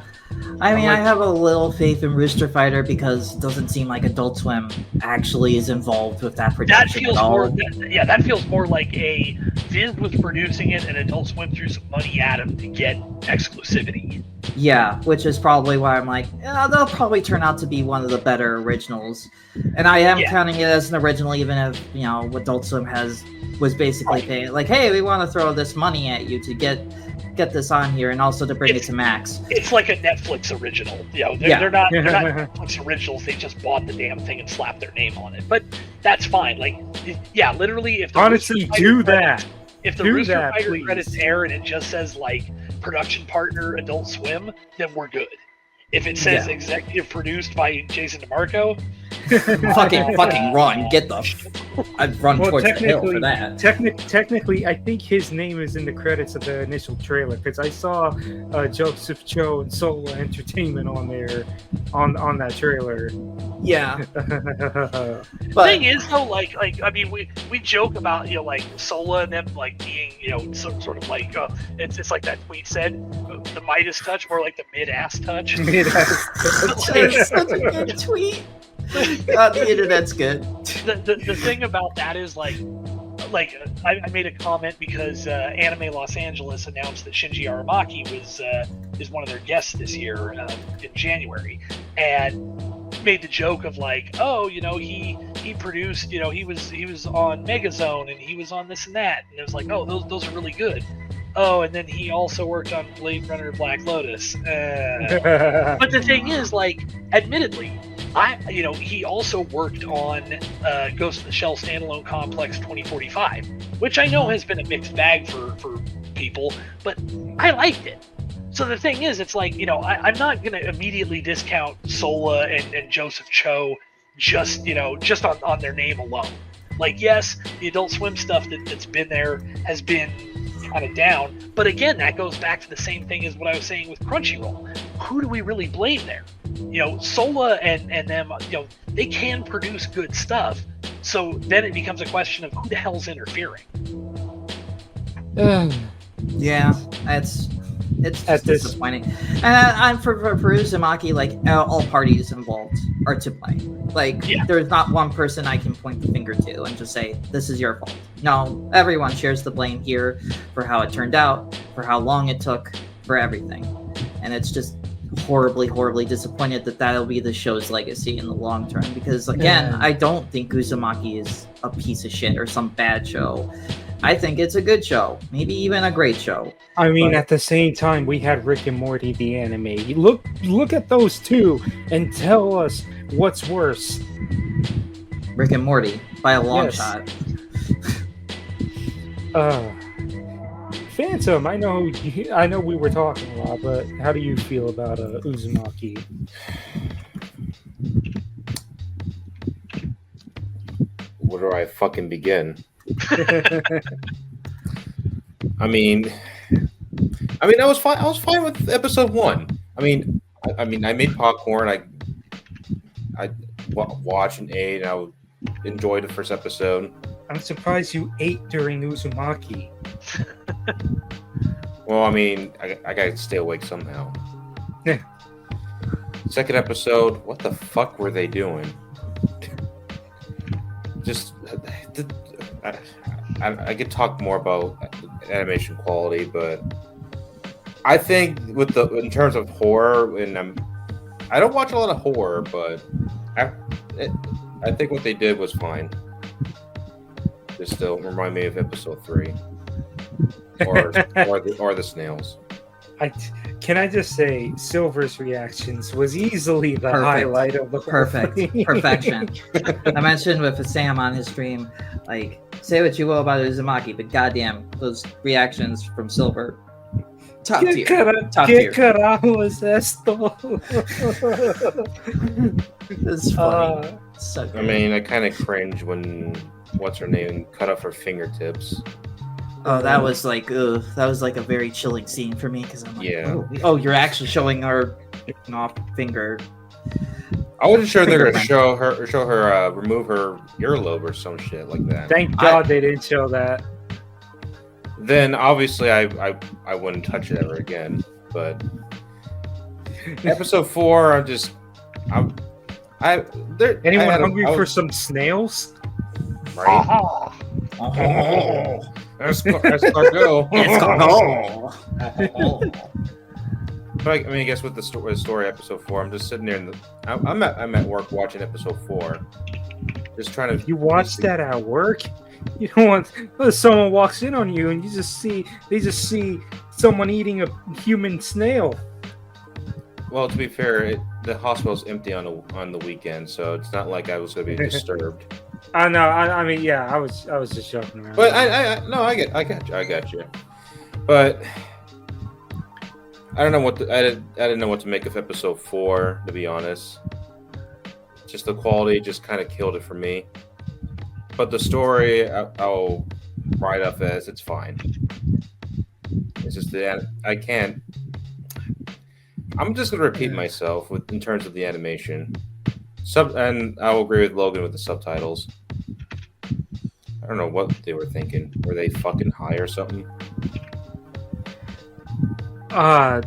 I mean, I have a little faith in Rooster Fighter because it doesn't seem like Adult Swim actually is involved with that production at all. That feels more like a Viz was producing it and Adult Swim threw some money at him to get exclusivity. Yeah, which is probably why I'm like, they'll probably turn out to be one of the better originals. And I am counting it as an original, even if, Adult Swim was basically saying, hey, we want to throw this money at you to get this on here and also to bring it to Max. It's like a Netflix original. They're not Netflix originals. They just bought the damn thing and slapped their name on it. But that's fine. Literally, if the honestly do that. If the Rooster Fighter credits air and it just says production partner Adult Swim, then we're good. If it says executive produced by Jason DeMarco, fucking run. I'd run towards the hill for that. Technically, I think his name is in the credits of the initial trailer because I saw Joseph Cho and Sola Entertainment on there on that trailer. Yeah. The thing is though, I mean, we joke about Sola and them being some sort of it's like that tweet said, the Midas touch, more like the mid-ass touch. That's such a good tweet. God, the internet's good. The thing about that is I made a comment because Anime Los Angeles announced that Shinji Aramaki is one of their guests this year in January, and made the joke of he produced, he was on Megazone and he was on this and that, and it was those are really good. Oh, and then he also worked on Blade Runner Black Lotus. But the thing is, admittedly, he also worked on Ghost in the Shell Standalone Complex 2045, which I know has been a mixed bag for people, but I liked it. So the thing is, it's I'm not going to immediately discount Sola and Joseph Cho just on their name alone. Yes, the Adult Swim stuff that's been there has been kind of down. But again, that goes back to the same thing as what I was saying with Crunchyroll. Who do we really blame there? Sola and them, they can produce good stuff. So then it becomes a question of who the hell's interfering. Yeah, it's just disappointing. And I'm for Uzumaki, like all parties involved are to blame. Like there's not one person I can point the finger to and just say this is your fault. No, everyone shares the blame here for how it turned out, for how long it took, for everything. And it's just horribly disappointed that that'll be the show's legacy in the long term. Because again, I don't think Uzumaki is a piece of shit or some bad show. I think it's a good show, maybe even a great show. I mean, at the same time, we had Rick and Morty, the anime. Look at those two and tell us what's worse. Rick and Morty, by a long shot. Phantom, I know we were talking a lot, but how do you feel about Uzumaki? Where do I fucking begin? I mean, I was fine. I was fine with episode 1. I mean, I made popcorn. I watched and ate. And I enjoyed the first episode. I'm surprised you ate during Uzumaki. Well, I mean, I gotta stay awake somehow. Yeah. Second episode. What the fuck were they doing? Just. I could talk more about animation quality, but I think in terms of horror, and I don't watch a lot of horror, but I think what they did was fine. Just still remind me of episode 3 or the snails. Can I just say, Silver's reactions was easily the highlight of the perfection. I mentioned with Sam on his stream, like, say what you will about Uzumaki, but goddamn, those reactions from Silver, top tier. ¿Qué carajos esto? It's funny. So I mean, I kind of cringe when what's her name cut off her fingertips. Oh, that was like a very chilling scene for me because I'm like, yeah. Oh, you're actually showing her off finger. I wasn't sure they're gonna show her remove her earlobe or some shit like that. Thank God they didn't show that. Then obviously I wouldn't touch it ever again. But episode 4, anyone hungry for some snails? Right. Escargot. But I mean, I guess with the story episode 4, I'm just sitting there. I'm at work watching episode 4, just trying to. You watch that at work? You don't want someone walks in on you and they just see someone eating a human snail. Well, to be fair, the hospital's empty on the weekend, so it's not like I was going to be disturbed. I know. I mean, yeah, I was just joking around. But I got you. But I don't know I didn't know what to make of episode 4, to be honest. Just the quality just kind of killed it for me. But the story, I'll write up as it's fine. It's just that I can't. I'm just gonna repeat myself in terms of the animation. And I'll agree with Logan with the subtitles. I don't know what they were thinking. Were they fucking high or something? But,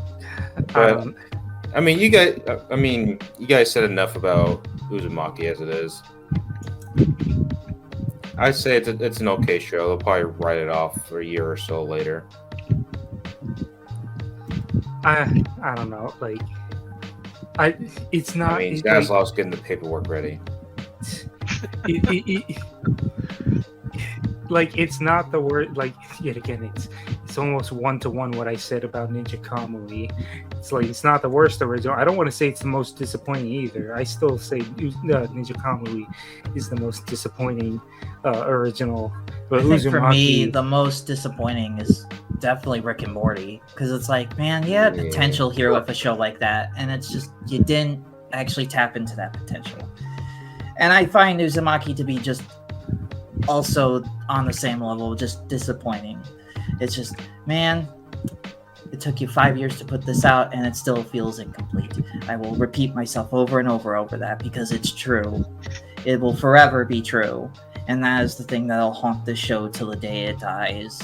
I mean, you guys said enough about Uzumaki as it is. I'd say it's an okay show. They'll probably write it off for a year or so later. I don't know. Like, it's not. I mean, Stanislaus getting the paperwork ready. Like, it's not the word. Like, yet again, it's almost 1-to-1 what I said about Ninja Kamui. It's like, it's not the worst original. I don't want to say it's the most disappointing either. I still say Ninja Kamui is the most disappointing original. But I think Uzumaki, for me, the most disappointing is definitely Rick and Morty, because it's like, man, you had potential here with a show like that, and it's just you didn't actually tap into that potential. And I find Uzumaki to be just also on the same level, just disappointing. It's just, man, it took you 5 years to put this out and it still feels incomplete. I will repeat myself over and over that because it's true. It will forever be true. And that is the thing that'll haunt this show till the day it dies.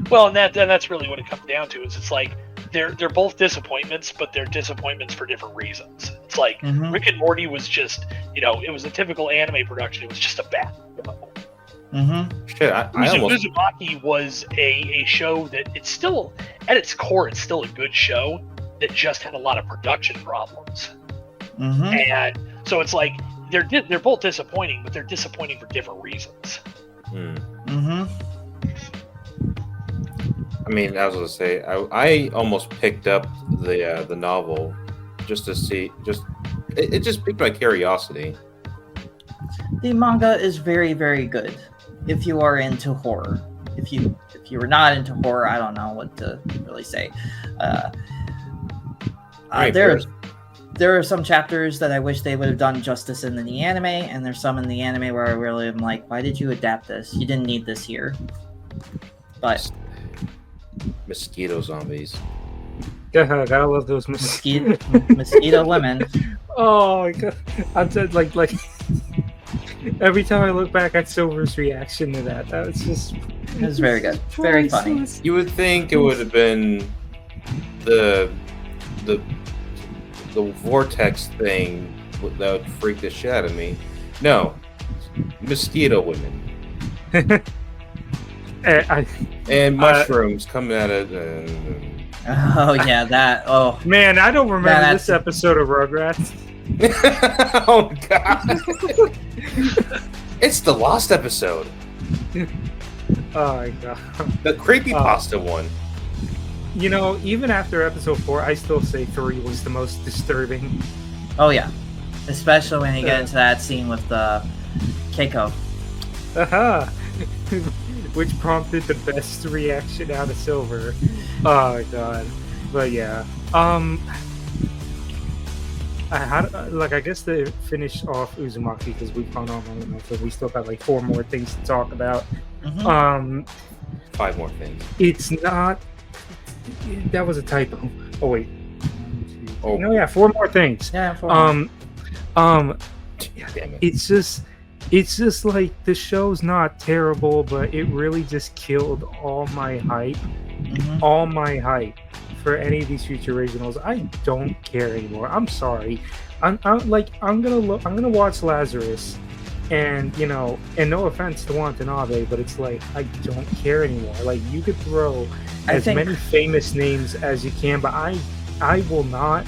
Well, and that's really what it comes down to. Is it's like they're both disappointments, but they're disappointments for different reasons. It's like Rick and Morty was just, it was a typical anime production. It was just a bad. Shit, I almost... Uzumaki was a show that it's still, at its core, it's still a good show that just had a lot of production problems. And so it's like they're both disappointing, but they're disappointing for different reasons. I mean, I was gonna say, I almost picked up the novel just to see, it just piqued my curiosity. The manga is very, very good if you are into horror. If you are not into horror, I don't know what to really say. There are some chapters that I wish they would have done justice in the anime, and there's some in the anime where I really am like, why did you adapt this? You didn't need this here. But mosquito zombies. Gotta love those mosquito women. Oh my god! I'm just like every time I look back at Silver's reaction to that was just. It was very good, very funny. You would think it would have been the vortex thing that would freak the shit out of me. No, mosquito women. And mushrooms coming out of. Oh yeah, that. Oh man, I don't remember this episode of Rugrats. Oh god, it's the lost episode. Oh my god, the creepypasta one. Even after episode 4, I still say 3 was the most disturbing. Oh yeah, especially when you get into that scene with the Keiko. Which prompted the best reaction out of Silver. Oh god. But yeah. I guess to finish off Uzumaki, because we've gone on long enough, and we still got like 4 more things to talk about. 5 more things. It's not. That was a typo. Oh wait. Oh no, yeah, 4 more things. Yeah, 4 more. Damn it. It's just like the show's not terrible, but it really just killed all my hype. All my hype for any of these future originals. I don't care anymore. I'm sorry. I'm gonna watch Lazarus, and and no offense to Watanabe, but it's like I don't care anymore. Like, you could throw many famous names as you can, but I will not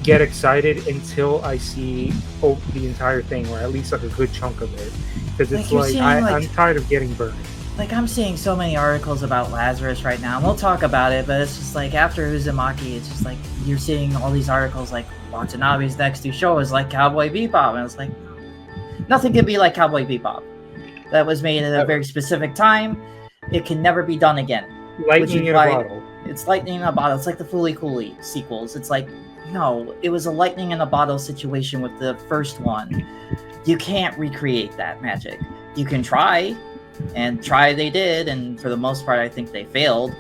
get excited until I see the entire thing, or at least like a good chunk of it, because it's I'm tired of getting burned. Like, I'm seeing so many articles about Lazarus right now, and we'll talk about it, but it's just like, after Uzumaki, it's just like, you're seeing all these articles like, Watanabe's next new show is like Cowboy Bebop, and it's like, nothing can be like Cowboy Bebop. That was made at a very specific time. It can never be done again. Lightning in a bottle. It's lightning in a bottle. It's like the Fooly Cooly sequels. It's like, no, it was a lightning in a bottle situation with the first one. You can't recreate that magic. You can try, and they did, and for the most part, I think they failed.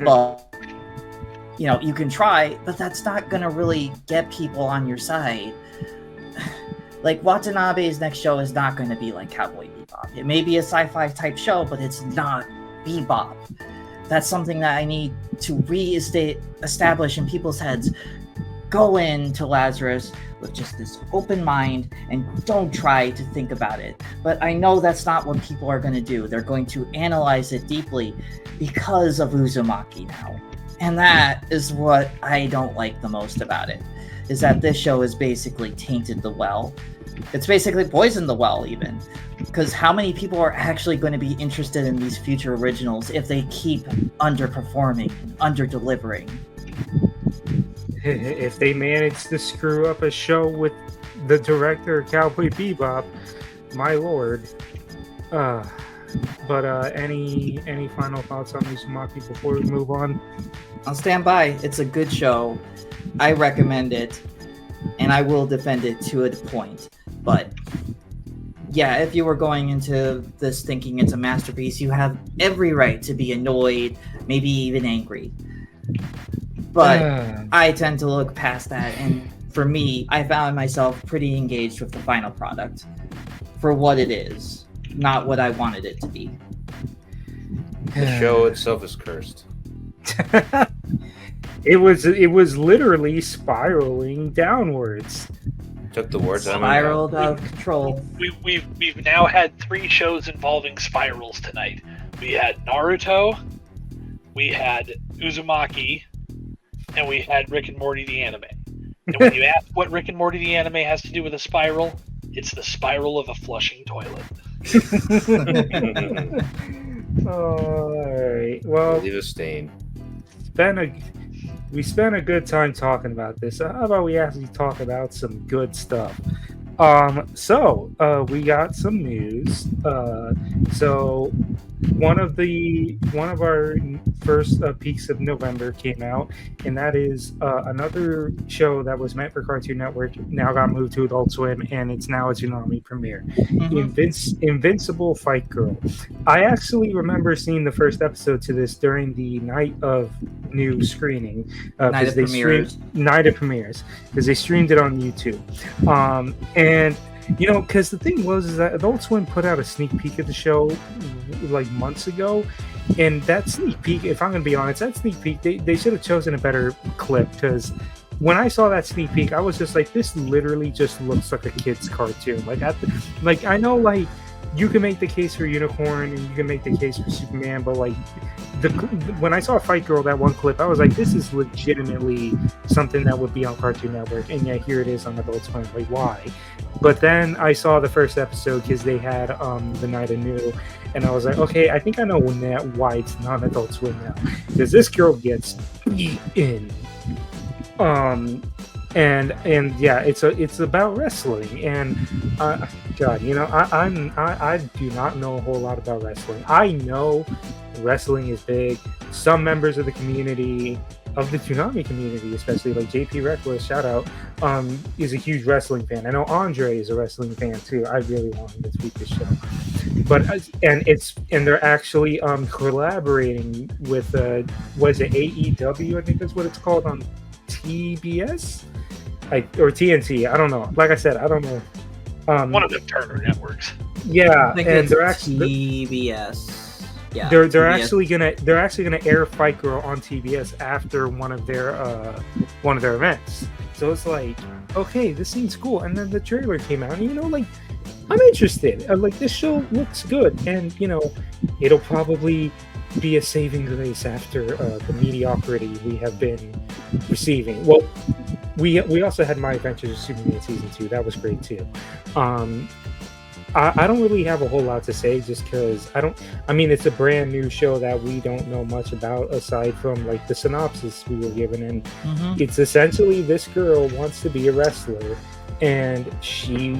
But, you can try, but that's not going to really get people on your side. Like, Watanabe's next show is not going to be like Cowboy Bebop. It may be a sci-fi type show, but it's not Bebop. That's something that I need to establish in people's heads. Go into Lazarus with just this open mind and don't try to think about it. But I know that's not what people are going to do. They're going to analyze it deeply because of Uzumaki now. And that is what I don't like the most about it, is that this show has basically tainted the well. It's basically poisoned the well, even. Because how many people are actually going to be interested in these future originals if they keep underperforming and under-delivering? If they manage to screw up a show with the director of Cowboy Bebop, my lord. But any final thoughts on Uzumaki before we move on? I'll stand by. It's a good show. I recommend it, and I will defend it to a point. But yeah, if you were going into this thinking it's a masterpiece, you have every right to be annoyed, maybe even angry. But I tend to look past that, and for me, I found myself pretty engaged with the final product for what it is, not what I wanted it to be. The show itself is cursed. It was literally spiraling downwards. Took the words out of my mouth. Spiraled out of control. We've now had 3 shows involving spirals tonight. We had Naruto, we had Uzumaki, and we had Rick and Morty the anime. And when you ask what Rick and Morty the anime has to do with a spiral, it's the spiral of a flushing toilet. Alright. Well, Leave a stain. we spent a good time talking about this. How about we actually talk about some good stuff? So we got some news. So one of our first peaks of November came out, and that is another show that was meant for Cartoon Network now got moved to Adult Swim, and it's now a Toonami premiere. Invincible Fight Girl. I actually remember seeing the first episode to this during the night of new screening. Night of premieres, because they streamed it on YouTube. And you know, because the thing was is that Adult Swim put out a sneak peek of the show like months ago, and that sneak peek, if I'm gonna be honest, that sneak peek they should have chosen a better clip, because when I saw that sneak peek, I was just like, this literally just looks like a kid's cartoon. Like I know, like, you can make the case for Unicorn and you can make the case for Superman, but like when I saw Fight Girl, that one clip, I was like, this is legitimately something that would be on Cartoon Network, and yet here it is on Adult Swim. Like, why? But then I saw the first episode because they had the Night of New, and I was like, okay, I think I know why it's not Adult Swim now, because this girl gets beaten. And yeah, it's about wrestling, and God, you know, I do not know a whole lot about wrestling. I know wrestling is big. Some members of the community, of the Toonami community, especially like JP Reckless, shout out, is a huge wrestling fan. I know Andre is a wrestling fan too. I really want him to tweet this show, but and they're actually collaborating with what is it, AEW? I think that's what it's called on TBS. Or TNT, I don't know. Like I said, I don't know. One of them Turner networks. Yeah, I think and it's they're actually TBS. Yeah, they're TBS. actually gonna air Fight Girl on TBS after one of their events. So it's like, okay, this seems cool. And then the trailer came out, and you know, like, I'm interested. Like, this show looks good, and you know, it'll probably be a saving grace after the mediocrity we have been receiving. Well, we also had My Adventures of Superman season 2. That was great too. I don't really have a whole lot to say, just because I mean, it's a brand new show that we don't know much about aside from like the synopsis we were given, and it's essentially this girl wants to be a wrestler, and she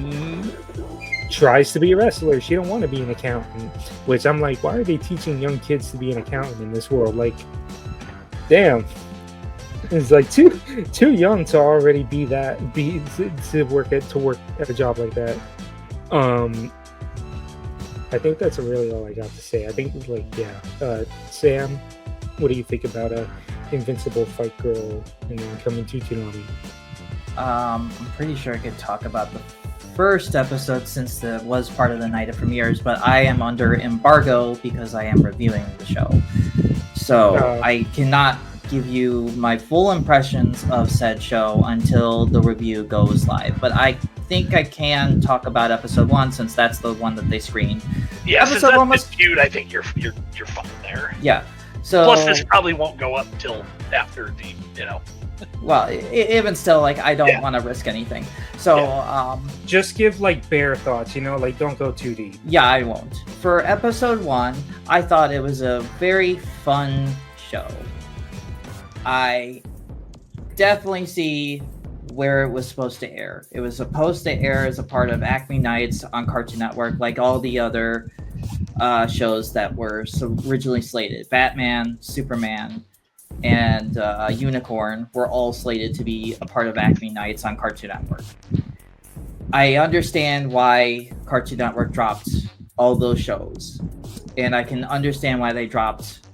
tries to be a wrestler. She don't want to be an accountant, which I'm like, why are they teaching young kids to be an accountant in this world? Like, damn, it's like too young to already to work at a job like that. I think that's really all I got to say. I think, like, yeah. Sam, what do you think about Invincible Fight Girl and then coming to Toonami? I'm pretty sure I could talk about the first episode since it was part of the night of premieres, but I am under embargo because I am reviewing the show. So I cannot give you my full impressions of said show until the review goes live. But I think I can talk about episode 1 since that's the one that they screened. Yeah, episode 1 was viewed. I think you're fine there. Yeah. So plus, this probably won't go up till after the, you know. Well, even still, like, I don't want to risk anything. So, just give like bare thoughts, you know, like, don't go too deep. Yeah, I won't. For episode 1, I thought it was a very fun show. I definitely see where it was supposed to air. It was supposed to air as a part of Acme Nights on Cartoon Network, like all the other shows that were originally slated. Batman, Superman, and Unicorn were all slated to be a part of Acme Nights on Cartoon Network. I understand why Cartoon Network dropped all those shows, and I can understand why they dropped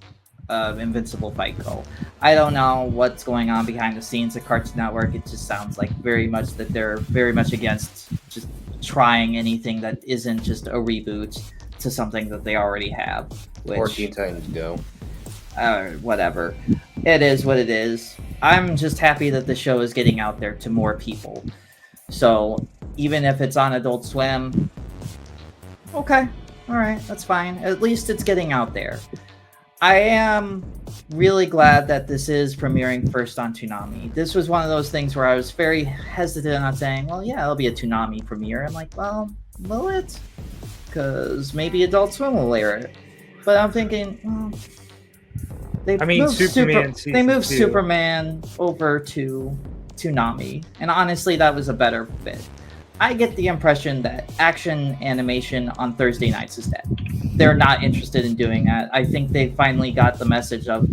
Invincible Fight Girl. I don't know what's going on behind the scenes at Cartoon Network. It just sounds like very much that they're very much against just trying anything that isn't just a reboot to something that they already have. Or Teen Titans Go. Whatever. It is what it is. I'm just happy that the show is getting out there to more people. So even if it's on Adult Swim, okay, all right, that's fine. At least it's getting out there. I am really glad that this is premiering first on Toonami. This was one of those things where I was very hesitant on saying, well, yeah, it'll be a Toonami premiere. I'm like, well, will it? Because maybe Adult Swim will air it. But I'm thinking, they moved Superman over to Toonami, and honestly, that was a better fit. I get the impression that action animation on Thursday nights is dead. They're not interested in doing that. I think they finally got the message of,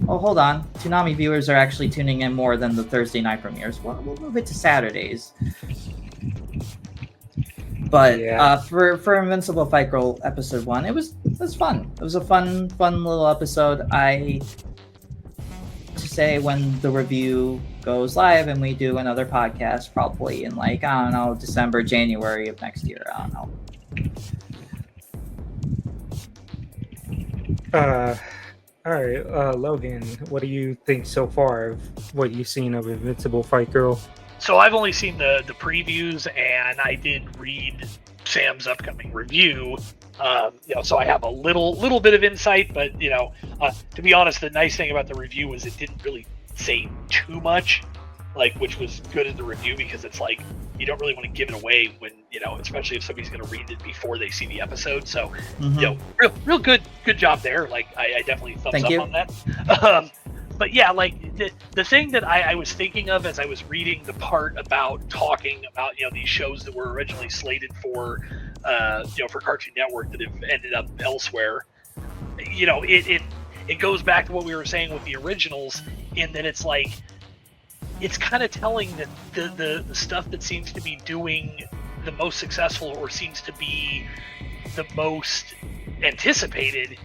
oh, hold on, Toonami viewers are actually tuning in more than the Thursday night premieres. Well, we'll move it to Saturdays. But for Invincible Fight Girl episode 1, it was fun. It was a fun little episode. To say when the review goes live and we do another podcast, probably in like, I don't know, December, January of next year. I don't know. All right, Logan, what do you think so far of what you've seen of Invincible Fight Girl? So I've only seen the previews, and I did read Sam's upcoming review. So I have a little bit of insight, but to be honest, the nice thing about the review was it didn't really say too much, which was good in the review, because it's like you don't really want to give it away when especially if somebody's going to read it before they see the episode. So real good job there. Like I definitely thumbs up on that. But yeah, the thing that I was thinking of as I was reading the part about talking about these shows that were originally slated for for Cartoon Network that have ended up elsewhere, it goes back to what we were saying with the originals, in that it's like it's kind of telling that the stuff that seems to be doing the most successful or seems to be the most anticipated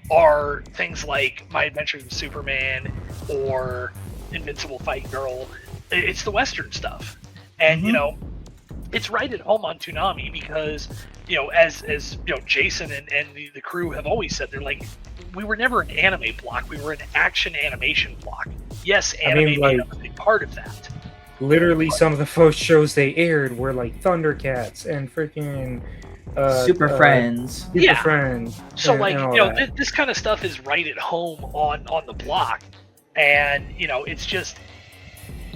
are things like My Adventures with Superman or Invincible Fight Girl. It's the Western stuff. And, it's right at home on Toonami because, as Jason and the crew have always said, they're like, we were never an anime block. We were an action animation block. Yes, anime made up a big part of that. Literally, some of the first shows they aired were like Thundercats and freaking... Super Friends. Friends. So this kind of stuff is right at home on the block, and it's just,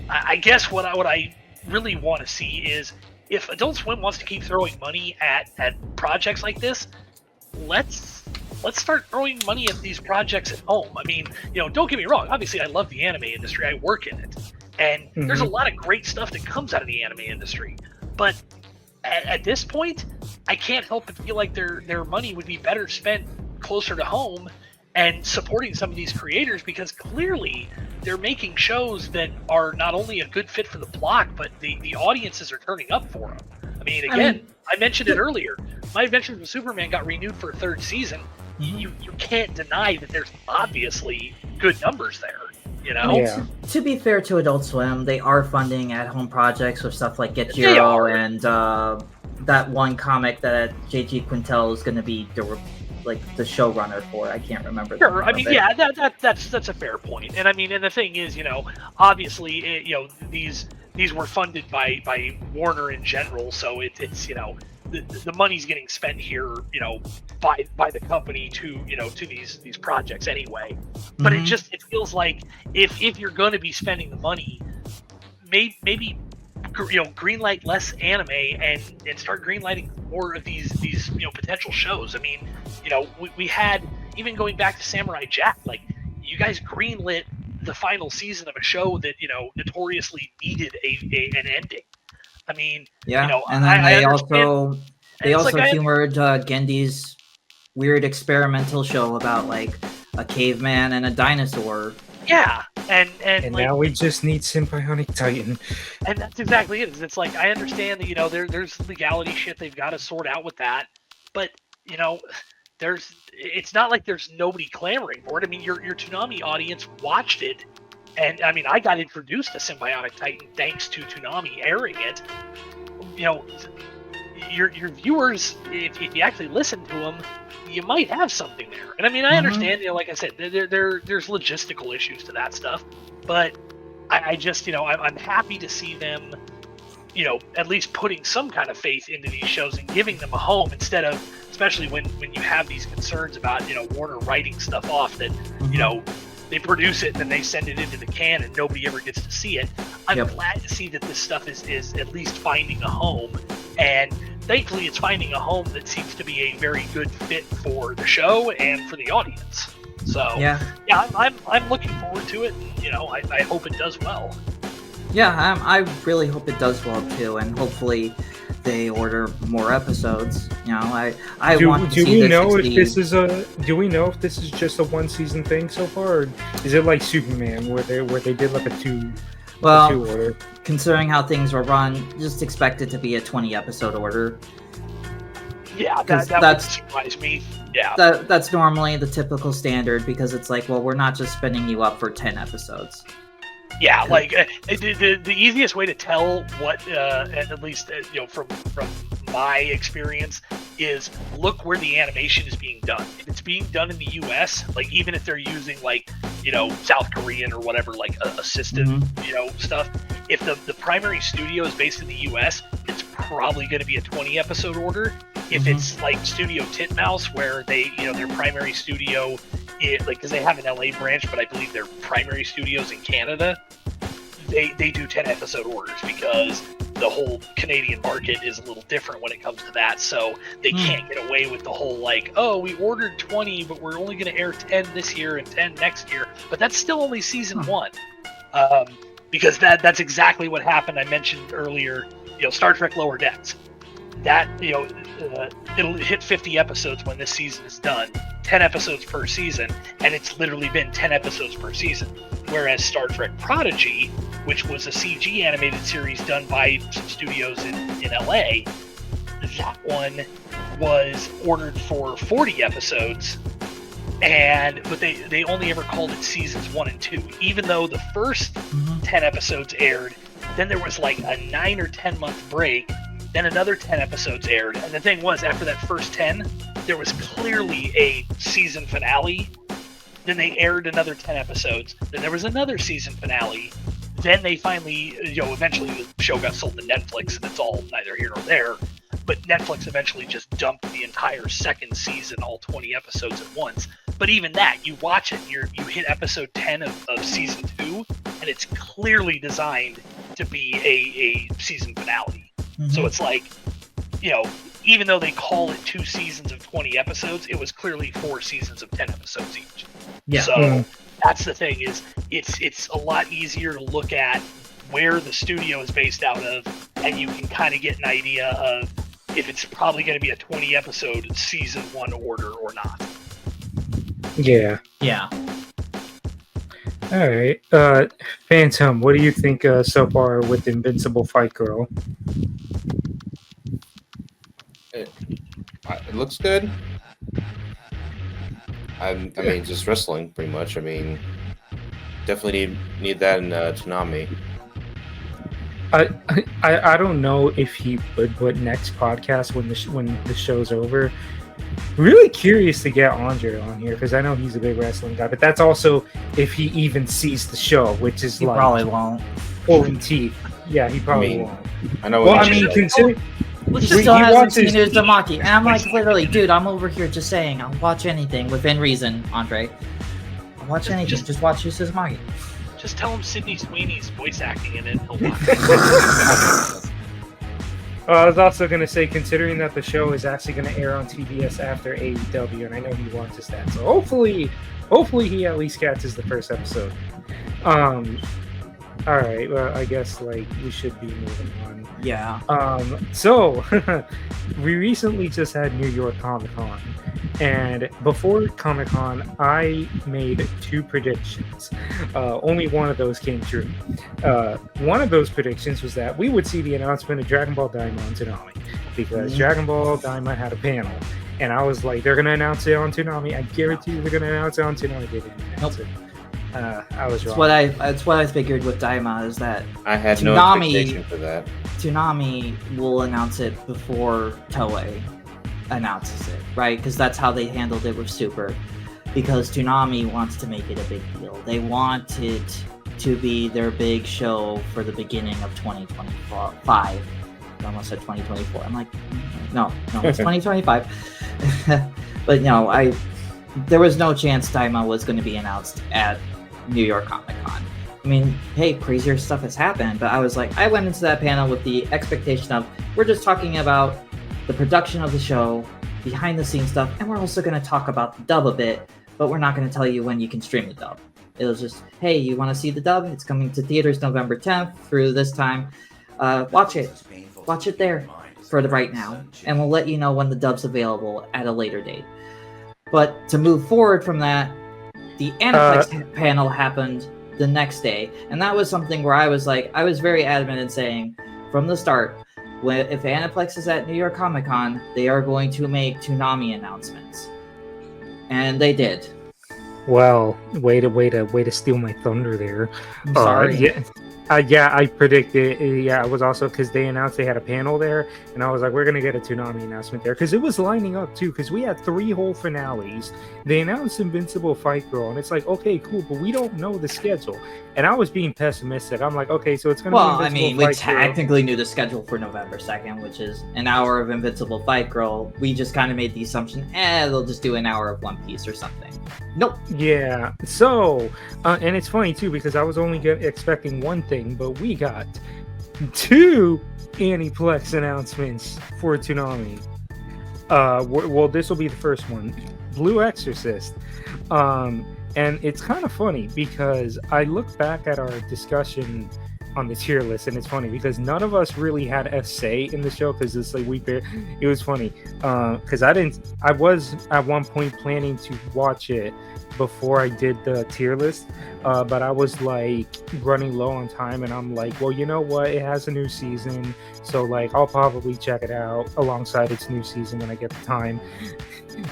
I guess what I really want to see is, if Adult Swim wants to keep throwing money at projects like this, let's start throwing money at these projects at home. I mean, don't get me wrong. Obviously, I love the anime industry. I work in it, and there's a lot of great stuff that comes out of the anime industry, but at this point, I can't help but feel like their money would be better spent closer to home and supporting some of these creators, because clearly they're making shows that are not only a good fit for the block, but the audiences are turning up for them. I mean, again, I mentioned it earlier. My Adventures with Superman got renewed for a third season. You can't deny that there's obviously good numbers there. Yeah. To be fair to Adult Swim, they are funding at-home projects with stuff like Get Hero and that one comic that J.G. Quintel is going to be the showrunner for. I can't remember. Sure, I mean, that's a fair point. And I mean, and the thing is, obviously, these were funded by Warner in general, so it's the money's getting spent here, by the company to these projects anyway. But it feels like if you're going to be spending the money, maybe greenlight less anime and start greenlighting more of these potential shows. I mean, we had, even going back to Samurai Jack, like, you guys greenlit the final season of a show that notoriously needed an ending. I mean, and then they also humored Gendy's weird experimental show about like a caveman and a dinosaur. Yeah, And like, now we just need Symbionic Titan. and that's exactly it. It's like, I understand that, you know, there's legality shit they've got to sort out with that, but, you know, it's not like there's nobody clamoring for it. I mean, your Toonami audience watched it, and I mean, I got introduced to Symbionic Titan thanks to Toonami airing it. You know, your viewers, if you actually listen to them, you might have something there. And I mean, I understand, you know, like I said, there's logistical issues to that stuff, but I just, you know, I'm happy to see them, you know, at least putting some kind of faith into these shows and giving them a home, instead of, especially when you have these concerns about, you know, Warner writing stuff off that, you know, they produce it and then they send it into the can and nobody ever gets to see it. I'm glad to see that this stuff is at least finding a home, and thankfully it's finding a home that seems to be a very good fit for the show and for the audience. So I'm looking forward to it, and, you know, I hope it does well. Yeah, I really hope it does well too, and hopefully they order more episodes. You know, I want to see Do we know if this is just a 1-season thing so far, or is it like Superman where they did like a two order? Considering how things were run, just expect it to be a 20-episode order. Yeah, that would surprise me. Yeah, that's normally the typical standard, because it's like, well, we're not just spinning you up for 10 episodes. Yeah, like the easiest way to tell what, at least you know, from my experience, is look where the animation is being done. If it's being done in the U.S., like even if they're using like, you know, South Korean or whatever, like assisted you know, stuff. If the primary studio is based in the U.S., it's probably going to be a 20-episode order. If it's like Studio Titmouse, where they, you know, their primary studio, like, because they have an LA branch, but I believe their primary studio's in Canada, they do 10-episode orders, because the whole Canadian market is a little different when it comes to that. So they can't get away with the whole like, oh, we ordered 20, but we're only going to air 10 this year and 10 next year. But that's still only season 1, because that's exactly what happened. I mentioned earlier, you know, Star Trek Lower Decks. That, you know, it'll hit 50 episodes when this season is done, 10 episodes per season, and it's literally been 10 episodes per season. Whereas Star Trek Prodigy, which was a CG animated series done by some studios in LA, that one was ordered for 40 episodes, but they only ever called it seasons 1 and 2, even though the first 10 episodes aired. Then there was like a 9 or 10 month break. Then another 10 episodes aired. And the thing was, after that first 10, there was clearly a season finale. Then they aired another 10 episodes. Then there was another season finale. Then they finally, you know, eventually the show got sold to Netflix, and it's all neither here nor there. But Netflix eventually just dumped the entire second season, all 20 episodes at once. But even that, you watch it, you hit episode 10 of season 2, and it's clearly designed to be a season finale. So it's like, you know, even though they call it 2 seasons of 20 episodes, it was clearly 4 seasons of 10 episodes each. Yeah. So that's the thing, is it's a lot easier to look at where the studio is based out of, and you can kind of get an idea of if it's probably going to be a 20 episode season 1 order or not. Yeah. Yeah. All right. Phantom, what do you think so far with Invincible Fight Girl? It looks good. I mean, just wrestling, pretty much. I definitely need that in Toonami. I don't know if he would, but next podcast when the show's over, really curious to get Andre on here, because I know he's a big wrestling guy, but that's also if he even sees the show, which is he probably won't. Pulling teeth. Yeah, he probably won't. I know. Well, considering he still hasn't seen Uzumaki, and I'm like, literally, dude, I'm over here just saying, I'll watch anything within reason, Andre. I'll watch anything. Just watch Uzumaki. Just tell him Sydney Sweeney's voice acting in it. He'll watch it. I was also going to say, considering that the show is actually going to air on TBS after AEW, and I know he watches that, so hopefully he at least catches the first episode. All right. Well, I guess like we should be moving on. Yeah. So we recently just had New York Comic Con, and before Comic Con, I made 2 predictions. Only one of those came true. One of those predictions was that we would see the announcement of Dragon Ball Daima on Toonami, because Dragon Ball Daima had a panel, and I was like, they're gonna announce it on Toonami. I guarantee you they're gonna announce it on Toonami. They didn't announce it. I was wrong. That's what I figured with Daima, is that I had no Toonami- expectation for that. Toonami will announce it before Toei announces it, right? Because that's how they handled it with Super. Because Toonami wants to make it a big deal. They want it to be their big show for the beginning of 2025. I almost said 2024. I'm like, no, it's 2025. But no, there was no chance Daima was going to be announced at New York Comic Con. I mean, hey, crazier stuff has happened, but I went into that panel with the expectation of, we're just talking about the production of the show, behind the scenes stuff, and we're also going to talk about the dub a bit, but we're not going to tell you when you can stream the dub. It was just, hey, you want to see the dub? It's coming to theaters November 10th through this time. Watch it there for the right now, and we'll let you know when the dub's available at a later date. But to move forward from that, the Aniplex panel happened the next day, and that was something where I was very adamant in saying from the start, if Aniplex is at New York Comic Con, they are going to make Toonami announcements, and they did. Well, way to steal my thunder there. I'm sorry. I predicted. Yeah, it was also because they announced they had a panel there, and I was like, we're gonna get a Toonami announcement there, because it was lining up too. Because we had 3 whole finales. They announced Invincible Fight Girl, and it's like, okay, cool, but we don't know the schedule. And I was being pessimistic. I'm like, okay, so it's gonna. Well, be I mean, Fight we Girl. technically knew the schedule for November 2nd, which is an hour of Invincible Fight Girl. We just kind of made the assumption, they'll just do an hour of One Piece or something. Nope. Yeah. So, and it's funny too, because I was only expecting one thing, but we got 2 Aniplex announcements for Toonami. Well, this will be the first one, Blue Exorcist. And it's kind of funny because I look back at our discussion on the tier list, and it's funny because none of us really had a say in the show, because it's like it was funny because I was at one point planning to watch it before I did the tier list, but I was like running low on time, and I'm like, well, you know what, it has a new season, so like I'll probably check it out alongside its new season when I get the time.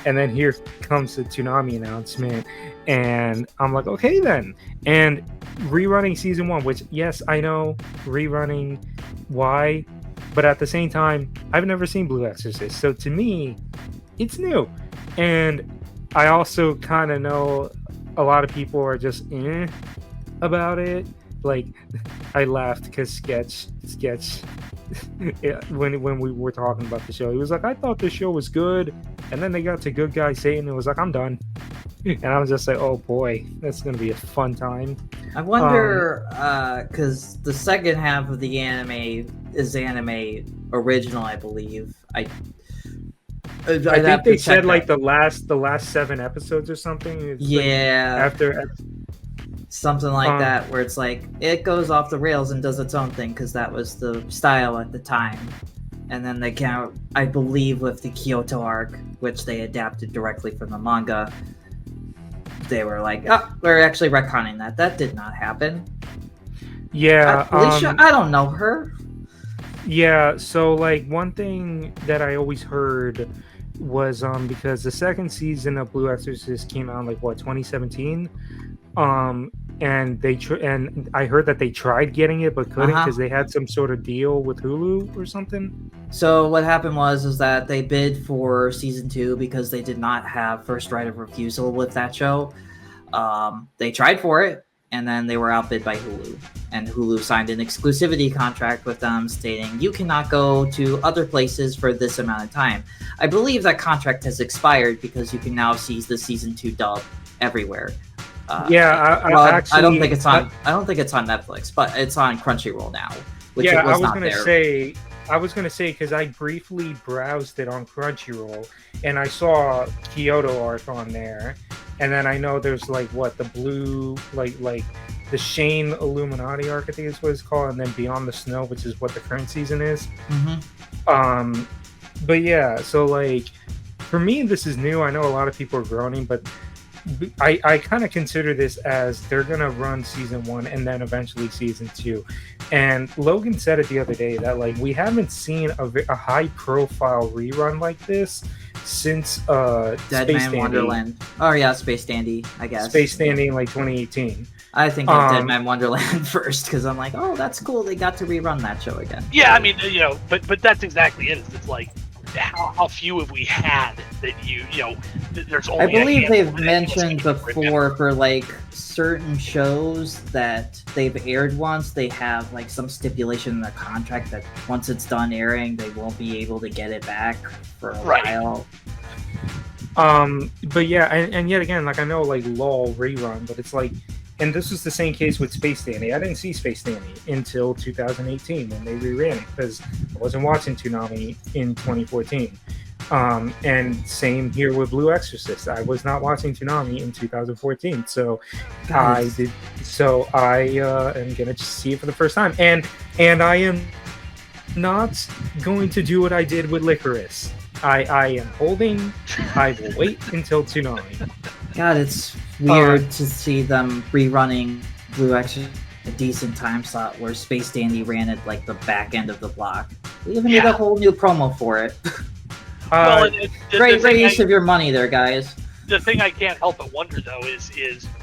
And then here comes the Toonami announcement, and I'm like, okay then. And rerunning season 1, which, yes, I know, rerunning, why? But at the same time, I've never seen Blue Exorcist, so to me, it's new. And I also kind of know a lot of people are just about it. Like, I laughed because Sketch when we were talking about the show, he was like, I thought the show was good, and then they got to Good Guy Satan and it was like, I'm done. And I was just like, oh boy, that's gonna be a fun time. I wonder, because the second half of the anime is anime original, I believe. I think they said like the last 7 episodes or something. It's yeah, like after something like that, where it's like it goes off the rails and does its own thing, because that was the style at the time. And then they count, I believe, with the Kyoto arc, which they adapted directly from the manga. They were like, oh, we're actually retconning that. That did not happen. Yeah. Alicia, I don't know her. Yeah, so like one thing that I always heard was because the second season of Blue Exorcist came out in like 2017. And and I heard that they tried getting it but couldn't because they had some sort of deal with Hulu or something. So what happened was that they bid for season 2 because they did not have first right of refusal with that show. They tried for it, and then they were outbid by Hulu. And Hulu signed an exclusivity contract with them stating you cannot go to other places for this amount of time. I believe that contract has expired because you can now see the season 2 dub everywhere. Actually, I don't think it's on. I don't think it's on Netflix, but it's on Crunchyroll now. Which it was not there. I was gonna say because I briefly browsed it on Crunchyroll and I saw Kyoto arc on there, and then I know there's like the blue like the Shane Illuminati arc, I think is what it's called, and then Beyond the Snow, which is what the current season is. But yeah, so like for me, this is new. I know a lot of people are groaning, but I kind of consider this as they're gonna run season 1 and then eventually season 2. And Logan said it the other day that like we haven't seen a high profile rerun like this since Dead Space Man Dandy. Wonderland. Oh yeah, Space Dandy, I guess. Space Dandy in like 2018. I think of Dead Man Wonderland first because I'm like, oh, that's cool. They got to rerun that show again. Yeah, I mean, but that's exactly it. It's like how few have we had that there's only. I believe a they've handful that mentioned people can before remember. for like certain shows that they've aired once, they have like some stipulation in their contract that once it's done airing, they won't be able to get it back for a while. But yeah, and yet again, like I know like LOL rerun, but it's like, and this was the same case with Space Dandy. I didn't see Space Dandy until 2018 when they reran it because I wasn't watching Toonami in 2014. And same here with Blue Exorcist. I was not watching Toonami in 2014, so I did. So I am gonna see it for the first time, and I am not going to do what I did with Licorice. I am holding. I will wait until Toonami. God, it's weird to see them rerunning Blue Exorcist a decent time slot where Space Dandy ran at like the back end of the block. We even did a whole new promo for it. Well, Great use of your money there, guys. The thing I can't help but wonder though is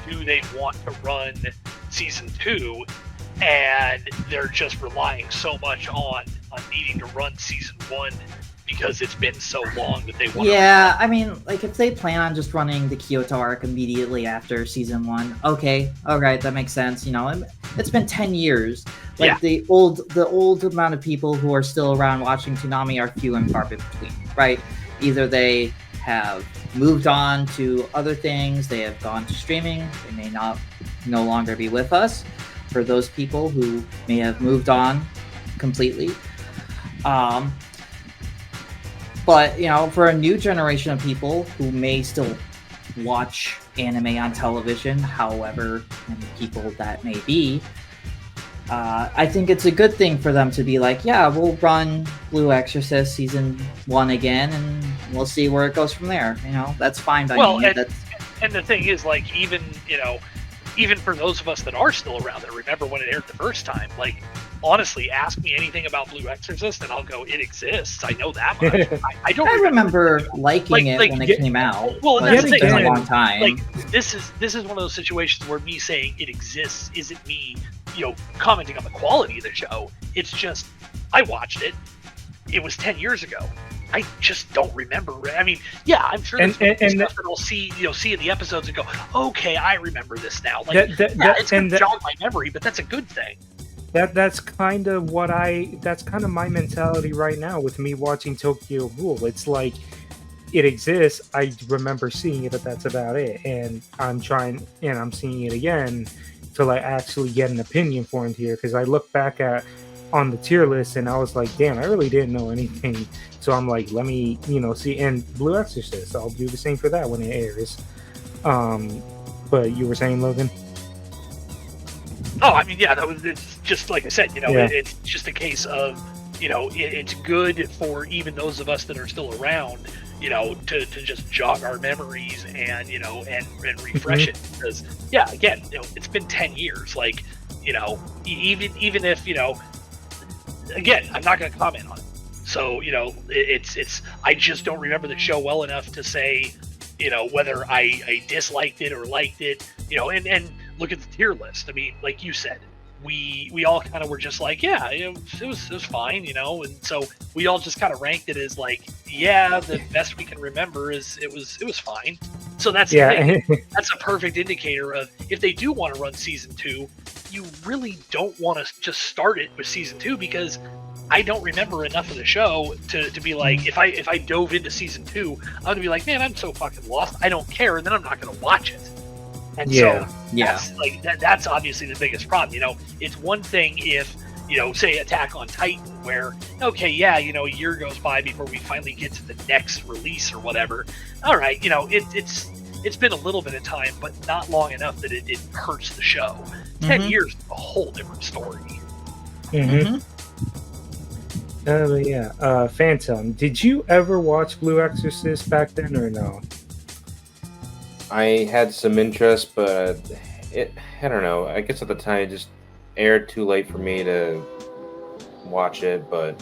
do they want to run season 2 and they're just relying so much on needing to run season 1 because it's been so long that they want to... I mean, like if they plan on just running the Kyoto arc immediately after season 1, okay, all right, that makes sense. It's been 10 years. Like the old amount of people who are still around watching Toonami are few and far between, right? Either they have moved on to other things, they have gone to streaming, they may no longer be with us. For those people who may have moved on completely. But, for a new generation of people who may still watch anime on television, however many people that may be, I think it's a good thing for them to be like, yeah, we'll run Blue Exorcist season 1 again, and we'll see where it goes from there. That's fine by me. And the thing is, like, even for those of us that are still around that remember when it aired the first time, like, honestly, ask me anything about Blue Exorcist, and I'll go, it exists. I know that much. I don't. I remember liking it when it came out. Well, that's the thing. It's been a long time. Like, this is one of those situations where me saying it exists isn't me, commenting on the quality of the show. It's just I watched it. It was 10 years ago. I just don't remember. I mean, yeah, I'm sure there's stuff that I'll see in the episodes and go, okay, I remember this now. Like, it's going to jog my memory, but that's a good thing. That's kind of my mentality right now with me watching Tokyo Ghoul. It's like it exists. I remember seeing it, but that's about it. And I'm seeing it again to like actually get an opinion for it here because I look back on the tier list and I was like, damn, I really didn't know anything. So I'm like, let me see. And Blue Exorcist, I'll do the same for that when it airs. But you were saying, Logan? Oh, I mean, yeah, it's just like I said, it's just a case of, it's good for even those of us that are still around, to just jog our memories and, and refresh it. Because, yeah, again, it's been 10 years. Like, even if, again, I'm not going to comment on it. So, it's I just don't remember the show well enough to say, whether I disliked it or liked it, and look at the tier list. I mean, like you said, we all kind of were just like, yeah, it was fine, and so we all just kind of ranked it as like, yeah, the best we can remember is it was fine. So that's the thing. That's a perfect indicator of if they do want to run season 2, you really don't want to just start it with season 2 because I don't remember enough of the show to be like, if I dove into season 2, I'm gonna be like, man, I'm so fucking lost. I don't care, and then I'm not gonna watch it. And that's obviously the biggest problem. It's one thing if, say Attack on Titan, where, okay, yeah, a year goes by before we finally get to the next release or whatever. All right, it's been a little bit of time, but not long enough that it hurts the show. 10 Mhm. years is a whole different story. Mm-hmm. Mhm. But yeah, Phantom. Did you ever watch Blue Exorcist back then or no? I had some interest, but I don't know. I guess at the time it just aired too late for me to watch it, but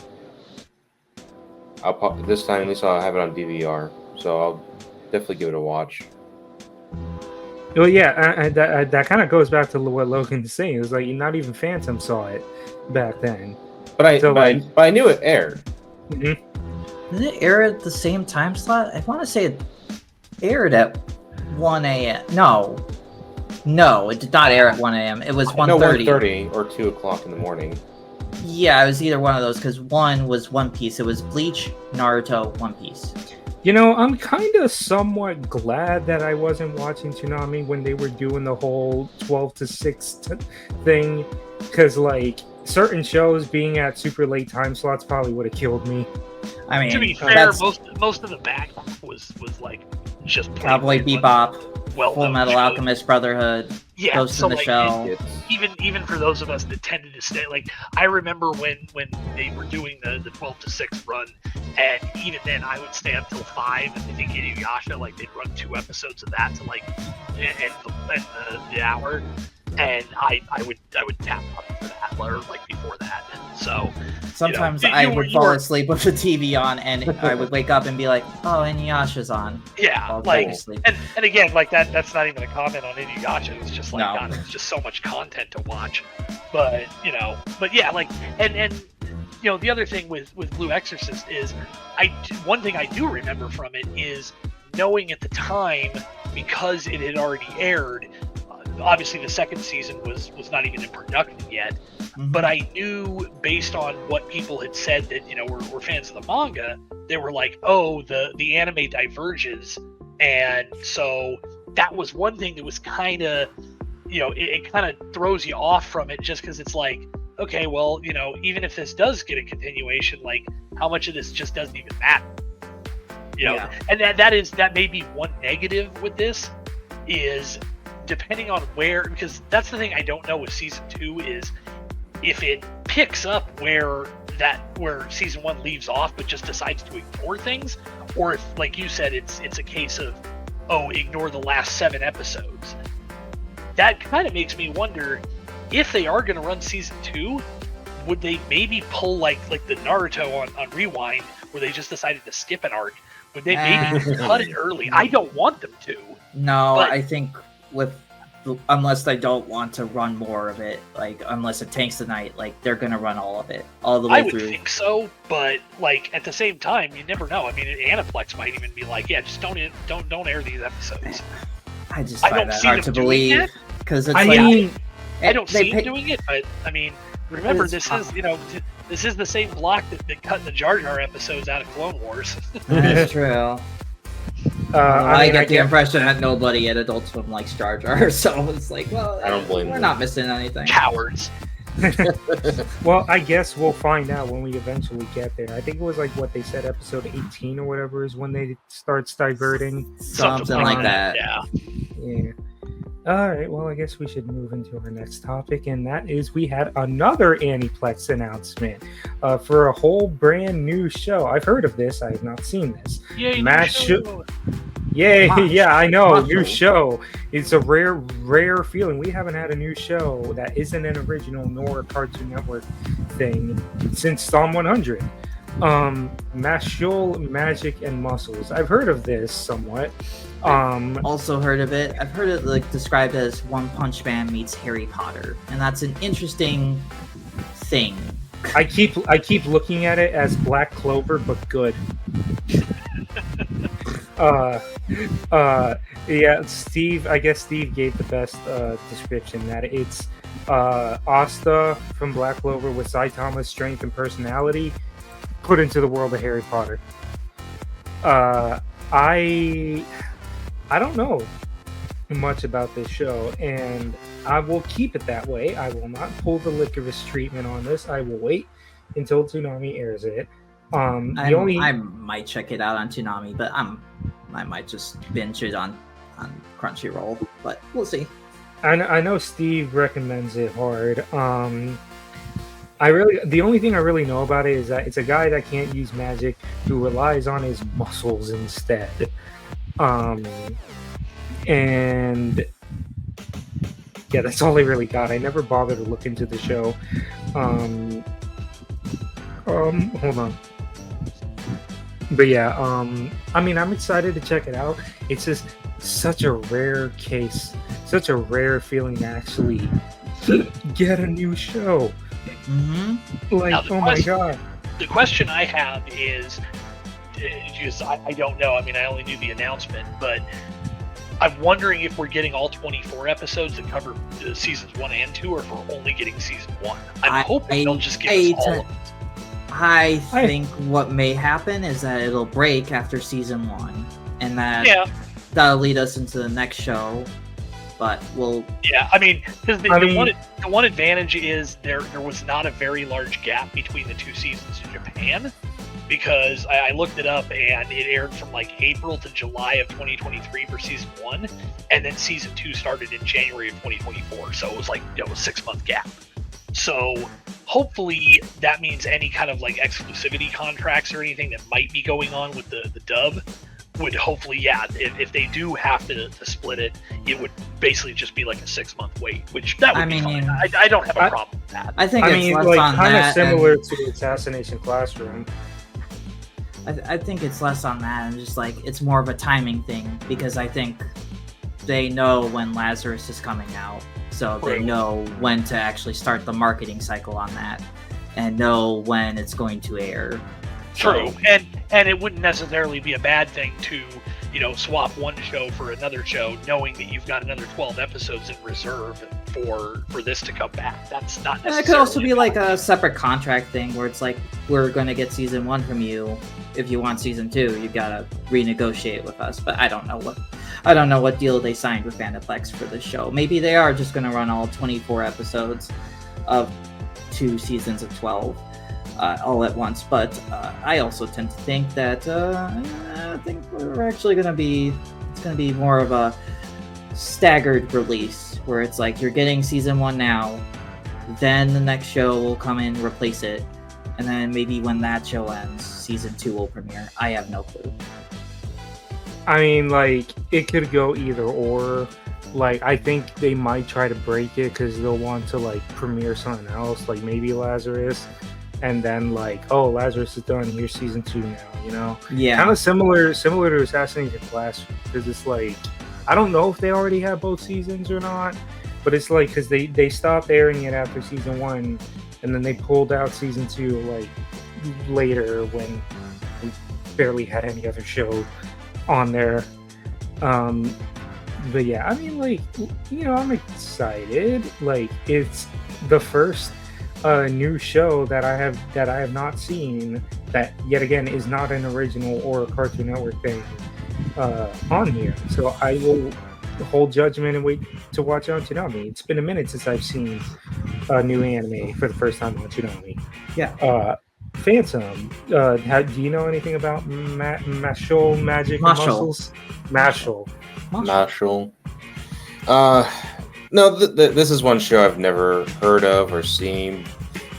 this time at least I'll have it on DVR, so I'll definitely give it a watch. Well, yeah, that kind of goes back to what Logan's saying. It was like not even Phantom saw it back then. But I So, but I knew it aired. Mhm. Did it air at the same time slot? I want to say it aired at 1 a.m. No, it did not air at 1 a.m. It was 1:30. No, 1:30 or 2 o'clock in the morning. Yeah, it was either one of those because one was One Piece. It was Bleach, Naruto, One Piece. You know, I'm kind of somewhat glad that I wasn't watching Toonami when they were doing the whole 12 to 6 thing, because like certain shows being at super late time slots probably would have killed me. I mean, To be fair, that's most of the back was like just plain Cowboy good, Bebop, well Full Metal Alchemist Brotherhood, Yeah, Ghost so in the like, Shell. even for those of us that tended to stay, like I remember when they were doing the 12 to 6 run, and even then I would stay until 5, and I think Inuyasha, like they'd run 2 episodes of that to like end the hour, and I would tap out for that or like before that. So Sometimes you know, I you were- would you fall were- asleep with the TV on, and I would wake up and be like, "Oh, Inuyasha's on." yeah, I'll like go to sleep. and again, like that's not even a comment on Inuyasha. It's just like No. God, it's just so much content to watch. But yeah, like and the other thing with Blue Exorcist is one thing I do remember from it is knowing at the time, because it had already aired. Obviously, the second season was not even in production yet. Mhm. But I knew based on what people had said that were fans of the manga, they were like, oh, the anime diverges, and so that was one thing that was kind of it kind of throws you off from it, just because it's like, okay, well, even if this does get a continuation, like how much of this just doesn't even matter, Yeah. and that may be one negative with this is depending on where, because that's the thing I don't know with season 2 is if it picks up where season 1 leaves off but just decides to ignore things, or if, like you said, it's a case of, oh, ignore the last 7 episodes. That kind of makes me wonder if they are going to run season 2, would they maybe pull like the Naruto on Rewind, where they just decided to skip an arc? Would they maybe cut it early? I don't want them to. No, But- I think unless they don't want to run more of it, like unless it tanks the night, like they're gonna run all of it, all the way I would through. think so, but like at the same time, you never know. I mean, Aniplex might even be like, yeah, just don't air these episodes. I just I find don't that see hard them to doing believe it. because it's I like mean, I don't they see pick- them doing it, but I mean, remember It's this fine. is this is the same block that cut the Jar Jar episodes out of Clone Wars. That's true. I I mean, get the impression that nobody at Adult Swim likes Jar Jar, so it's like, well, I don't blame we're them. not missing anything. Cowards. Well, I guess we'll find out when we eventually get there. I think it was like what they said, episode 18 or whatever is when they starts diverting. Something like that. Yeah. Yeah. All right. Well, I guess we should move into our next topic, and that is we had another Aniplex announcement for a whole brand new show. I've heard of this. I have not seen this. Yay, Mash new sh- show. Yay! Mash- Yeah, I know. Mash New show. show. It's a rare feeling. We haven't had a new show that isn't an original nor a Cartoon Network thing since Psalm 100. Mashul, Magic, and Muscles. I've heard of this somewhat. Also heard of it. I've heard it like described as One Punch Man meets Harry Potter, and that's an interesting thing. I keep looking at it as Black Clover, but good. Yeah, Steve. I guess Steve gave the best description that it's Asta from Black Clover with Saitama's strength and personality put into the world of Harry Potter. I don't know much about this show, and I will keep it that way. I will not pull the licorice treatment on this. I will wait until Toonami airs it. I might check it out on Toonami, but I might just binge it on Crunchyroll, but we'll see. I know Steve recommends it hard. The only thing I really know about it is that it's a guy that can't use magic who relies on his muscles instead. And yeah, that's all I really got. I never bothered to look into the show. Hold on. But yeah, I mean, I'm excited to check it out. It's just such a rare case, such a rare feeling to actually get a new show. Mm-hmm. Like, oh my god. The question I have is, just I don't know. I mean, I only knew the announcement, but I'm wondering if we're getting all 24 episodes that cover seasons 1 and 2, or if we're only getting season 1. I'm hoping they'll just give us all of it. I think what may happen is that it'll break after season 1, and that'll lead us into the next show. But we'll. Yeah, I mean, because the one advantage is there was not a very large gap between the 2 seasons in Japan, because I looked it up and it aired from like April to July of 2023 for season 1, and then season 2 started in January of 2024. So it was like a 6-month gap. So hopefully that means any kind of like exclusivity contracts or anything that might be going on with the dub would hopefully, if they do have to split it, it would basically just be like a 6-month wait, which that would be fine. I don't have a problem with that. I think it's less like on kind that. Of similar to Assassination Classroom. I think it's less on that, and just like it's more of a timing thing, because I think they know when Lazarus is coming out, so they know when to actually start the marketing cycle on that, and know when it's going to air. True, and it wouldn't necessarily be a bad thing to, swap one show for another show, knowing that you've got another 12 episodes in reserve for this to come back. That's not necessarily. It could also be like a separate contract thing where it's like, we're going to get season 1 from you. If you want season 2, you gotta renegotiate with us. But I don't know what deal they signed with Vaniplex for this show. Maybe they are just going to run all 24 episodes of 2 seasons of 12. All at once, but I also tend to think that I think we're actually it's gonna be more of a staggered release, where it's like you're getting season 1 now, then the next show will come in, replace it, and then maybe when that show ends, season 2 will premiere. I have no clue. I mean, like, it could go either or. Like, I think they might try to break it because they'll want to like premiere something else, like maybe Lazarus. And then like, oh, Lazarus is done. Here's season 2 now. Yeah. Kind of similar to Assassination Classroom, because it's like, I don't know if they already have both seasons or not, but it's like because they stopped airing it after season 1, and then they pulled out season 2 like later when we barely had any other show on there. But yeah, I mean, like, I'm excited. Like, it's the first new show that I have not seen, that yet again is not an original or a Cartoon Network thing on here. So I will hold judgment and wait to watch on Toonami. It's been a minute since I've seen a new anime for the first time on Toonami. Yeah. Phantom, do you know anything about Mashal Magic Muscles? Mashal. No, this is one show I've never heard of or seen,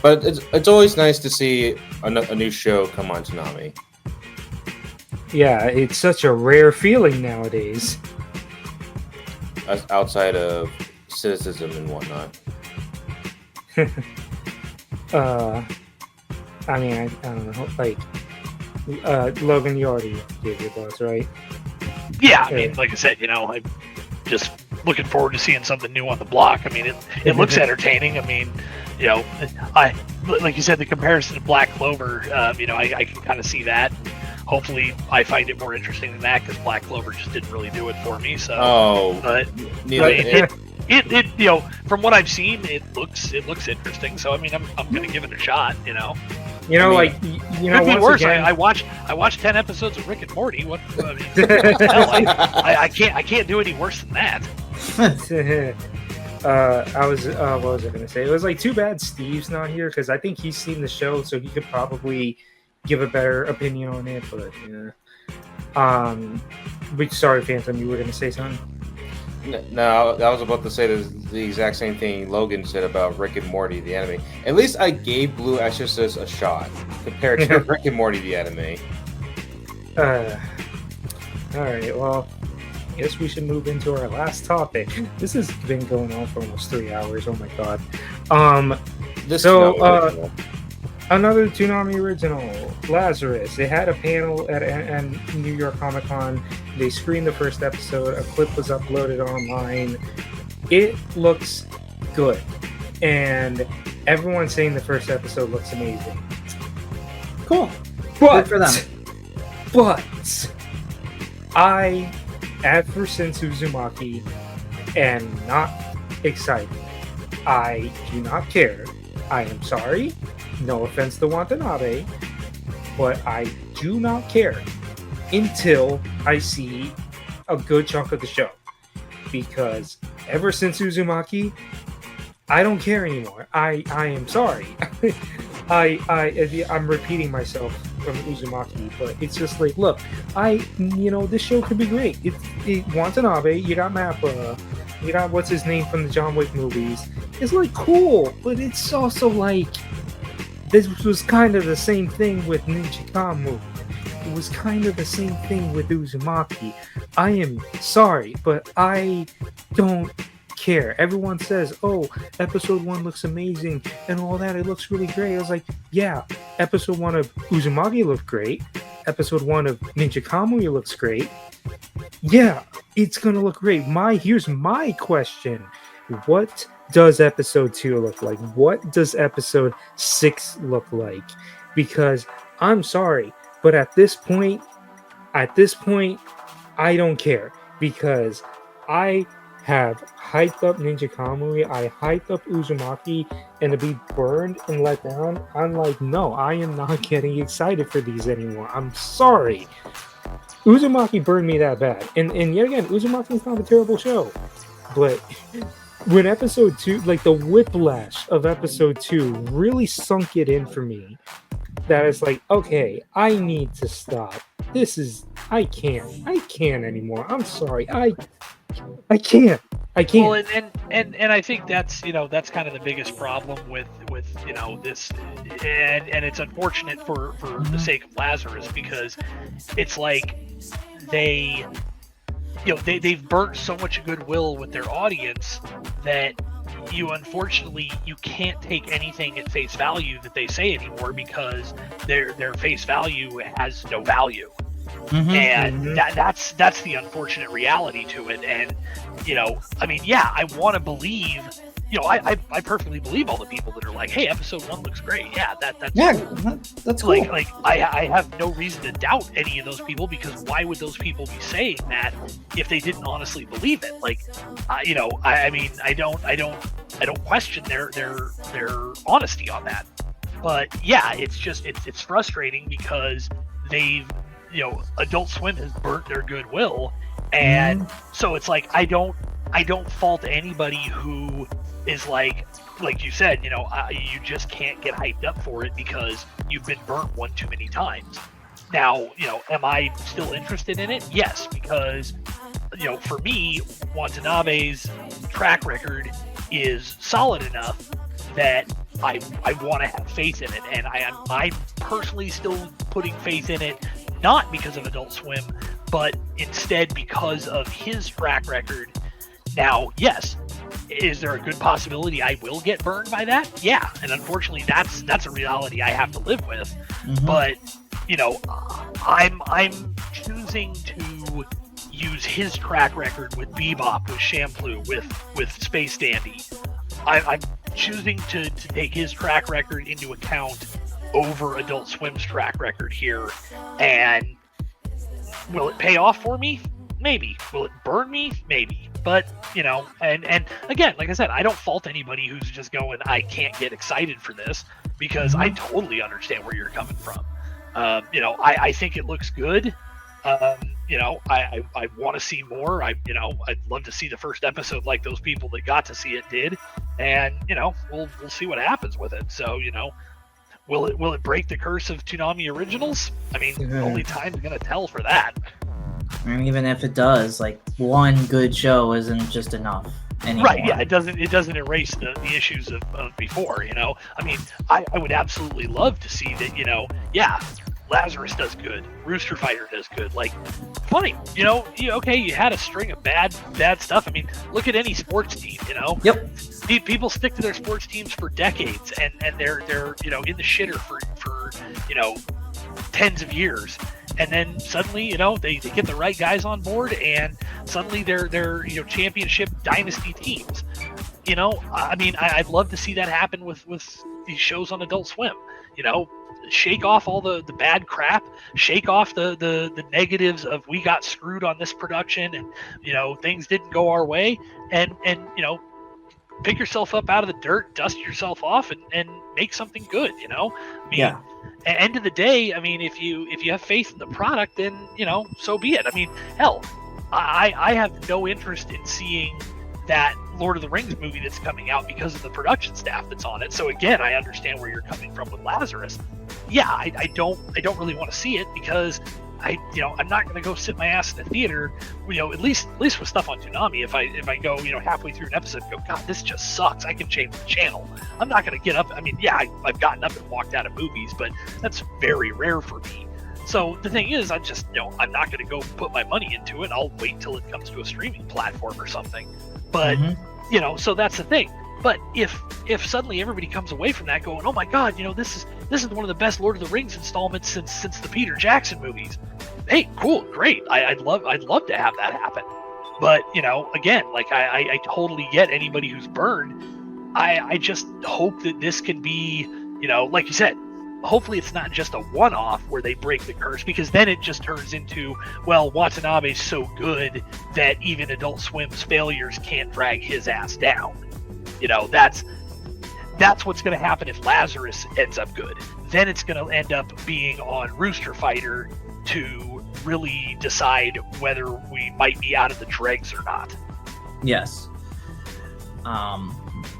but it's always nice to see a new show come on Toonami. Yeah, it's such a rare feeling nowadays. Outside of cynicism and whatnot. I mean, I don't know. Like, Logan, you already gave your thoughts, right? Yeah, I mean, like I said, I'm just looking forward to seeing something new on the block. I mean, it looks entertaining. I mean, like you said, the comparison to Black Clover, I can kind of see that. Hopefully, I find it more interesting than that, because Black Clover just didn't really do it for me. So, but it from what I've seen, it looks interesting. So I mean, I'm gonna give it a shot. Could be worse. Again, I watched 10 episodes of Rick and Morty. What? I mean, I can't do any worse than that. what was I gonna say? It was like, too bad Steve's not here, because I think he's seen the show, so he could probably give a better opinion on it. But yeah. But sorry, Phantom, you were gonna say something? No, I was about to say the exact same thing Logan said about Rick and Morty, the anime. At least I gave Blue Exorcist a shot compared to Rick and Morty, the anime. All right, well, I guess we should move into our last topic. This has been going on for almost 3 hours. Oh my god. Another Toonami original, Lazarus. They had a panel at New York Comic Con. They screened the first episode. A clip was uploaded online. It looks good, and everyone's saying the first episode looks amazing. Cool. But Good for them. But I, ever since Uzumaki, am not excited. I do not care. I am sorry. No offense to Watanabe, but I do not care until I see a good chunk of the show. Because ever since Uzumaki, I don't care anymore. I am sorry. I'm repeating myself from Uzumaki, but it's just like, look, this show could be great. It Watanabe, you got Mappa, you got what's his name from the John Wick movies. It's like cool, but it's also like this was kind of the same thing with Ninja Kamu. It was kind of the same thing with Uzumaki. I am sorry, but I don't care. Everyone says, oh, episode 1 looks amazing and all that. It looks really great. I was like, yeah, episode 1 of Uzumaki looked great. Episode 1 of Ninja Kamui looks great. Yeah, it's gonna look great. Here's my question. What does episode 2 look like? What does episode 6 look like? Because I'm sorry, but at this point, I don't care, because I have hyped up Ninja Kamui, I hyped up Uzumaki, and to be burned and let down, I'm like, no, I am not getting excited for these anymore. I'm sorry. Uzumaki burned me that bad. And yet again, Uzumaki's not a terrible show. But when episode 2, like the whiplash of episode 2 really sunk it in for me, that it's like, okay, I need to stop. I can't anymore. I'm sorry. I can't. Well, and I think that's kind of the biggest problem with this, and it's unfortunate for the sake of Lazarus, because it's like they've burnt so much goodwill with their audience that unfortunately you can't take anything at face value that they say anymore, because their face value has no value. That's the unfortunate reality to it. And I want to believe, I perfectly believe all the people that are like, hey, episode 1 looks great. Yeah, that's cool. Like I have no reason to doubt any of those people, because why would those people be saying that if they didn't honestly believe it? Like, I don't question their honesty on that. But yeah, it's frustrating, because they've, Adult Swim has burnt their goodwill, and so it's like I don't fault anybody who is like you said, you just can't get hyped up for it because you've been burnt one too many times. Now, am I still interested in it? Yes, because for me, Watanabe's track record is solid enough that I want to have faith in it, and I'm personally still putting faith in it, not because of Adult Swim, but instead because of his track record. Now, yes, is there a good possibility I will get burned by that? Yeah, and unfortunately, that's a reality I have to live with. But I'm choosing to use his track record with Bebop, with Shampoo, with Space Dandy. I'm choosing to take his track record into account over Adult Swim's track record here. And will it pay off for me? Maybe. Will it burn me? Maybe. But, and again, like I said, I don't fault anybody who's just going, I can't get excited for this, because I totally understand where you're coming from. I think it looks good. I want to see more. I'd love to see the first episode like those people that got to see it did. And, we'll see what happens with it. So, Will it break the curse of Toonami originals? I mean, only time's gonna tell for that. And even if it does, like, one good show isn't just enough anymore. Right, yeah, it doesn't erase the issues of before, you know. I mean, I would absolutely love to see that, you know, yeah, Lazarus does good, Rooster Fighter does good. Like, funny, you know, okay, you had a string of bad stuff. I mean, look at any sports team, you know. Yep. People stick to their sports teams for decades, and they're you know, in the shitter for you know, tens of years. And then suddenly, you know, they get the right guys on board, and suddenly they're you know, championship dynasty teams. You know, I mean, I'd love to see that happen with these shows on Adult Swim. You know, shake off all the bad crap, shake off the negatives of we got screwed on this production, and you know, things didn't go our way, and you know, pick yourself up out of the dirt, dust yourself off, and make something good. You know, I mean, Yeah. at the end of the day, I mean, if you have faith in the product, then, you know, so be it. I mean, hell, I have no interest in seeing that Lord of the Rings movie that's coming out because of the production staff that's on it. So again, I understand where you're coming from with Lazarus. Yeah, I don't really want to see it because I'm not going to go sit my ass in the theater, you know, at least with stuff on Toonami. If I go, you know, halfway through an episode and go, God, this just sucks, I can change the channel. I'm not going to get up. I mean, yeah, I've gotten up and walked out of movies, but that's very rare for me. So the thing is, I'm not going to go put my money into it. I'll wait till it comes to a streaming platform or something. But, you know, so that's the thing. But if suddenly everybody comes away from that going, oh my God, you know, this is one of the best Lord of the Rings installments since the Peter Jackson movies. Hey, cool, great. I'd love to have that happen. But, you know, again, like I totally get anybody who's burned. I just hope that this can be, you know, like you said, hopefully it's not just a one-off where they break the curse, because then it just turns into, well, Watanabe's so good that even Adult Swim's failures can't drag his ass down. You know, that's what's going to happen if Lazarus ends up good. Then it's going to end up being on Rooster Fighter to really decide whether we might be out of the dregs or not. Yes.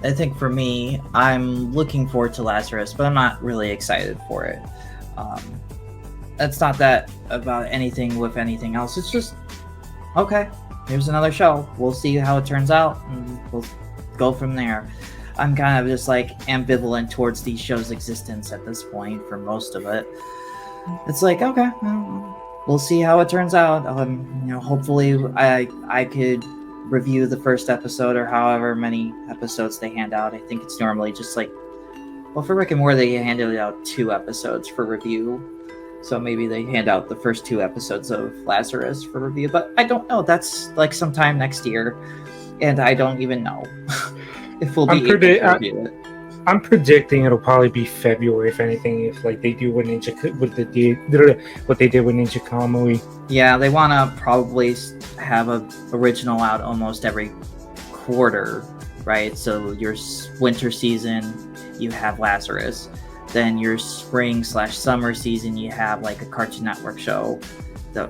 I think for me, I'm looking forward to Lazarus, but I'm not really excited for it. It's not that about anything with anything else. It's just, okay, here's another show. We'll see how it turns out, and we'll go from there. I'm kind of just like ambivalent towards these shows' existence at this point for most of it. It's like, okay, we'll see how it turns out. You know, hopefully I could review the first episode or however many episodes they hand out. I think it's normally just like, well, for Rick and Morty, they handed out 2 episodes for review. So maybe they hand out the first 2 episodes of Lazarus for review, but I don't know. That's like sometime next year, and I don't even know if we'll be able to review it. I'm predicting it'll probably be February, if anything, if like they do what they did with Ninja Kamui. Yeah, they want to probably have a original out almost every quarter, right? So your winter season, you have Lazarus. Then your spring/summer season, you have like a Cartoon Network show. So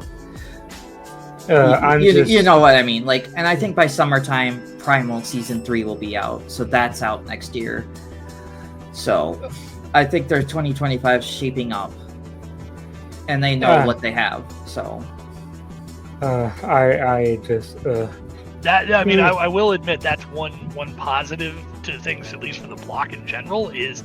you know what I mean? Like, and I think by summertime, Primal season 3 will be out. So that's out next year. So I think their 2025 is shaping up, and they know what they have. So I just that, I mean, I will admit that's one positive to things, at least for the block in general, is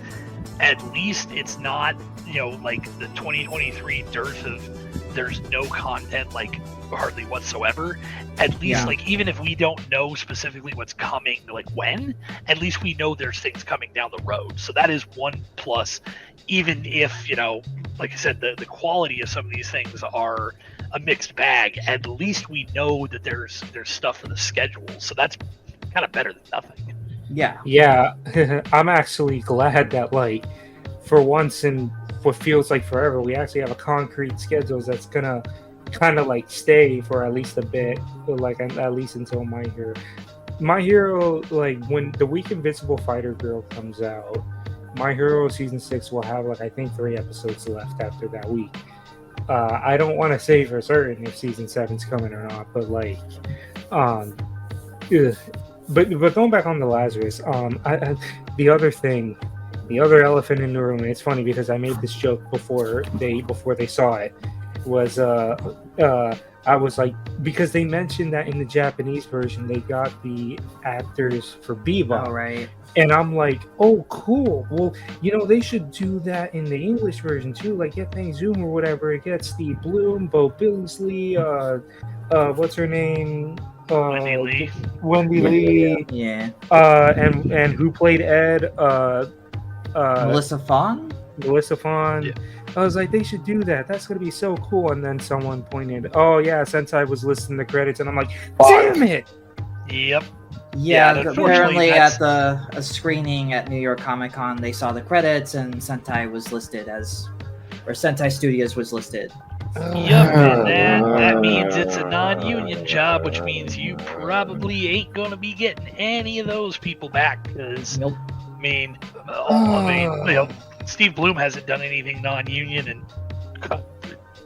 at least it's not, you know, like the 2023 dearth of there's no content, like hardly whatsoever. At least, like, even if we don't know specifically what's coming, like when, at least we know there's things coming down the road. So that is one plus, even if, you know, like I said, the quality of some of these things are a mixed bag. At least we know that there's stuff for the schedule. So that's kind of better than nothing. Yeah. I'm actually glad that, like, for once in what feels like forever, we actually have a concrete schedule that's gonna kind of like stay for at least a bit, like at least until My Hero, like when the week Invincible Fighter Girl comes out, My Hero season 6 will have like I think 3 episodes left after that week. I don't want to say for certain if season 7's coming or not, but like, but going back on the Lazarus, the other elephant in the room, and it's funny because I made this joke before they saw it. was I was like, because they mentioned that in the Japanese version they got the actors for Bebop. All right. And I'm like, oh, cool. Well, they should do that in the English version too. Like, get Bang Zoom or whatever. It gets Steve Bloom, Bo Billingsley, what's her name? Wendy Lee. Wendy Lee. Yeah. And who played Ed? Melissa Fong? Melissa Fon. Yeah. I was like, they should do that. That's gonna be so cool. And then someone pointed, oh yeah, Sentai was listing the credits, and I'm like, damn it. Yep. Yeah, unfortunately, apparently that's- at a screening at New York Comic Con, they saw the credits and Sentai was listed or Sentai Studios was listed. Yep, and that means it's a non-union job, which means you probably ain't gonna be getting any of those people back. Because Nope. Steve Bloom hasn't done anything non-union in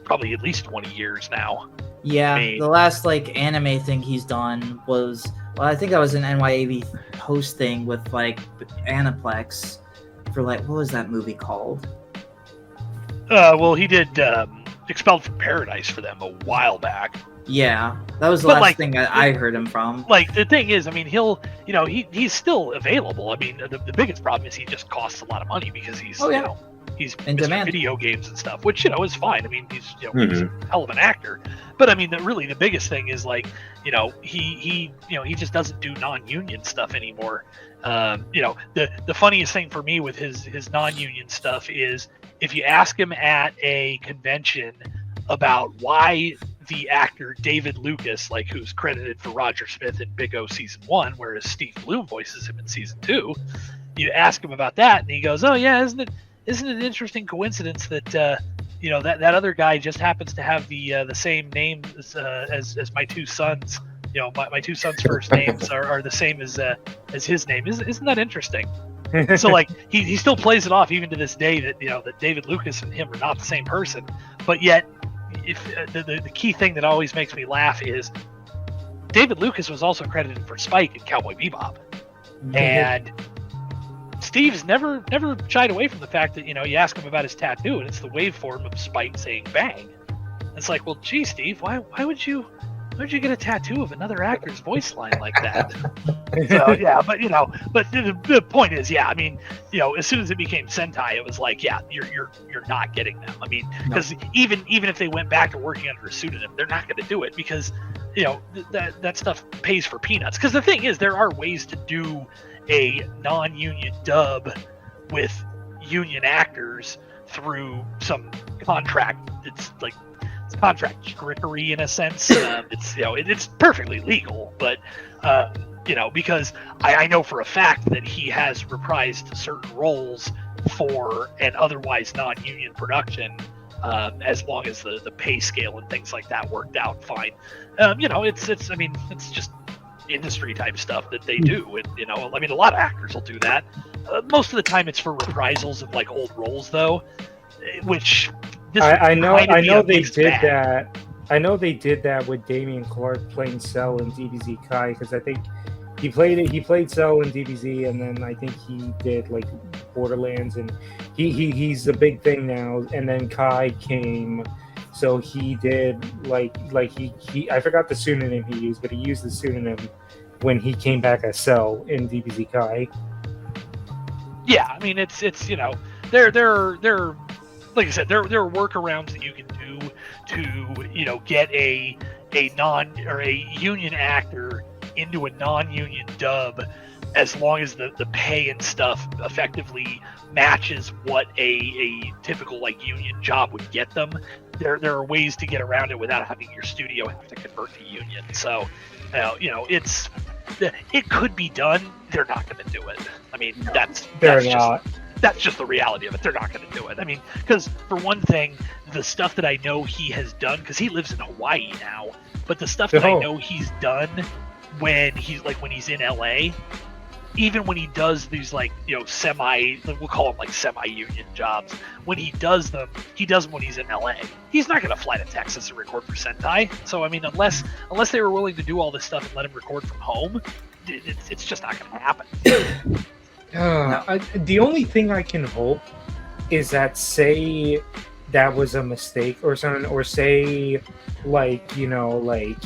probably at least 20 years now. Yeah, Me. the last anime thing he's done was, well, I think that was an NYAV host thing with Aniplex for what was that movie called? Well, he did Expelled from Paradise for them a while back. Yeah, that was the But, last thing I heard him from. Like, the thing is, I mean, he's still available. I mean, the biggest problem is he just costs a lot of money because he's, he's In Mr. demand. Video games and stuff, which, is fine. I mean, he's he's a hell of an actor. But I mean, really, the biggest thing is he just doesn't do non-union stuff anymore. The funniest thing for me with his non-union stuff is if you ask him at a convention about why the actor David Lucas, who's credited for Roger Smith in Big O Season 1, whereas Steve Bloom voices him in Season 2, you ask him about that, and he goes, oh yeah, isn't it an interesting coincidence that that other guy just happens to have the same name as my two sons. My two sons' first names are the same as his name. Isn't that interesting? So he still plays it off even to this day that that David Lucas and him are not the same person, but yet if the key thing that always makes me laugh is David Lucas was also credited for Spike in Cowboy Bebop, and Steve's never shied away from the fact that you ask him about his tattoo and it's the waveform of Spike saying bang. It's like, well, gee, Steve, why would you get a tattoo of another actor's voice line like that? So yeah, but the point is, yeah, I mean, as soon as it became Sentai, it was like, yeah, you're not getting them. I mean, because even if they went back to working under a pseudonym, they're not going to do it because that stuff pays for peanuts. Because the thing is, there are ways to do a non-union dub with union actors through some contract. It's contract trickery in a sense. It's perfectly legal, but because I know for a fact that he has reprised certain roles for an otherwise non-union production, as long as the pay scale and things like that worked out fine. It's just industry type stuff that they do, and a lot of actors will do that. Most of the time it's for reprisals of old roles though, which I know they did that. I know they did that with Damian Clark playing Cell in DBZ Kai, because I think he played Cell in DBZ, and then I think he did Borderlands, and he's a big thing now. And then Kai came, so he did he I forgot the pseudonym he used, but he used the pseudonym when he came back as Cell in DBZ Kai. Yeah, I mean it's they're like I said, there are workarounds that you can do to get a union actor into a non-union dub, as long as the pay and stuff effectively matches what a typical union job would get them. There are ways to get around it without having your studio have to convert to union. So it could be done. They're not going to do it. I mean, that's just the reality of it. They're not going to do it. I mean, because for one thing, the stuff that I know he has done, because he lives in Hawaii now, but the stuff that I know he's done when he's in LA, even when he does these we'll call them semi-union jobs, when he does them when he's in LA. He's not going to fly to Texas and record for Sentai. So I mean, unless they were willing to do all this stuff and let him record from home, it's just not going to happen. The only thing I can hope is that, say that was a mistake or something, or say like, you know, like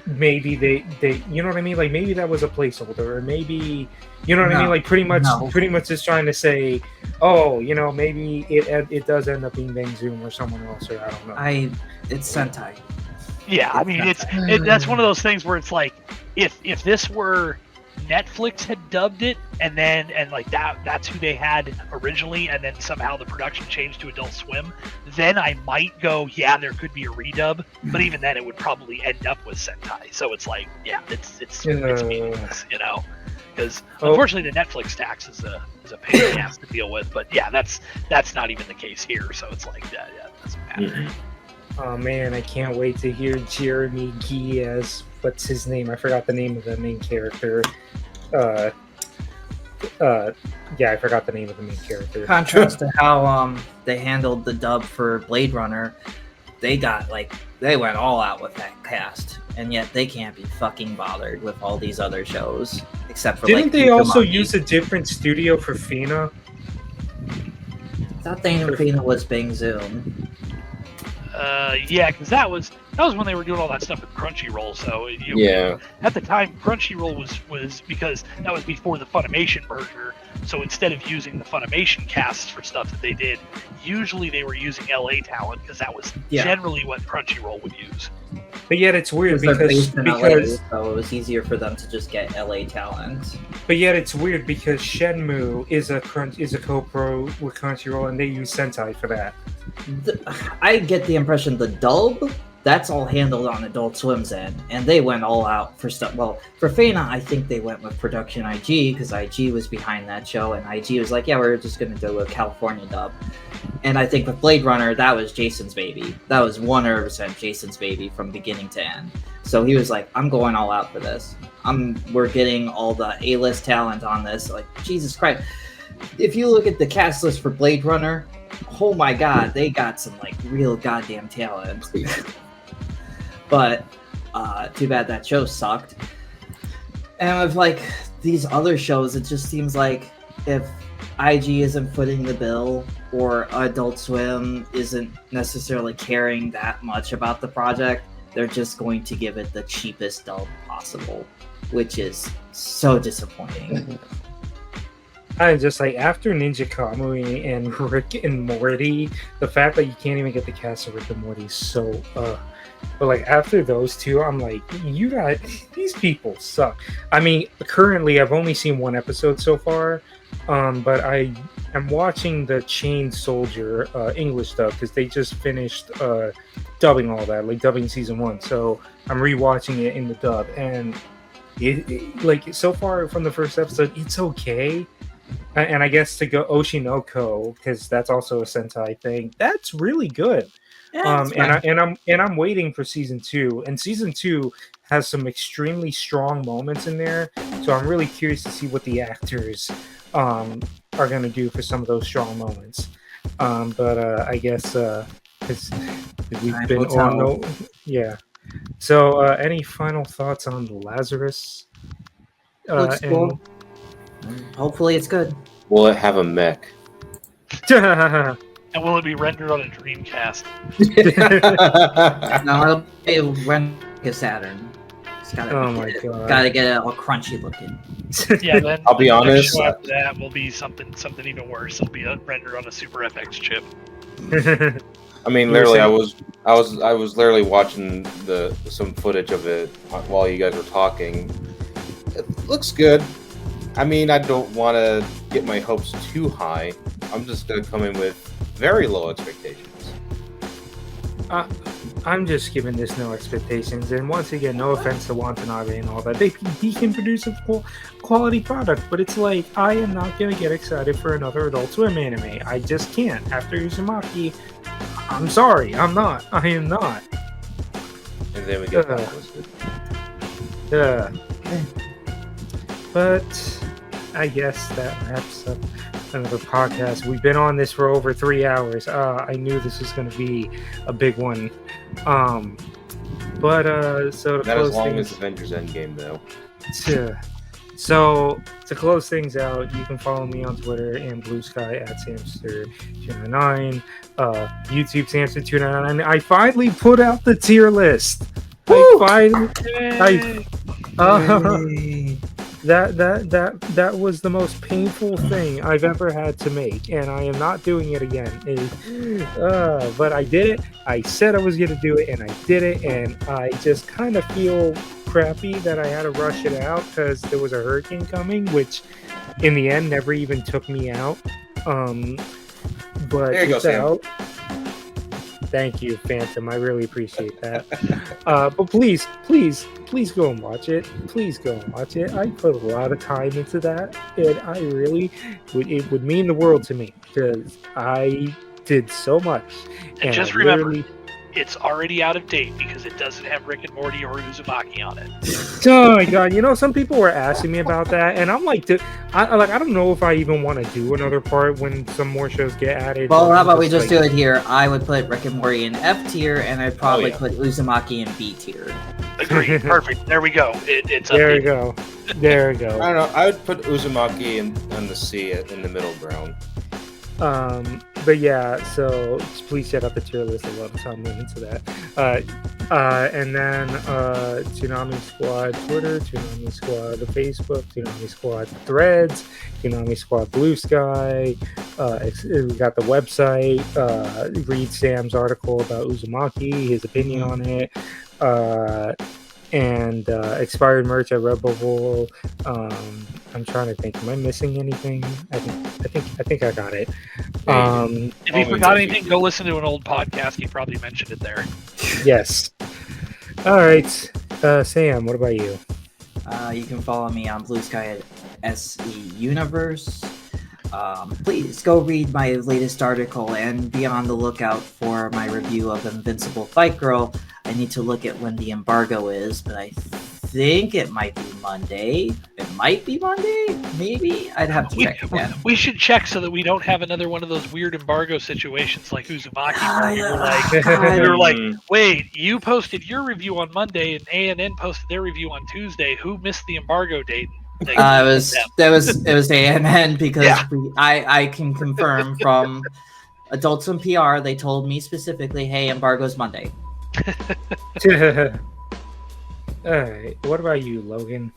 maybe they you know what I mean, like maybe that was a placeholder, or maybe, you know what I mean, like pretty much just trying to say, oh, you know, maybe it does end up being Bang Zoom or someone else, or I don't know. It's Sentai. Yeah, I mean, that's one of those things where it's like, if this were Netflix had dubbed it, and like that's who they had originally, and then somehow the production changed to Adult Swim, then I might go, yeah, there could be a redub, but even then it would probably end up with Sentai. So it's like, yeah, it's meaningless, you know, because unfortunately the Netflix tax is a pain in the ass to deal with. But yeah, that's not even the case here. So it's like, yeah, it doesn't matter. Mhm. Oh man, I can't wait to hear Jeremy Gee as, what's his name? I forgot the name of the main character. Yeah, I forgot the name of the main character. Contrast to how they handled the dub for Blade Runner, they went all out with that cast, and yet they can't be fucking bothered with all these other shows except for. Didn't they also use a different studio for Fina? I thought Fina was Bang Zoom. Yeah, because that was when they were doing all that stuff with Crunchyroll. So Yeah. at the time, Crunchyroll was because that was before the Funimation merger. So instead of using the Funimation casts for stuff that they did, usually they were using LA talent, because that was generally what Crunchyroll would use. But yet it's weird they're because based in LA, so it was easier for them to just get LA talent. But yet it's weird because Shenmue is a co-pro with Crunchyroll, and they use Sentai for that. I get the impression the dub, that's all handled on Adult Swim's end, and they went all out for stuff. Well, for Fana, I think they went with Production IG, because IG was behind that show, and IG was like, yeah, we're just going to do a California dub. And I think with Blade Runner, that was Jason's baby. That was 100% Jason's baby from beginning to end. So he was like, I'm going all out for this. We're getting all the A-list talent on this. Like, Jesus Christ. If you look at the cast list for Blade Runner, oh my god, they got some like real goddamn talent. But too bad that show sucked. And with like these other shows, it just seems like if IG isn't footing the bill, or Adult Swim isn't necessarily caring that much about the project, they're just going to give it the cheapest dub possible, which is so disappointing. I'm just like, after Ninja Kamui and Rick and Morty, the fact that you can't even get the cast of Rick and Morty is so but like after those two, I'm like, these people suck. I mean, currently I've only seen one episode so far, but I am watching the Chained Soldier English dub, because they just finished dubbing all that, like dubbing season 1. So I'm rewatching it in the dub, and it like so far from the first episode, it's okay. And I guess to go Oshinoko, because that's also a Sentai thing, that's really good. And I'm waiting for season 2, and season 2 has some extremely strong moments in there. So I'm really curious to see what the actors are going to do for some of those strong moments. But I guess because we've been on So any final thoughts on Lazarus? Looks cool. Hopefully it's good. Will it have a mech? And will it be rendered on a Dreamcast? No, it'll run like a Saturn. Gotta get it all crunchy looking. Yeah, then I'll be honest. Show after that will be something even worse. It'll be rendered on a Super FX chip. I mean, literally, I was literally watching some footage of it while you guys were talking. It looks good. I mean, I don't want to get my hopes too high. I'm just gonna come in with very low expectations. I'm just giving this no expectations, and once again, no offense to Watanabe and all that, he can produce a quality product, but it's like, I am not gonna get excited for another Adult Swim anime. I just can't. After Uzumaki, I'm sorry, I'm not. I am not. And then we get Blacklisted. But I guess that wraps up another podcast. We've been on this for over 3 hours. I knew this was going to be a big one. So to not as long things, as Avengers Endgame, though. So to close things out, you can follow me on Twitter and Blue Sky at Samster299, YouTube Samster299. I finally put out the tier list. That was the most painful thing I've ever had to make, and I am not doing it again. But I did it. I said I was going to do it, and I did it, and I just kind of feel crappy that I had to rush it out because there was a hurricane coming, which in the end never even took me out. But there you go, Sam. Thank you, Phantom. I really appreciate that. But please go and watch it. Please go and watch it. I put a lot of time into that, and I really it would mean the world to me because I did so much. And just remember, it's already out of date because it doesn't have Rick and Morty or Uzumaki on it. Oh my god! Some people were asking me about that, and I'm like, I don't know if I even want to do another part when some more shows get added. Well, how about we just do it here? I would put Rick and Morty in F tier, and I'd probably put Uzumaki in B tier. Agreed. Perfect. There we go. It's there we go. There we go. I don't know. I would put Uzumaki on the C in the middle ground. But yeah, so please check out the tier list. A lot of time went into that. And then Toonami Squad Twitter, Toonami Squad Facebook, Toonami Squad Threads, Toonami Squad Blue Sky. We got the website. Read Sam's article about Uzumaki, his opinion on it. And expired merch at Redbubble. I'm trying to think. Am I missing anything? I think I got it. If you forgot anything, go listen to an old podcast. You probably mentioned it there. Yes. All right, Sam. What about you? You can follow me on Blue Sky at SE Universe. Please go read my latest article and be on the lookout for my review of Invincible Fight Girl. I need to look at when the embargo is, but I think it might be Monday. It might be Monday, maybe. I'd have to check again. We should check so that we don't have another one of those weird embargo situations like Uzumaki, where we were like, wait, you posted your review on Monday and A&N posted their review on Tuesday. Who missed the embargo date? It was A&N because I can confirm from Adults in PR. They told me specifically, hey, embargo's Monday. Alright, what about you, Logan?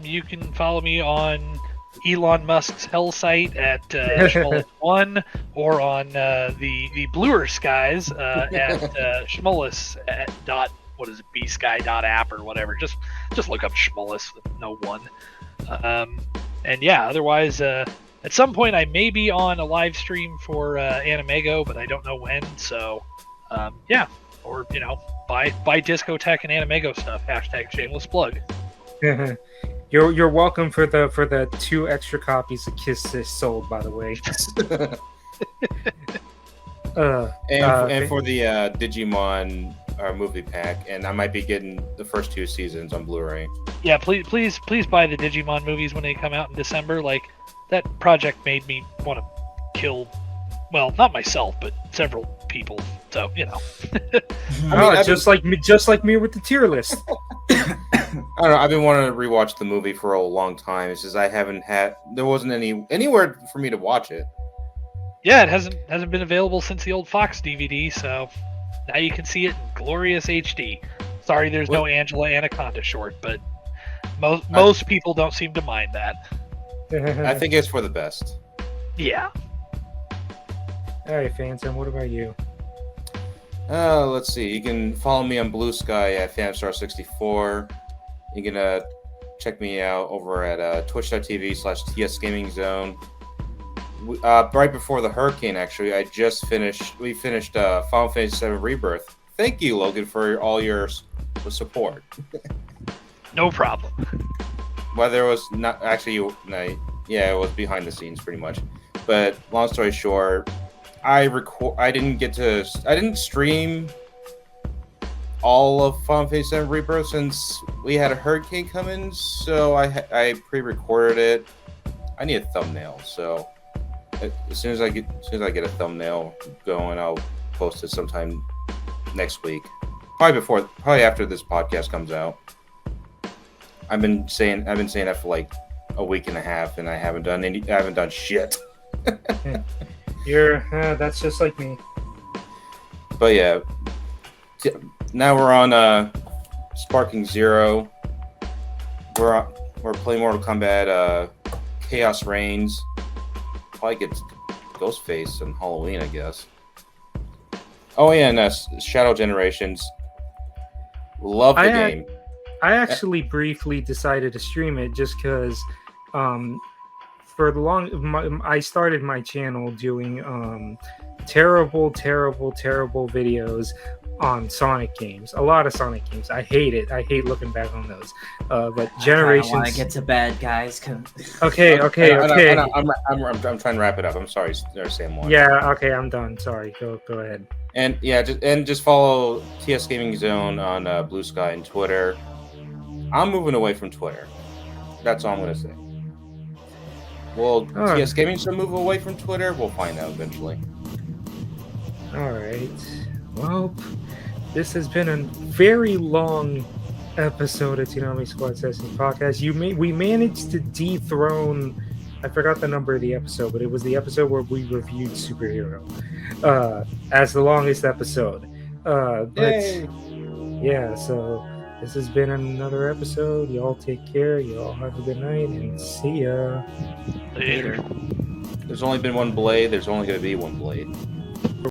You can follow me on Elon Musk's hell site at Schmollis1 or on the bluer skies at Schmollis at bsky.app or whatever. Just look up Schmollis with no one. And yeah, otherwise, at some point I may be on a live stream for Animego, but I don't know when. So, yeah, or buy Discotech and Animego stuff. # shameless plug. You're welcome for the 2 extra copies of Kiss This sold, by the way. And for the Digimon movie pack, and I might be getting the first 2 seasons on Blu-ray. Yeah, please buy the Digimon movies when they come out in December. Like, that project made me want to kill, well, not myself, but several people. So just like me with the tier list. I don't know. I've been wanting to rewatch the movie for a long time. It's just there wasn't anywhere for me to watch it. Yeah, it hasn't been available since the old Fox DVD, so now you can see it in glorious HD. Sorry, there's no Angela Anaconda short, but most people don't seem to mind that. I think it's for the best. Yeah. All right, Phantom, what about you? Let's see. You can follow me on Blue Sky at Phantomstar64. You can check me out over at twitch.tv/TSGamingZone. Right before the hurricane, actually, we finished Final Fantasy VII Rebirth. Thank you, Logan, for all your support. No problem. Whether it was not actually, it was behind the scenes pretty much. But long story short, I didn't stream all of Final Fantasy VII Rebirth since we had a hurricane come in, so I pre-recorded it. I need a thumbnail, so as soon as I get a thumbnail going, I'll post it sometime next week. Probably after this podcast comes out. I've been saying that for like a week and a half, and I haven't done shit. That's just like me. But yeah, now we're on Sparking Zero. We're playing Mortal Kombat. Chaos Reigns. Probably get Ghostface on Halloween, I guess. Oh yeah, and Shadow Generations. Love the game. I actually briefly decided to stream it just because, I started my channel doing terrible videos on Sonic games. A lot of Sonic games. I hate it. I hate looking back on those. But Generations. I want to get to bed, guys. Okay. I'm trying to wrap it up. I'm sorry, Sam. Yeah. Okay. I'm done. Sorry. Go ahead. And yeah, just follow TS Gaming Zone on Blue Sky and Twitter. I'm moving away from Twitter. That's all I'm gonna say. Will TS Gaming Zone move away from Twitter? We'll find out eventually. All right. Well, this has been a very long episode of Toonami Squad Sessions podcast. We managed to dethrone. I forgot the number of the episode, but it was the episode where we reviewed Superhero as the longest episode. But yeah, so this has been another episode. Y'all take care. Y'all have a good night and see ya Later. There's only been one blade. There's only going to be one blade.